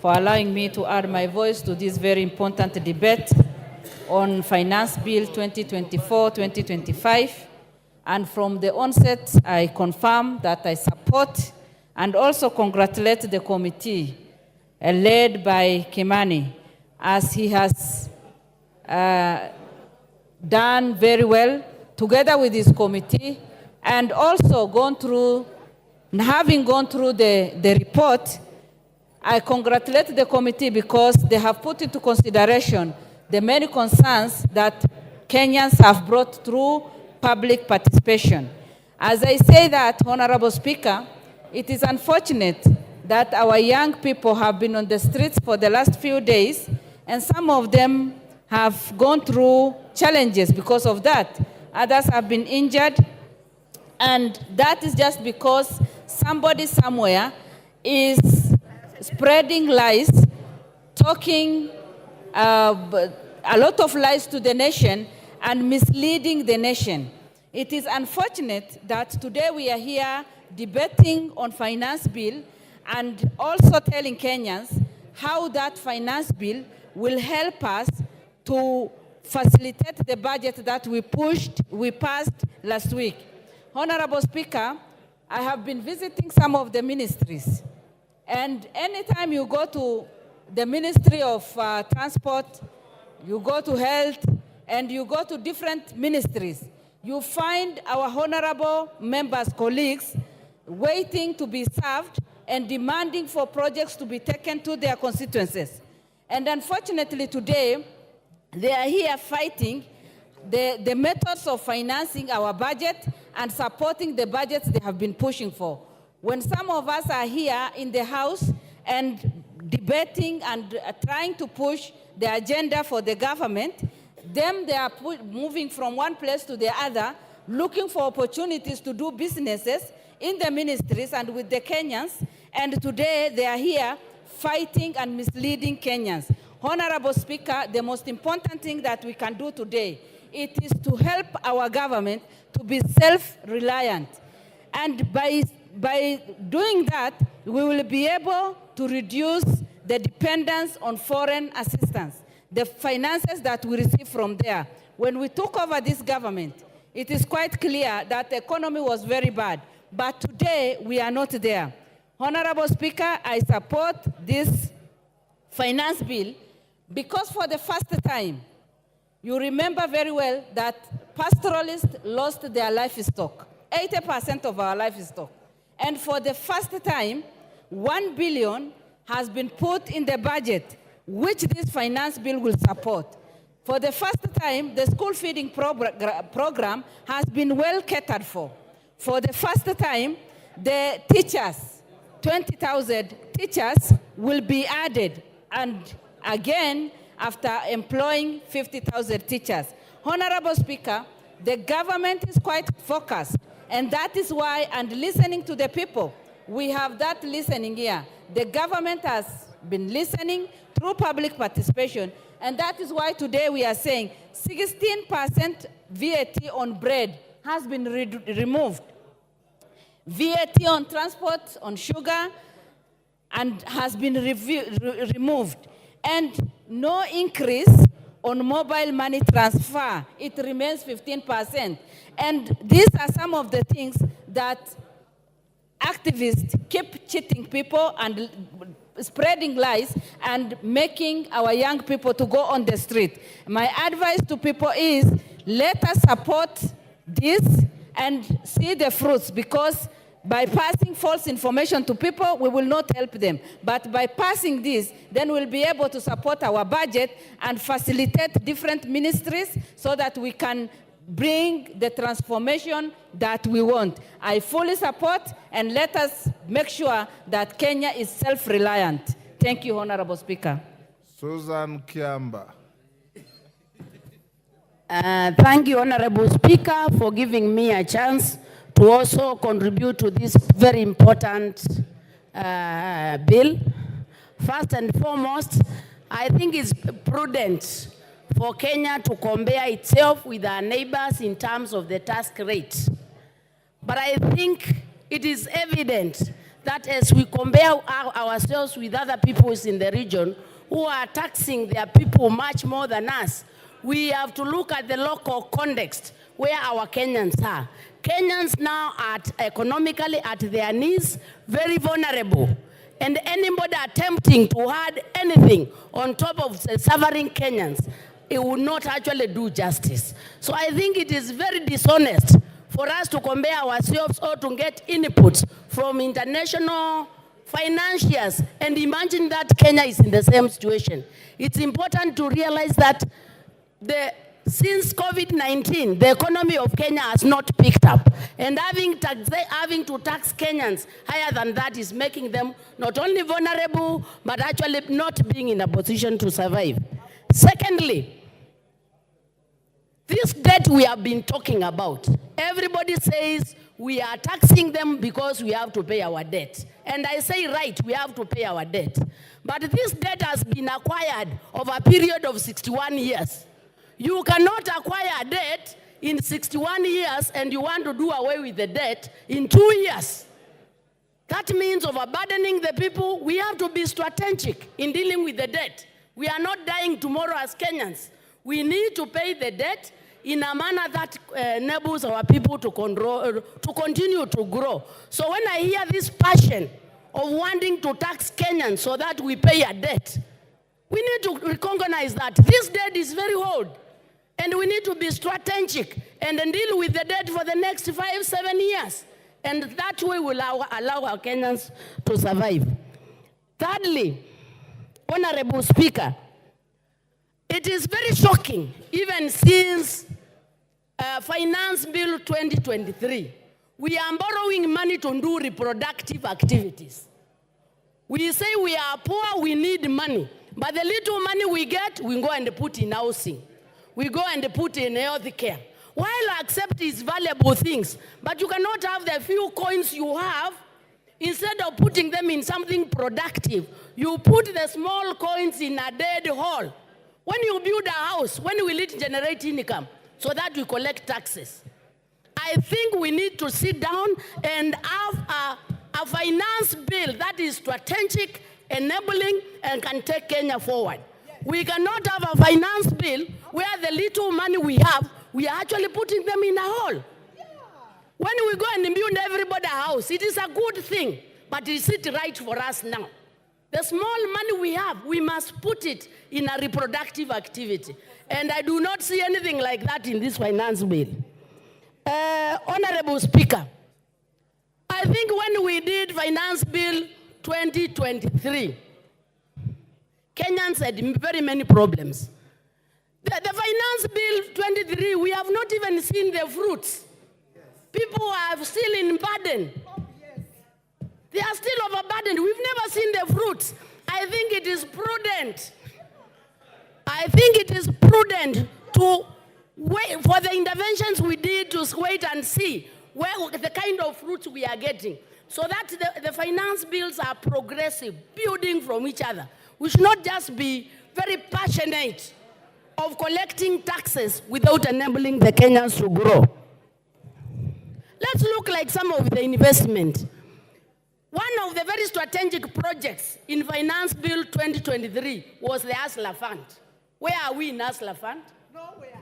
for allowing me to add my voice to this very important debate on Finance Bill 2024-2025. And from the onset, I confirm that I support and also congratulate the committee led by Kimani, as he has done very well together with his committee, and also having gone through the report. I congratulate the committee because they have put into consideration the many concerns that Kenyans have brought through public participation. As I say that, Honorable Speaker, it is unfortunate that our young people have been on the streets for the last few days, and some of them have gone through challenges because of that. Others have been injured, and that is just because somebody somewhere is spreading lies, talking a lot of lies to the nation and misleading the nation. It is unfortunate that today we are here debating on finance bill and also telling Kenyans how that finance bill will help us to facilitate the budget that we passed last week. Honorable Speaker, I have been visiting some of the ministries, and anytime you go to the Ministry of Transport, you go to Health, and you go to different ministries, you find our honorable members, colleagues, waiting to be served and demanding for projects to be taken to their constituencies. And unfortunately today, they are here fighting the methods of financing our budget and supporting the budgets they have been pushing for. When some of us are here in the House and debating and trying to push the agenda for the government, them they are moving from one place to the other, looking for opportunities to do businesses in the ministries and with the Kenyans, and today they are here fighting and misleading Kenyans. Honorable Speaker, the most important thing that we can do today, it is to help our government to be self-reliant. And by doing that, we will be able to reduce the dependence on foreign assistance, the finances that we receive from there. When we took over this government, it is quite clear that the economy was very bad. But today, we are not there. Honorable Speaker, I support this finance bill because for the first time, you remember very well that pastoralists lost their livestock, 80% of our livestock. And for the first time, 1 billion has been put in the budget, which this finance bill will support. For the first time, the school feeding program has been well catered for. For the first time, the teachers, 20,000 teachers will be added, and again, after employing 50,000 teachers. Honorable Speaker, the government is quite focused, and that is why, and listening to the people, we have that listening here. The government has been listening through public participation, and that is why today we are saying 16% VAT on bread has been removed. VAT on transport, on sugar, and has been removed. And no increase on mobile money transfer. It remains 15%. And these are some of the things that activists keep cheating people and spreading lies and making our young people to go on the street. My advice to people is, let us support this and see the fruits, because by passing false information to people, we will not help them. But by passing this, then we'll be able to support our budget and facilitate different ministries so that we can bring the transformation that we want. I fully support, and let us make sure that Kenya is self-reliant. Thank you, Honorable Speaker. Susan Kiamba. Thank you, Honorable Speaker, for giving me a chance to also contribute to this very important bill. First and foremost, I think it's prudent for Kenya to compare itself with our neighbors in terms of the tax rate. But I think it is evident that as we compare ourselves with other peoples in the region who are taxing their people much more than us, we have to look at the local context where our Kenyans are. Kenyans now are economically at their knees, very vulnerable. And anybody attempting to add anything on top of the suffering Kenyans, it will not actually do justice. So I think it is very dishonest for us to compare ourselves or to get inputs from international financiers and imagine that Kenya is in the same situation. It's important to realize that since COVID-19, the economy of Kenya has not picked up. And having to tax Kenyans higher than that is making them not only vulnerable, but actually not being in a position to survive. Secondly, this debt we have been talking about, everybody says we are taxing them because we have to pay our debt. And I say, right, we have to pay our debt. But this debt has been acquired over a period of 61 years. You cannot acquire debt in 61 years and you want to do away with the debt in 2 years. That means overburdening the people. We have to be strategic in dealing with the debt. We are not dying tomorrow as Kenyans. We need to pay the debt in a manner that enables our people to continue to grow. So when I hear this passion of wanting to tax Kenyans so that we pay a debt, we need to recognize that this debt is very old. And we need to be strategic and then deal with the debt for the next 5-7 years. And that way will allow our Kenyans to survive. Thirdly, Honorable Speaker, it is very shocking, even since Finance Bill 2023, we are borrowing money to do reproductive activities. We say we are poor, we need money. But the little money we get, we go and put in housing. We go and put in health care. While I accept these valuable things, but you cannot have the few coins you have, instead of putting them in something productive, you put the small coins in a dead hole. When you build a house, when will it generate income so that we collect taxes? I think we need to sit down and have a finance bill that is strategic, enabling, and can take Kenya forward. We cannot have a finance bill where the little money we have, we are actually putting them in a hole. When we go and build everybody a house, it is a good thing, but is it right for us now? The small money we have, we must put it in a reproductive activity. And I do not see anything like that in this finance bill. Honorable Speaker, I think when we did Finance Bill 2023, Kenyans had very many problems. The Finance Bill 23, we have not even seen the fruits. People are still in burden. They are still overburdened. We've never seen the fruits. I think it is prudent. I think it is prudent to wait for the interventions we did, to wait and see where the kind of fruits we are getting, so that the finance bills are progressive, building from each other. We should not just be very passionate of collecting taxes without enabling the Kenyans to grow. Let's look like some of the investment. One of the very strategic projects in Finance Bill 2023 was the Asla Fund. Where are we in Asla Fund? Nowhere.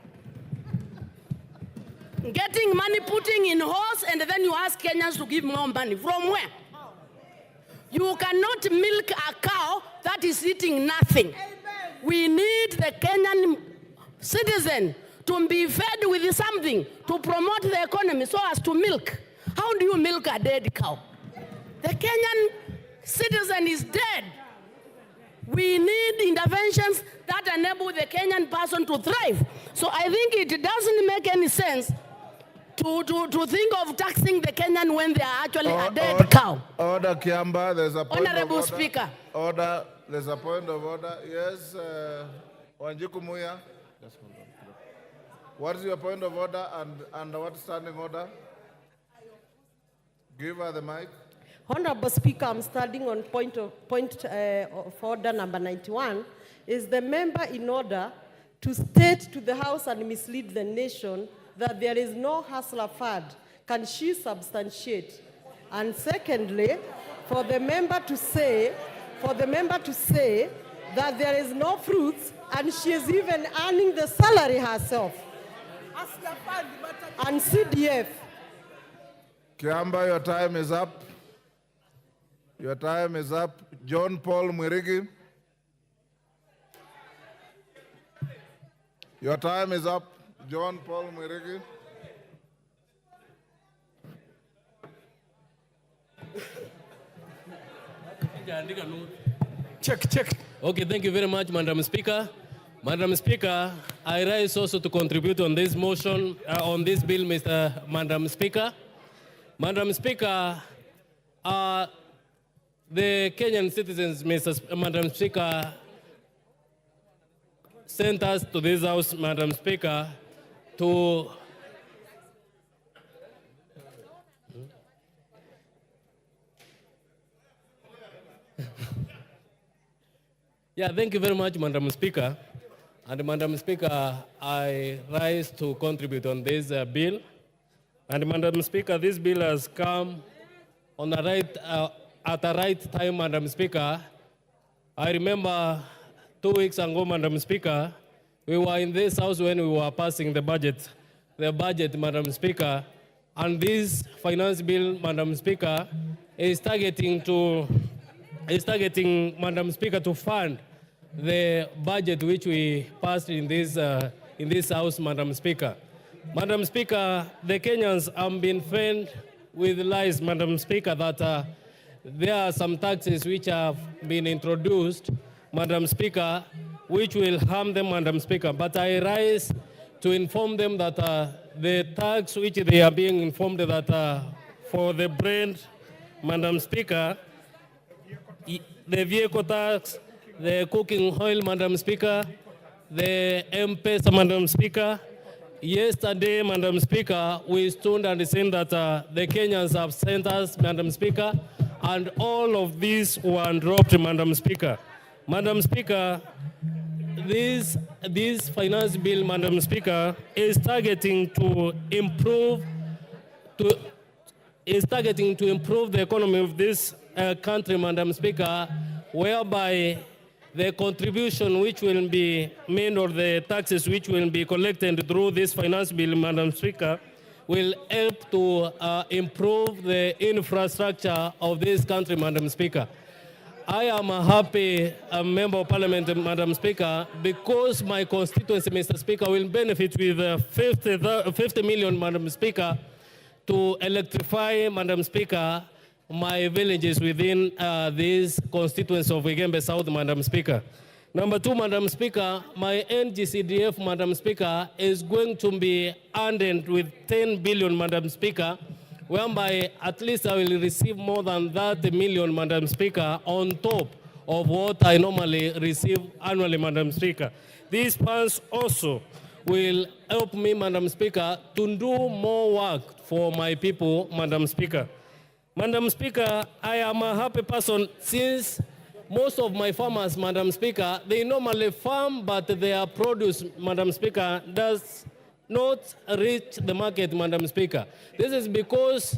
Getting money, putting in horse, and then you ask Kenyans to give more money. From where? You cannot milk a cow that is eating nothing. We need the Kenyan citizen to be fed with something to promote the economy so as to milk. How do you milk a dead cow? The Kenyan citizen is dead. We need interventions that enable the Kenyan person to thrive. So I think it doesn't make any sense to think of taxing the Kenyan when they are actually a dead cow. Order, Kiamba, there's a point Honorable of order. Speaker. Order, there's a point of order. Yes, Wanjiku Muya. What is your point of order and what standing order? Give her the mic. Honorable Speaker, I'm standing on point of order number 91. Is the member in order to state to the House and mislead the nation that there is no hustler fund? Can she substantiate? And secondly, for the member to say that there is no fruits and she is even earning the salary herself. And CDF. Kiamba, your time is up. Your time is up. John Paul Mwirigi. Your time is up. John Paul Mwirigi. Check. Okay, thank you very much, Madam Speaker. Madam Speaker, I rise also to contribute on this motion, on this bill, Madam Speaker. Madam Speaker, the Kenyan citizens, Madam Speaker, sent us to this house, Madam Speaker, to thank you very much, Madam Speaker. And Madam Speaker, I rise to contribute on this bill. And Madam Speaker, this bill has come on the at the right time, Madam Speaker. I remember 2 weeks ago, Madam Speaker, we were in this house when we were passing the budget, Madam Speaker. And this finance bill, Madam Speaker, is targeting, Madam Speaker, to fund the budget which we passed in this in this House, Madam Speaker. Madam Speaker, the Kenyans have been fed with lies, Madam Speaker, that there are some taxes which have been introduced, Madam Speaker, which will harm them, Madam Speaker. But I rise to inform them that the tax which they are being informed that for the brand, Madam Speaker, the vehicle tax, the cooking oil, Madam Speaker, the M-Pesa, Madam Speaker. Yesterday, Madam Speaker, we stood and said that the Kenyans have sent us, Madam Speaker, and all of these were dropped, Madam Speaker. Madam Speaker, this finance bill, Madam Speaker, is targeting to improve the economy of this country, Madam Speaker, whereby the contribution which will be made or the taxes which will be collected through this finance bill, Madam Speaker, will help to improve the infrastructure of this country, Madam Speaker. I am a happy member of Parliament, Madam Speaker, because my constituency, Mr. Speaker, will benefit with 50 million, Madam Speaker, to electrify, Madam Speaker, my villages within this constituency of Igembe South, Madam Speaker. Number two, Madam Speaker, my NGCDF, Madam Speaker, is going to be earned with 10 billion, Madam Speaker, whereby at least I will receive more than 30 million, Madam Speaker, on top of what I normally receive annually, Madam Speaker. These funds also will help me, Madam Speaker, to do more work for my people, Madam Speaker. Madam Speaker, I am a happy person since most of my farmers, Madam Speaker, they normally farm, but their produce, Madam Speaker, does not reach the market, Madam Speaker. This is because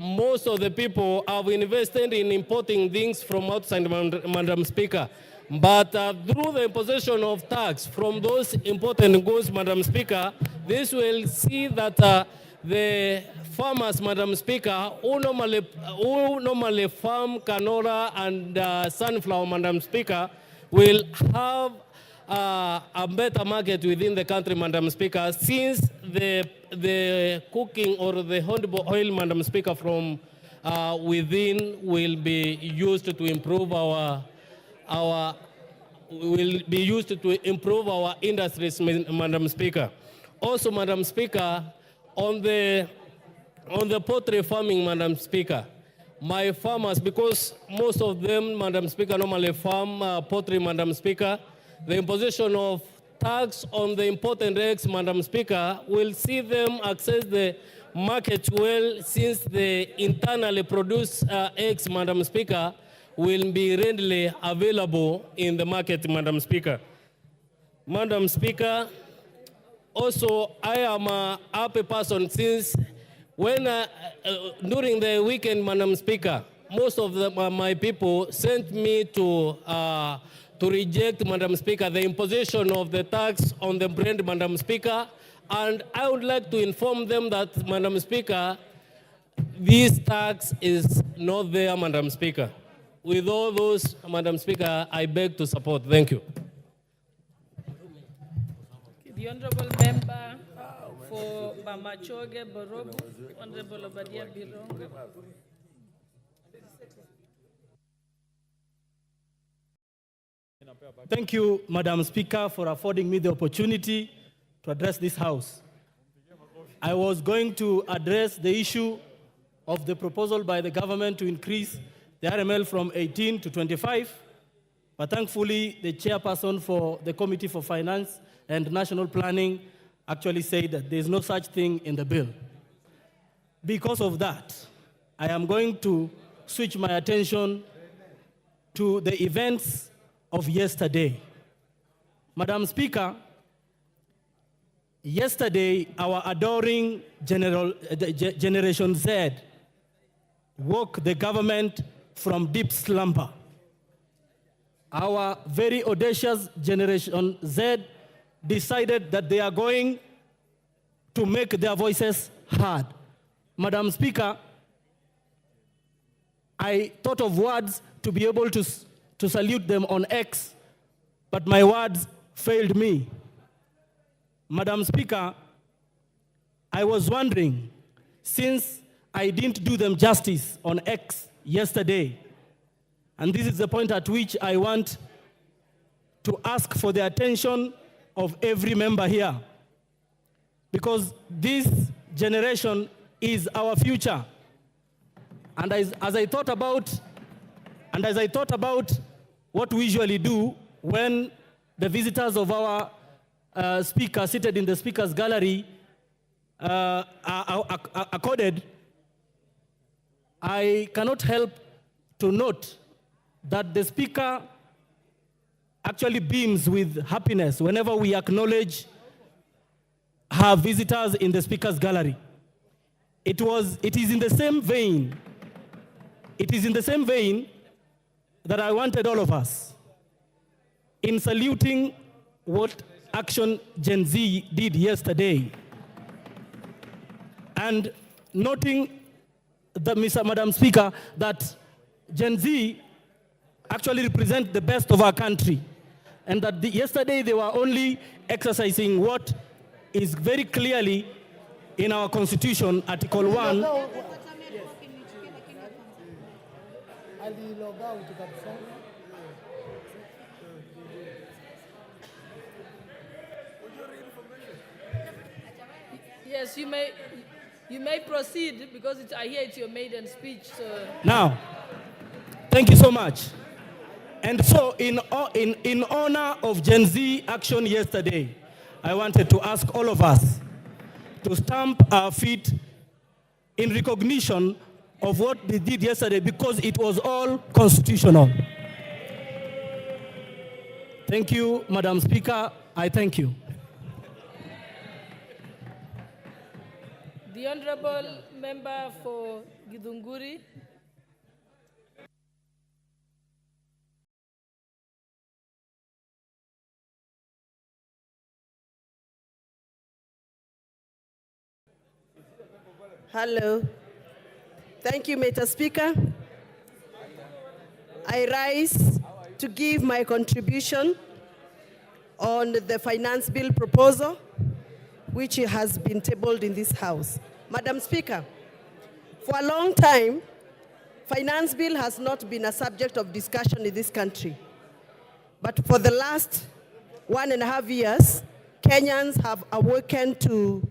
most of the people have invested in importing things from outside, Madam Speaker. But through the imposition of tax from those imported goods, Madam Speaker, this will see that the farmers, Madam Speaker, who normally farm canola and sunflower, Madam Speaker, will have a better market within the country, Madam Speaker, since the cooking or the oil, Madam Speaker, from within will be used to improve our industries, Madam Speaker. Also, Madam Speaker, on the poultry farming, Madam Speaker, my farmers, because most of them, Madam Speaker, normally farm poultry, Madam Speaker, the imposition of tax on the imported eggs, Madam Speaker, will see them access the market well, since the internally produced eggs, Madam Speaker, will be readily available in the market, Madam Speaker. Madam Speaker, also, I am a happy person since when during the weekend, Madam Speaker, most of my people sent me to reject, Madam Speaker, the imposition of the tax on the brand, Madam Speaker. And I would like to inform them that, Madam Speaker, this tax is not there, Madam Speaker. With all those, Madam Speaker, I beg to support. Thank you. The Honorable Member for Bamachoge, Borobu, Honorable Obadia Birongo. Thank you, Madam Speaker, for affording me the opportunity to address this House. I was going to address the issue of the proposal by the government to increase the RML from 18 to 25, but thankfully the chairperson for the Committee for Finance and National Planning actually said that there is no such thing in the bill. Because of that, I am going to switch my attention to the events of yesterday. Madam Speaker, yesterday our adoring Generation Z woke the government from deep slumber. Our very audacious Generation Z decided that they are going to make their voices heard. Madam Speaker, I thought of words to be able to salute them on X, but my words failed me. Madam Speaker, I was wondering, since I didn't do them justice on X yesterday, and this is the point at which I want to ask for the attention of every member here, because this generation is our future. And as I thought about what we usually do when the visitors of our speaker seated in the speaker's gallery are accorded, I cannot help to note that the speaker actually beams with happiness whenever we acknowledge her visitors in the speaker's gallery. It is in the same vein. It is in the same vein that I wanted all of us, in saluting what Action Gen Z did yesterday, and noting the, Madam Speaker, that Gen Z actually represent the best of our country, and that yesterday they were only exercising what is very clearly in our Constitution, Article 1. Yes, you may proceed because I hear it's your maiden speech. So. Now, thank you so much. And so in honor of Gen Z action yesterday, I wanted to ask all of us to stamp our feet in recognition of what they did yesterday, because it was all constitutional. Thank you, Madam Speaker. I thank you. The Honorable Member for Githunguri. Hello. Thank you, Mr. Speaker. I rise to give my contribution on the finance bill proposal, which has been tabled in this House. Madam Speaker, for a long time, finance bill has not been a subject of discussion in this country. But for the last 1.5 years, Kenyans have awakened to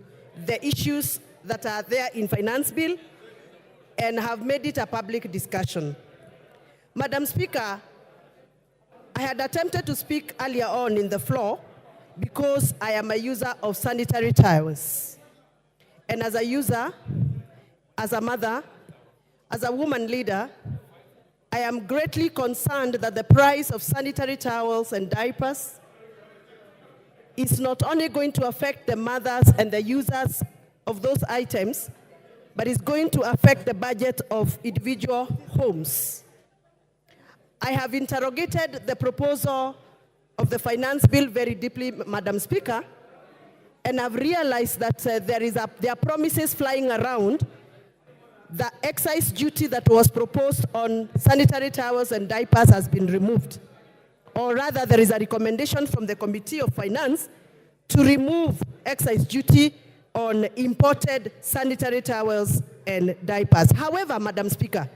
the issues that are there in finance bill and have made it a public discussion. Madam Speaker, I had attempted to speak earlier on in the floor because I am a user of sanitary towels. And as a user, as a mother, as a woman leader, I am greatly concerned that the price of sanitary towels and diapers is not only going to affect the mothers and the users of those items, but is going to affect the budget of individual homes. I have interrogated the proposal of the finance bill very deeply, Madam Speaker, and I've realized that there are promises flying around. The excise duty that was proposed on sanitary towels and diapers has been removed. Or rather, there is a recommendation from the Committee of Finance to remove excise duty on imported sanitary towels and diapers. However, Madam Speaker,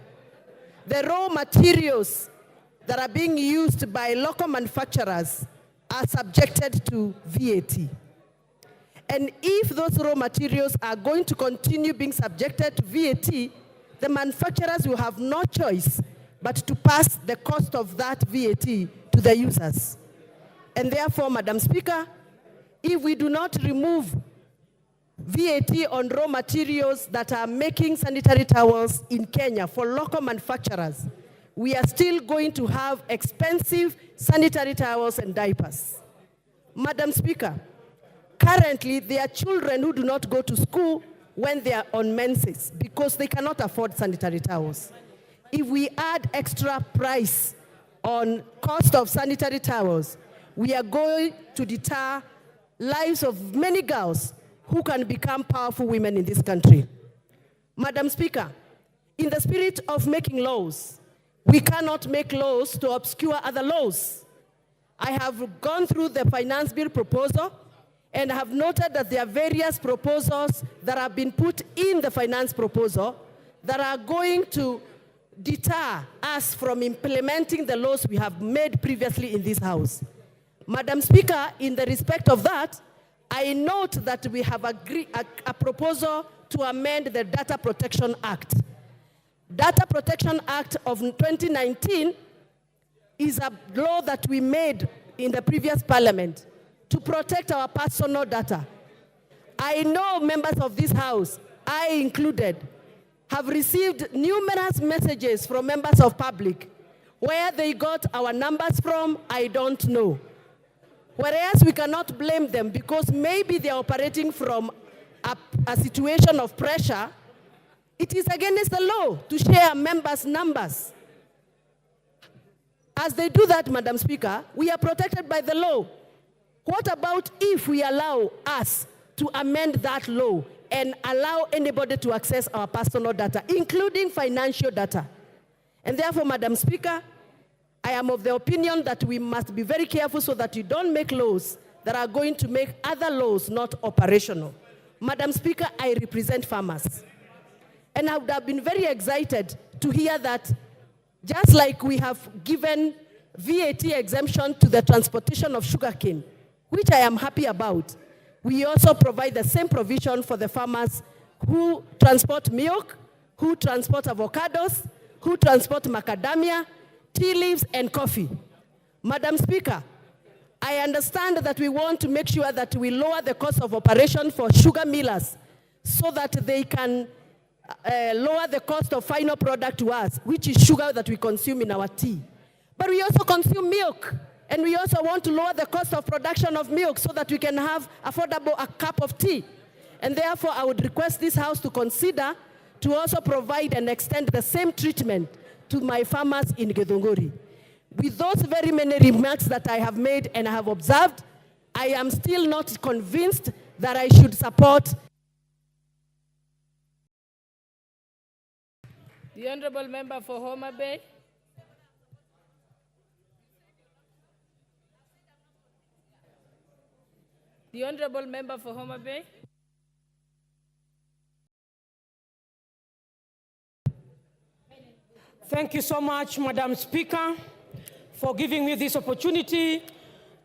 the raw materials that are being used by local manufacturers are subjected to VAT. And if those raw materials are going to continue being subjected to VAT, the manufacturers will have no choice but to pass the cost of that VAT to the users. And therefore, Madam Speaker, if we do not remove VAT on raw materials that are making sanitary towels in Kenya for local manufacturers, we are still going to have expensive sanitary towels and diapers. Madam Speaker, currently there are children who do not go to school when they are on menses because they cannot afford sanitary towels. If we add extra price on cost of sanitary towels, we are going to deter lives of many girls who can become powerful women in this country. Madam Speaker, in the spirit of making laws, we cannot make laws to obscure other laws. I have gone through the finance bill proposal, and have noted that there are various proposals that have been put in the finance proposal that are going to deter us from implementing the laws we have made previously in this House. Madam Speaker, in the respect of that, I note that we have agreed a proposal to amend the Data Protection Act. Data Protection Act of 2019 is a law that we made in the previous parliament to protect our personal data. I know members of this House, I included, have received numerous messages from members of public. Where they got our numbers from, I don't know. Whereas we cannot blame them because maybe they are operating from a situation of pressure. It is against the law to share members' numbers. As they do that, Madam Speaker, we are protected by the law. What about if we allow us to amend that law and allow anybody to access our personal data, including financial data? And therefore, Madam Speaker, I am of the opinion that we must be very careful so that you don't make laws that are going to make other laws not operational. Madam Speaker, I represent farmers. And I would have been very excited to hear that just like we have given VAT exemption to the transportation of sugarcane, which I am happy about, we also provide the same provision for the farmers who transport milk, who transport avocados, who transport macadamia, tea leaves, and coffee. Madam Speaker, I understand that we want to make sure that we lower the cost of operation for sugar millers so that they can lower the cost of final product to us, which is sugar that we consume in our tea. But we also consume milk, and we also want to lower the cost of production of milk so that we can have affordable a cup of tea. And therefore, I would request this House to consider to also provide and extend the same treatment to my farmers in Githunguri. With those very many remarks that I have made and I have observed, I am still not convinced that I should support. The Honorable Member for Homa Bay. The Honorable Member for Homa Bay. Thank you so much, Madam Speaker, for giving me this opportunity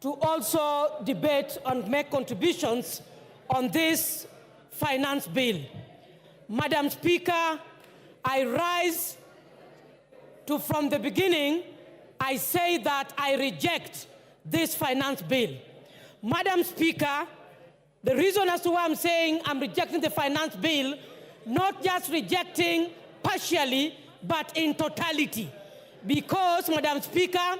to also debate and make contributions on this finance bill. Madam Speaker, I rise to, from the beginning, I say that I reject this finance bill. Madam Speaker, the reason as to why I'm saying I'm rejecting the finance bill, not just rejecting partially, but in totality. Because, Madam Speaker,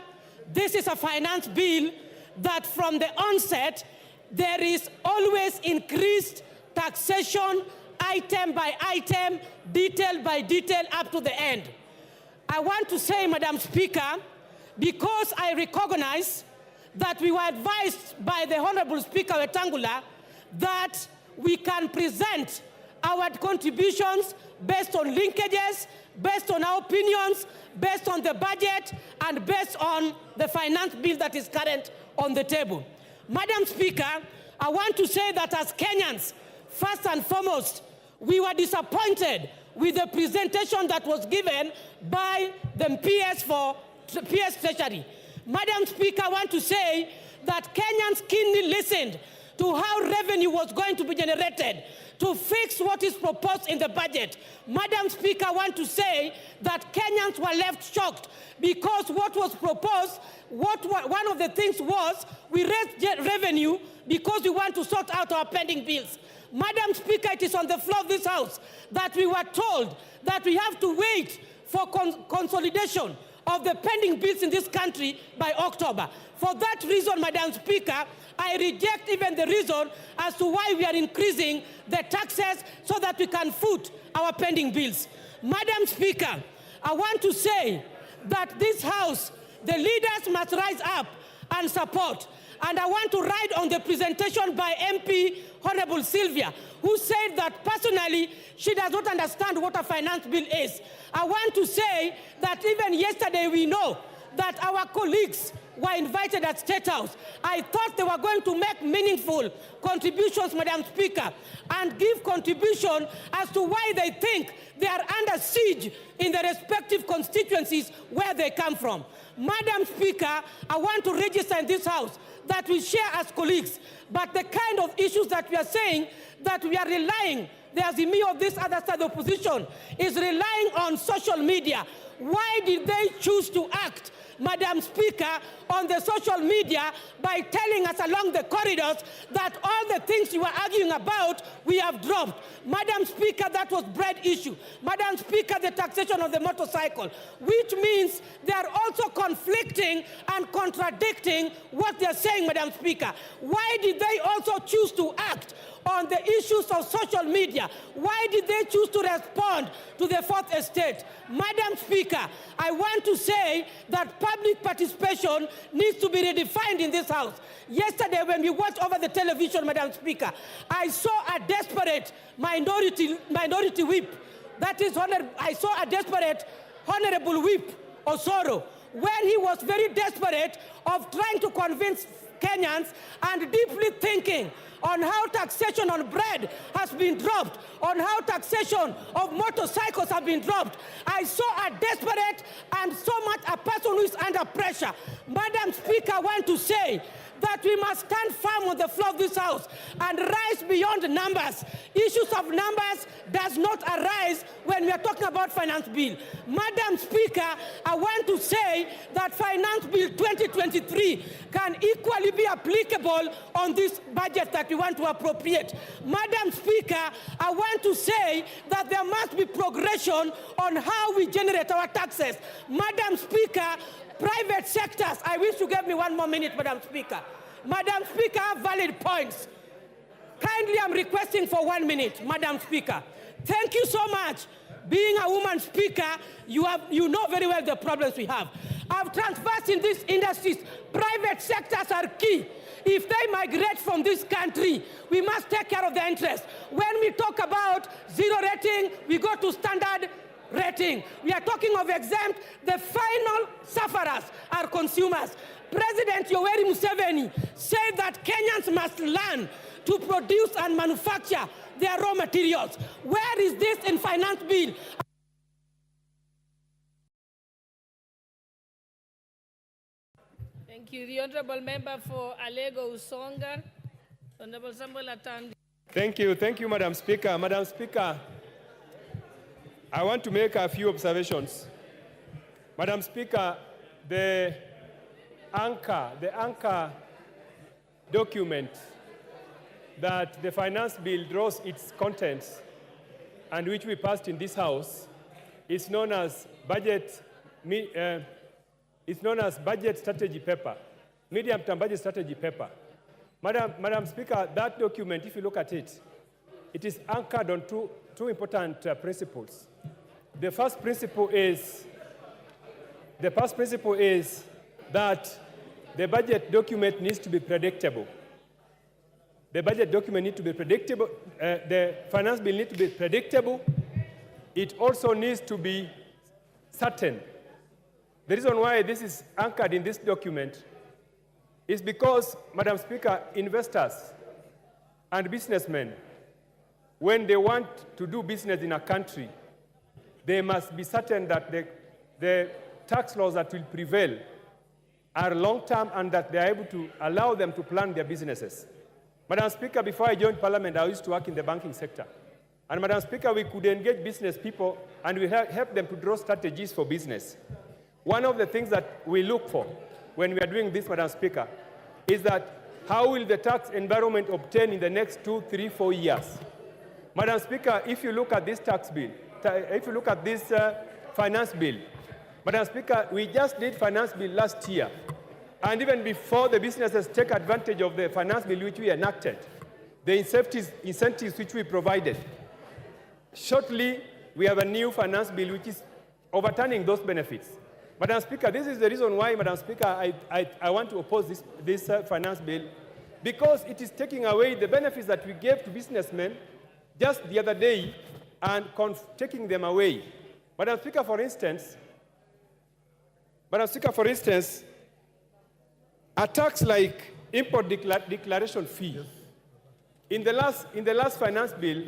this is a finance bill that from the onset, there is always increased taxation, item by item, detail by detail, up to the end. I want to say, Madam Speaker, because I recognize that we were advised by the Honorable Speaker Wetangula that we can present our contributions based on linkages, based on our opinions, based on the budget, and based on the finance bill that is current on the table. Madam Speaker, I want to say that as Kenyans, first and foremost, we were disappointed with the presentation that was given by the PS Treasury. Madam Speaker, I want to say that Kenyans keenly listened to how revenue was going to be generated to fix what is proposed in the budget. Madam Speaker, I want to say that Kenyans were left shocked because what was proposed, one of the things was we raised revenue because we want to sort out our pending bills. Madam Speaker, it is on the floor of this House that we were told that we have to wait for consolidation of the pending bills in this country by October. For that reason, Madam Speaker, I reject even the reason as to why we are increasing the taxes so that we can foot our pending bills. Madam Speaker, I want to say that this House, the leaders must rise up and support. And I want to ride on the presentation by MP Honorable Sylvia, who said that personally she does not understand what a finance bill is. I want to say that even yesterday we know that our colleagues were invited at State House. I thought they were going to make meaningful contributions, Madam Speaker, and give contribution as to why they think they are under siege in the respective constituencies where they come from. Madam Speaker, I want to register in this House that we share as colleagues, but the kind of issues that we are saying that we are relying, the Azimio of this other side of the opposition is relying on social media. Why did they choose to act, Madam Speaker, on the social media by telling us along the corridors that all the things you were arguing about, we have dropped? Madam Speaker, that was bread issue. Madam Speaker, the taxation of the motorcycle, which means they are also conflicting and contradicting what they are saying, Madam Speaker. Why did they also choose to act on the issues of social media? Why did they choose to respond to the Fourth Estate? Madam Speaker, I want to say that public participation needs to be redefined in this House. Yesterday, when we watched over the television, Madam Speaker, I saw a desperate minority whip. That is, I saw a desperate Honorable Whip Osoro, where he was very desperate of trying to convince Kenyans and deeply thinking on how taxation on bread has been dropped, on how taxation of motorcycles have been dropped. I saw a desperate and so much a person who is under pressure. Madam Speaker, I want to say that we must stand firm on the floor of this House and rise beyond numbers. Issues of numbers does not arise when we are talking about finance bill. Madam Speaker, I want to say that finance bill 2023 can equally be applicable on this budget that we want to appropriate. Madam Speaker, I want to say that there must be progression on how we generate our taxes. Madam Speaker, private sectors, I wish you gave me 1 more minute, Madam Speaker. Madam Speaker, I have valid points. Kindly, I'm requesting for 1 minute, Madam Speaker. Thank you so much. Being a woman speaker, you know very well the problems we have. I've transversed in these industries. Private sectors are key. If they migrate from this country, we must take care of their interests. When we talk about zero rating, we go to standard rating. We are talking of exempt. The final sufferers are consumers. President Yoweri Museveni said that Kenyans must learn to produce and manufacture their raw materials. Where is this in finance bill? Thank you. The Honorable Member for Alego Usonga, Honorable Samuel Atandi. Thank you, Madam Speaker. Madam Speaker, I want to make a few observations. Madam Speaker, the anchor document that the finance bill draws its contents and which we passed in this House is known as budget strategy paper, medium-term budget strategy paper. Madam Speaker, that document, if you look at it, it is anchored on two important principles. The first principle is that the budget document needs to be predictable. The budget document needs to be predictable. The finance bill needs to be predictable. It also needs to be certain. The reason why this is anchored in this document is because, Madam Speaker, investors and businessmen, when they want to do business in a country, they must be certain that the tax laws that will prevail are long-term and that they are able to allow them to plan their businesses. Madam Speaker, before I joined Parliament, I used to work in the banking sector. And Madam Speaker, we could engage business people and we help them to draw strategies for business. One of the things that we look for when we are doing this, Madam Speaker, is that how will the tax environment obtain in the next 2, 3, 4 years? Madam Speaker, if you look at this tax bill, if you look at this finance bill, Madam Speaker, we just did finance bill last year. And even before the businesses take advantage of the finance bill which we enacted, the incentives which we provided, shortly we have a new finance bill which is overturning those benefits. Madam Speaker, this is the reason why, Madam Speaker, I want to oppose this finance bill, because it is taking away the benefits that we gave to businessmen just the other day and taking them away. Madam Speaker, for instance, a tax like import declaration fee. In the last finance bill,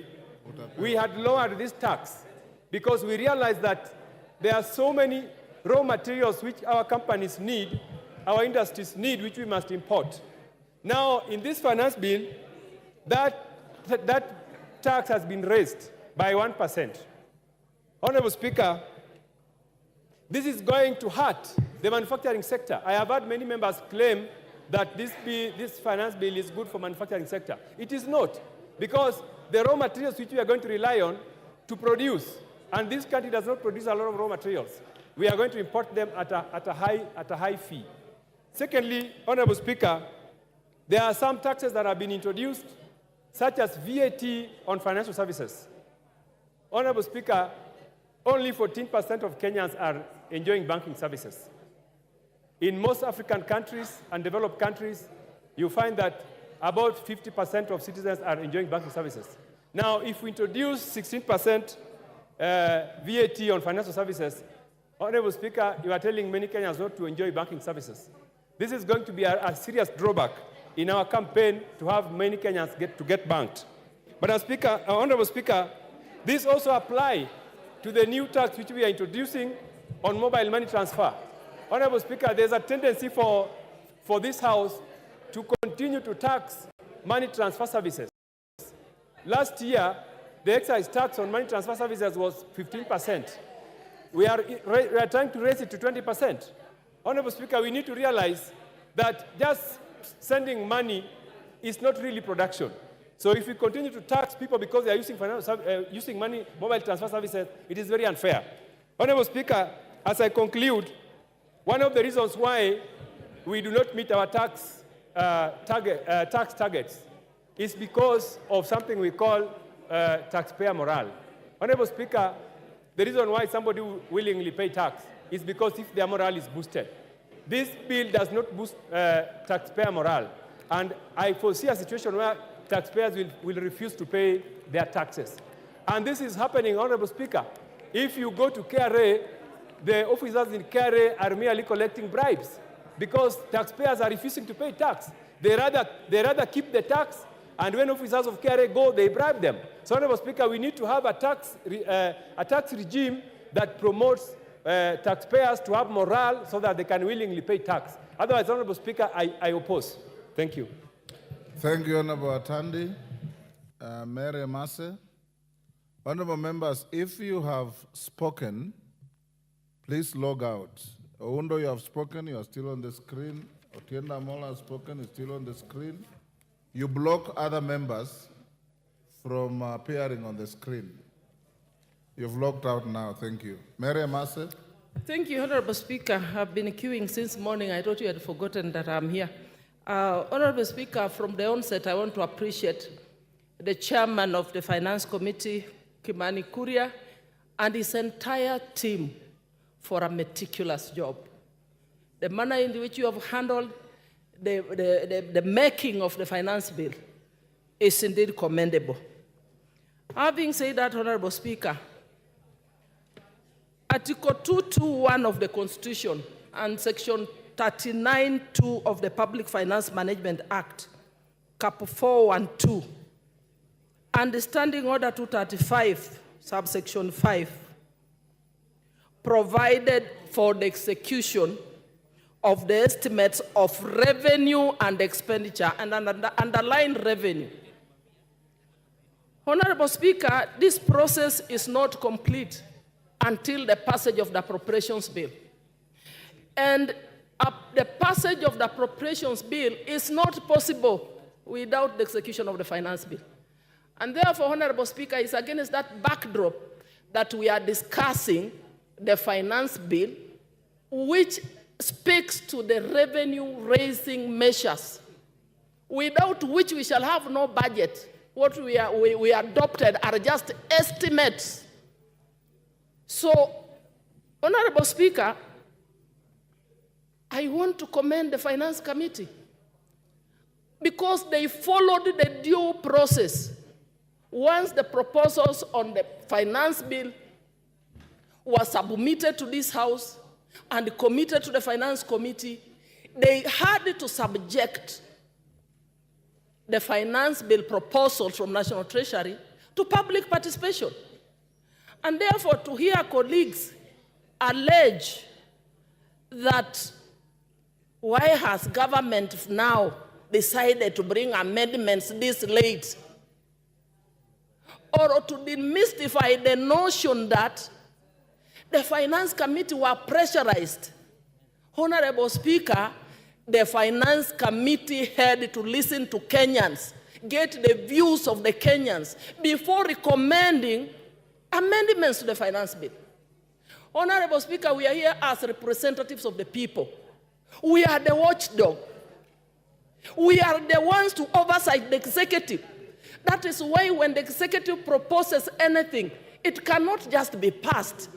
we had lowered this tax because we realized that there are so many raw materials which our companies need, our industries need, which we must import. Now, in this finance bill, that tax has been raised by 1%. Honorable Speaker, this is going to hurt the manufacturing sector. I have heard many members claim that this finance bill is good for manufacturing sector. It is not, because the raw materials which we are going to rely on to produce, and this country does not produce a lot of raw materials, we are going to import them at a high fee. Secondly, Honorable Speaker, there are some taxes that have been introduced, such as VAT on financial services. Honorable Speaker, only 14% of Kenyans are enjoying banking services. In most African countries and developed countries, you find that about 50% of citizens are enjoying banking services. Now, if we introduce 16% VAT on financial services, Honorable Speaker, you are telling many Kenyans not to enjoy banking services. This is going to be a serious drawback in our campaign to have many Kenyans get banked. But Honorable Speaker, this also applies to the new tax which we are introducing on mobile money transfer. Honorable Speaker, there's a tendency for this House to continue to tax money transfer services. Last year, the excise tax on money transfer services was 15%. We are trying to raise it to 20%. Honorable Speaker, we need to realize that just sending money is not really production. So if we continue to tax people because they are using mobile transfer services, it is very unfair. Honorable Speaker, as I conclude, one of the reasons why we do not meet our tax targets is because of something we call taxpayer morale. Honorable Speaker, the reason why somebody will willingly pay tax is because if their morale is boosted. This bill does not boost taxpayer morale, and I foresee a situation where taxpayers will refuse to pay their taxes. And this is happening, Honorable Speaker. If you go to KRA, the officers in KRA are merely collecting bribes because taxpayers are refusing to pay tax. They rather keep the tax, and when officers of KRA go, they bribe them. So, Honorable Speaker, we need to have a tax regime that promotes taxpayers to have morale so that they can willingly pay tax. Otherwise, Honorable Speaker, I oppose. Thank you. Thank you, Honorable Atandi. Mary Mase. Honorable members, if you have spoken, please log out. Oundo, you have spoken, you are still on the screen. Otienda Mola has spoken, is still on the screen. You block other members from appearing on the screen. You've logged out now, thank you. Mary Mase. Thank you, Honorable Speaker. I've been queuing since morning. I thought you had forgotten that I'm here. Honorable Speaker, from the onset, I want to appreciate the chairman of the Finance Committee, Kimani Kuria, and his entire team for a meticulous job. The manner in which you have handled the making of the finance bill is indeed commendable. Having said that, Honorable Speaker, Article 221 of the Constitution and Section 39(2) of the Public Finance Management Act, Cap 412, and the Standing Order 235, subsection 5, provided for the execution of the estimates of revenue and expenditure, and underline revenue. Honorable Speaker, this process is not complete until the passage of the appropriations bill. And the passage of the appropriations bill is not possible without the execution of the finance bill. And therefore, Honorable Speaker, it's against that backdrop that we are discussing the finance bill, which speaks to the revenue-raising measures, without which we shall have no budget. What we adopted are just estimates. So, Honorable Speaker, I want to commend the Finance Committee because they followed the due process. Once the proposals on the finance bill were submitted to this House and committed to the Finance Committee, they had to subject the finance bill proposal from National Treasury to public participation. And therefore, to hear colleagues allege that why has government now decided to bring amendments this late, or to demystify the notion that the Finance Committee were pressurized. Honorable Speaker, the Finance Committee had to listen to Kenyans, get the views of the Kenyans before recommending amendments to the finance bill. Honorable Speaker, we are here as representatives of the people. We are the watchdog. We are the ones to oversight the executive. That is why when the executive proposes anything, it cannot just be passed.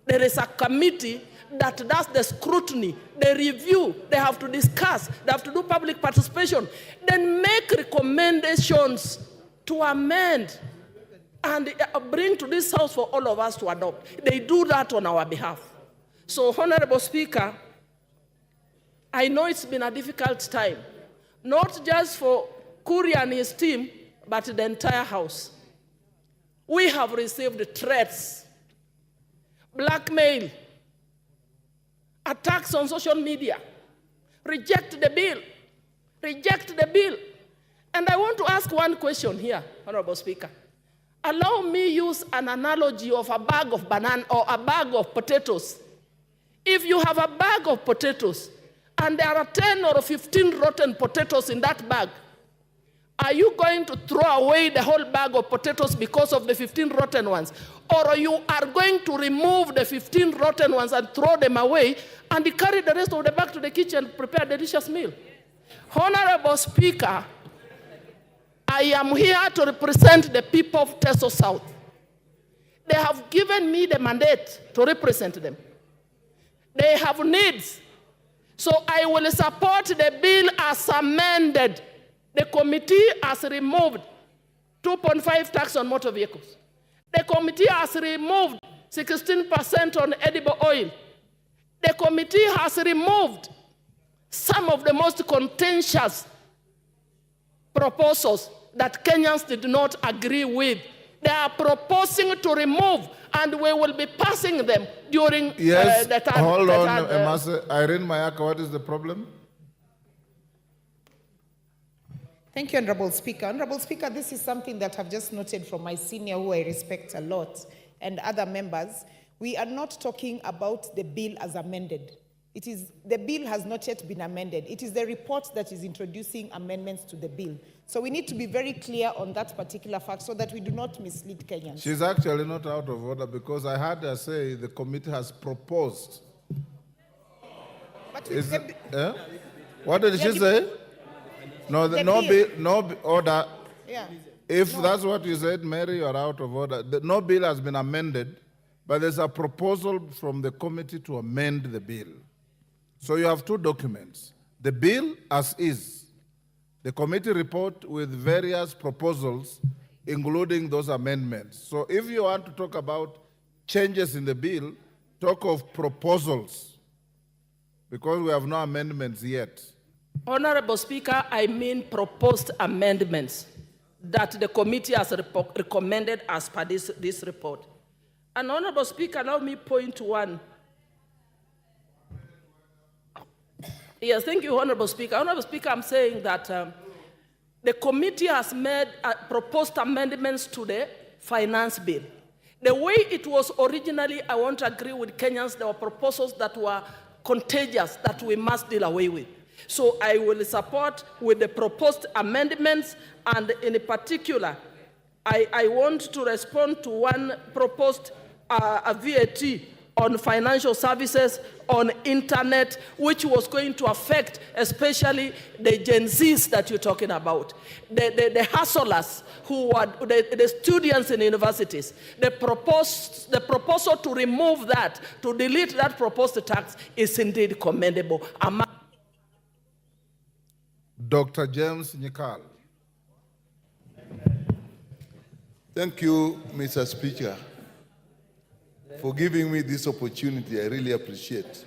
There is a committee that does the scrutiny, the review, they have to discuss, they have to do public participation, then make recommendations to amend and bring to this House for all of us to adopt. They do that on our behalf. So, Honorable Speaker, I know it's been a difficult time, not just for Kuria and his team, but the entire House. We have received threats, blackmail, attacks on social media. Reject the bill. Reject the bill. And I want to ask one question here, Honorable Speaker. Allow me use an analogy of a bag of banana or a bag of potatoes. If you have a bag of potatoes and there are 10 or 15 rotten potatoes in that bag, are you going to throw away the whole bag of potatoes because of the 15 rotten ones? Or you are going to remove the 15 rotten ones and throw them away and carry the rest of the bag to the kitchen and prepare a delicious meal? Honorable Speaker, I am here to represent the people of Teso South. They have given me the mandate to represent them. They have needs. So I will support the bill as amended. The committee has removed 2.5 tax on motor vehicles. The committee has removed 16% on edible oil. The committee has removed some of the most contentious proposals that Kenyans did not agree with. They are proposing to remove, and we will be passing them during the time. Hold on, Irene Mayaka, what is the problem? Thank you, Honorable Speaker. Honorable Speaker, this is something that I've just noted from my senior, who I respect a lot, and other members. We are not talking about the bill as amended. The bill has not yet been amended. It is the report that is introducing amendments to the bill. So we need to be very clear on that particular fact so that we do not mislead Kenyans. She's actually not out of order because I heard her say the committee has proposed. But What did she say? No, no order. Yeah. If that's what you said, Mary, you're out of order. No bill has been amended, but there's a proposal from the committee to amend the bill. So you have two documents. The bill as is, the committee report with various proposals, including those amendments. So if you want to talk about changes in the bill, talk of proposals, because we have no amendments yet. Honorable Speaker, I mean proposed amendments that the committee has recommended as per this report. And Honorable Speaker, allow me point to one. Yes, thank you, Honorable Speaker. Honorable Speaker, I'm saying that the committee has made proposed amendments to the finance bill. The way it was originally, I want to agree with Kenyans, there were proposals that were contagious that we must deal away with. So I will support with the proposed amendments, and in particular, I want to respond to one proposed a VAT on financial services, on internet, which was going to affect especially the Gen Zs that you're talking about, the hustlers who are the students in universities. The proposal to remove that, to delete that proposed tax is indeed commendable. Dr. James Nyikal. Thank you, Mr. Speaker, for giving me this opportunity. I really appreciate.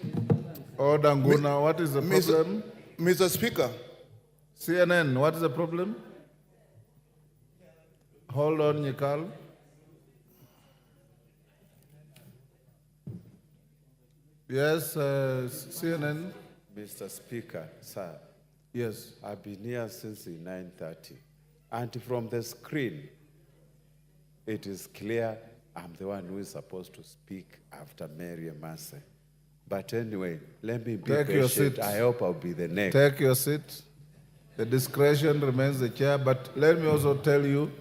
Order, Nguna, what is the problem? Mr. Speaker. CNN, what is the problem? Hold on, Nyikal. Yes, CNN. Mr. Speaker, sir. Yes. I've been here since 9:30. And from the screen, it is clear I'm the one who is supposed to speak after Mary Massey. But anyway, let me be Take patient. your seat. I hope I'll be the next. Take your seat. The discretion remains the chair, but let me also tell you,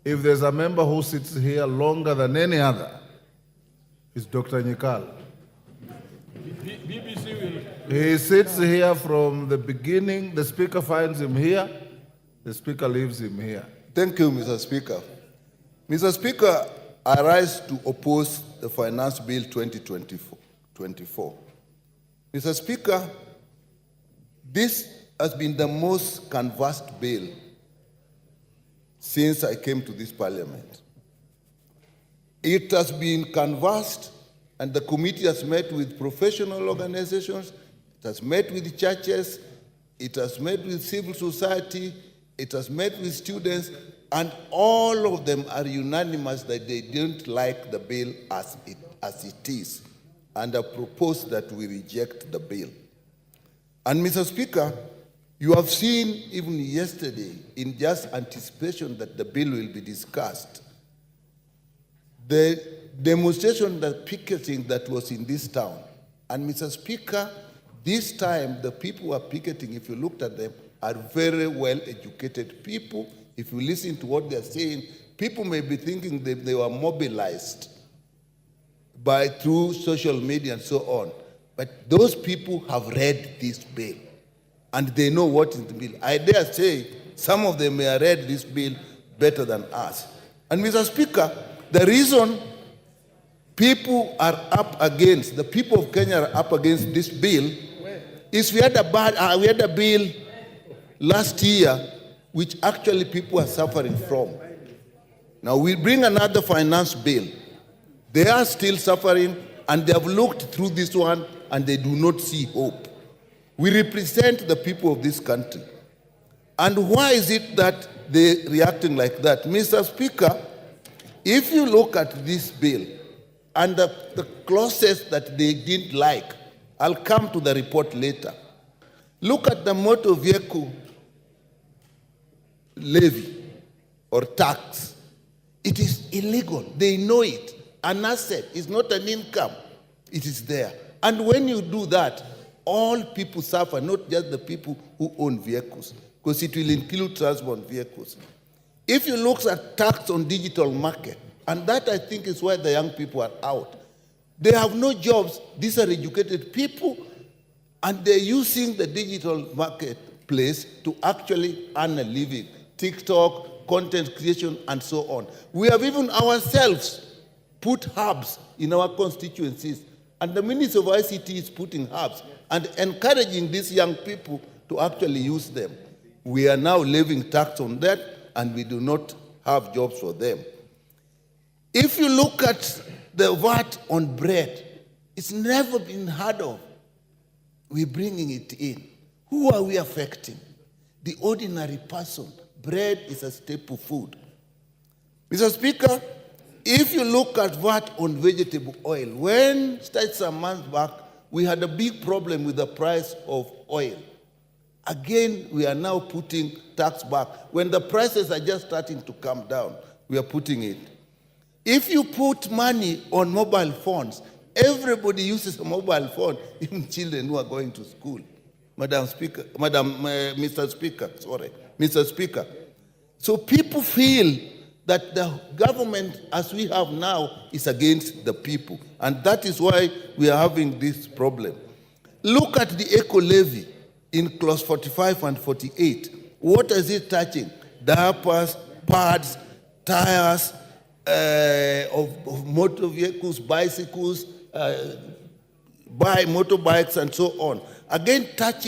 if there's a member who sits here longer than any other, it's Dr. Nyikal. BBC will. He sits here from the beginning. The speaker finds him here. The speaker leaves him here. Thank you, Mr. Speaker. Mr. Speaker, I rise to oppose the Finance Bill 2024. Mr. Speaker, this has been the most canvassed bill since I came to this parliament. It has been canvassed, and the committee has met with professional organizations, it has met with churches, it has met with civil society, it has met with students, and all of them are unanimous that they don't like the bill as it is, and have proposed that we reject the bill. And Mr. Speaker, you have seen even yesterday, in just anticipation that the bill will be discussed, the demonstration, the picketing that was in this town. And Mr. Speaker, this time the people who are picketing, if you looked at them, are very well-educated people. If you listen to what they're saying, people may be thinking that they were mobilized through social media and so on. But those people have read this bill, and they know what is the bill. I dare say some of them may have read this bill better than us. And Mr. Speaker, the reason people are up against, the people of Kenya are up against this bill is we had a bill last year which actually people are suffering from. Now we bring another finance bill. They are still suffering, and they have looked through this one and they do not see hope. We represent the people of this country. And why is it that they're reacting like that? Mr. Speaker, if you look at this bill and the clauses that they didn't like, I'll come to the report later. Look at the motor vehicle levy or tax. It is illegal. They know it. An asset is not an income. It is there. And when you do that, all people suffer, not just the people who own vehicles, because it will include transport vehicles. If you look at tax on digital market, and that I think is why the young people are out. They have no jobs. These are educated people, and they're using the digital marketplace to actually earn a living. TikTok, content creation, and so on. We have even ourselves put hubs in our constituencies, and the Ministry of ICT is putting hubs and encouraging these young people to actually use them. We are now levying tax on that, and we do not have jobs for them. If you look at the VAT on bread, it's never been heard of. We're bringing it in. Who are we affecting? The ordinary person. Bread is a staple food. Mr. Speaker, if you look at VAT on vegetable oil, when some months back, we had a big problem with the price of oil. Again, we are now putting tax back. When the prices are just starting to come down, we are putting it. If you put money on mobile phones, everybody uses a mobile phone, even children who are going to school. Mr. Speaker. So people feel that the government, as we have now, is against the people. And that is why we are having this problem. Look at the eco levy in clause 45 and 48. What is it touching? Diapers, pads, tires of motor vehicles, bicycles, motorbikes, and so on. Again, touching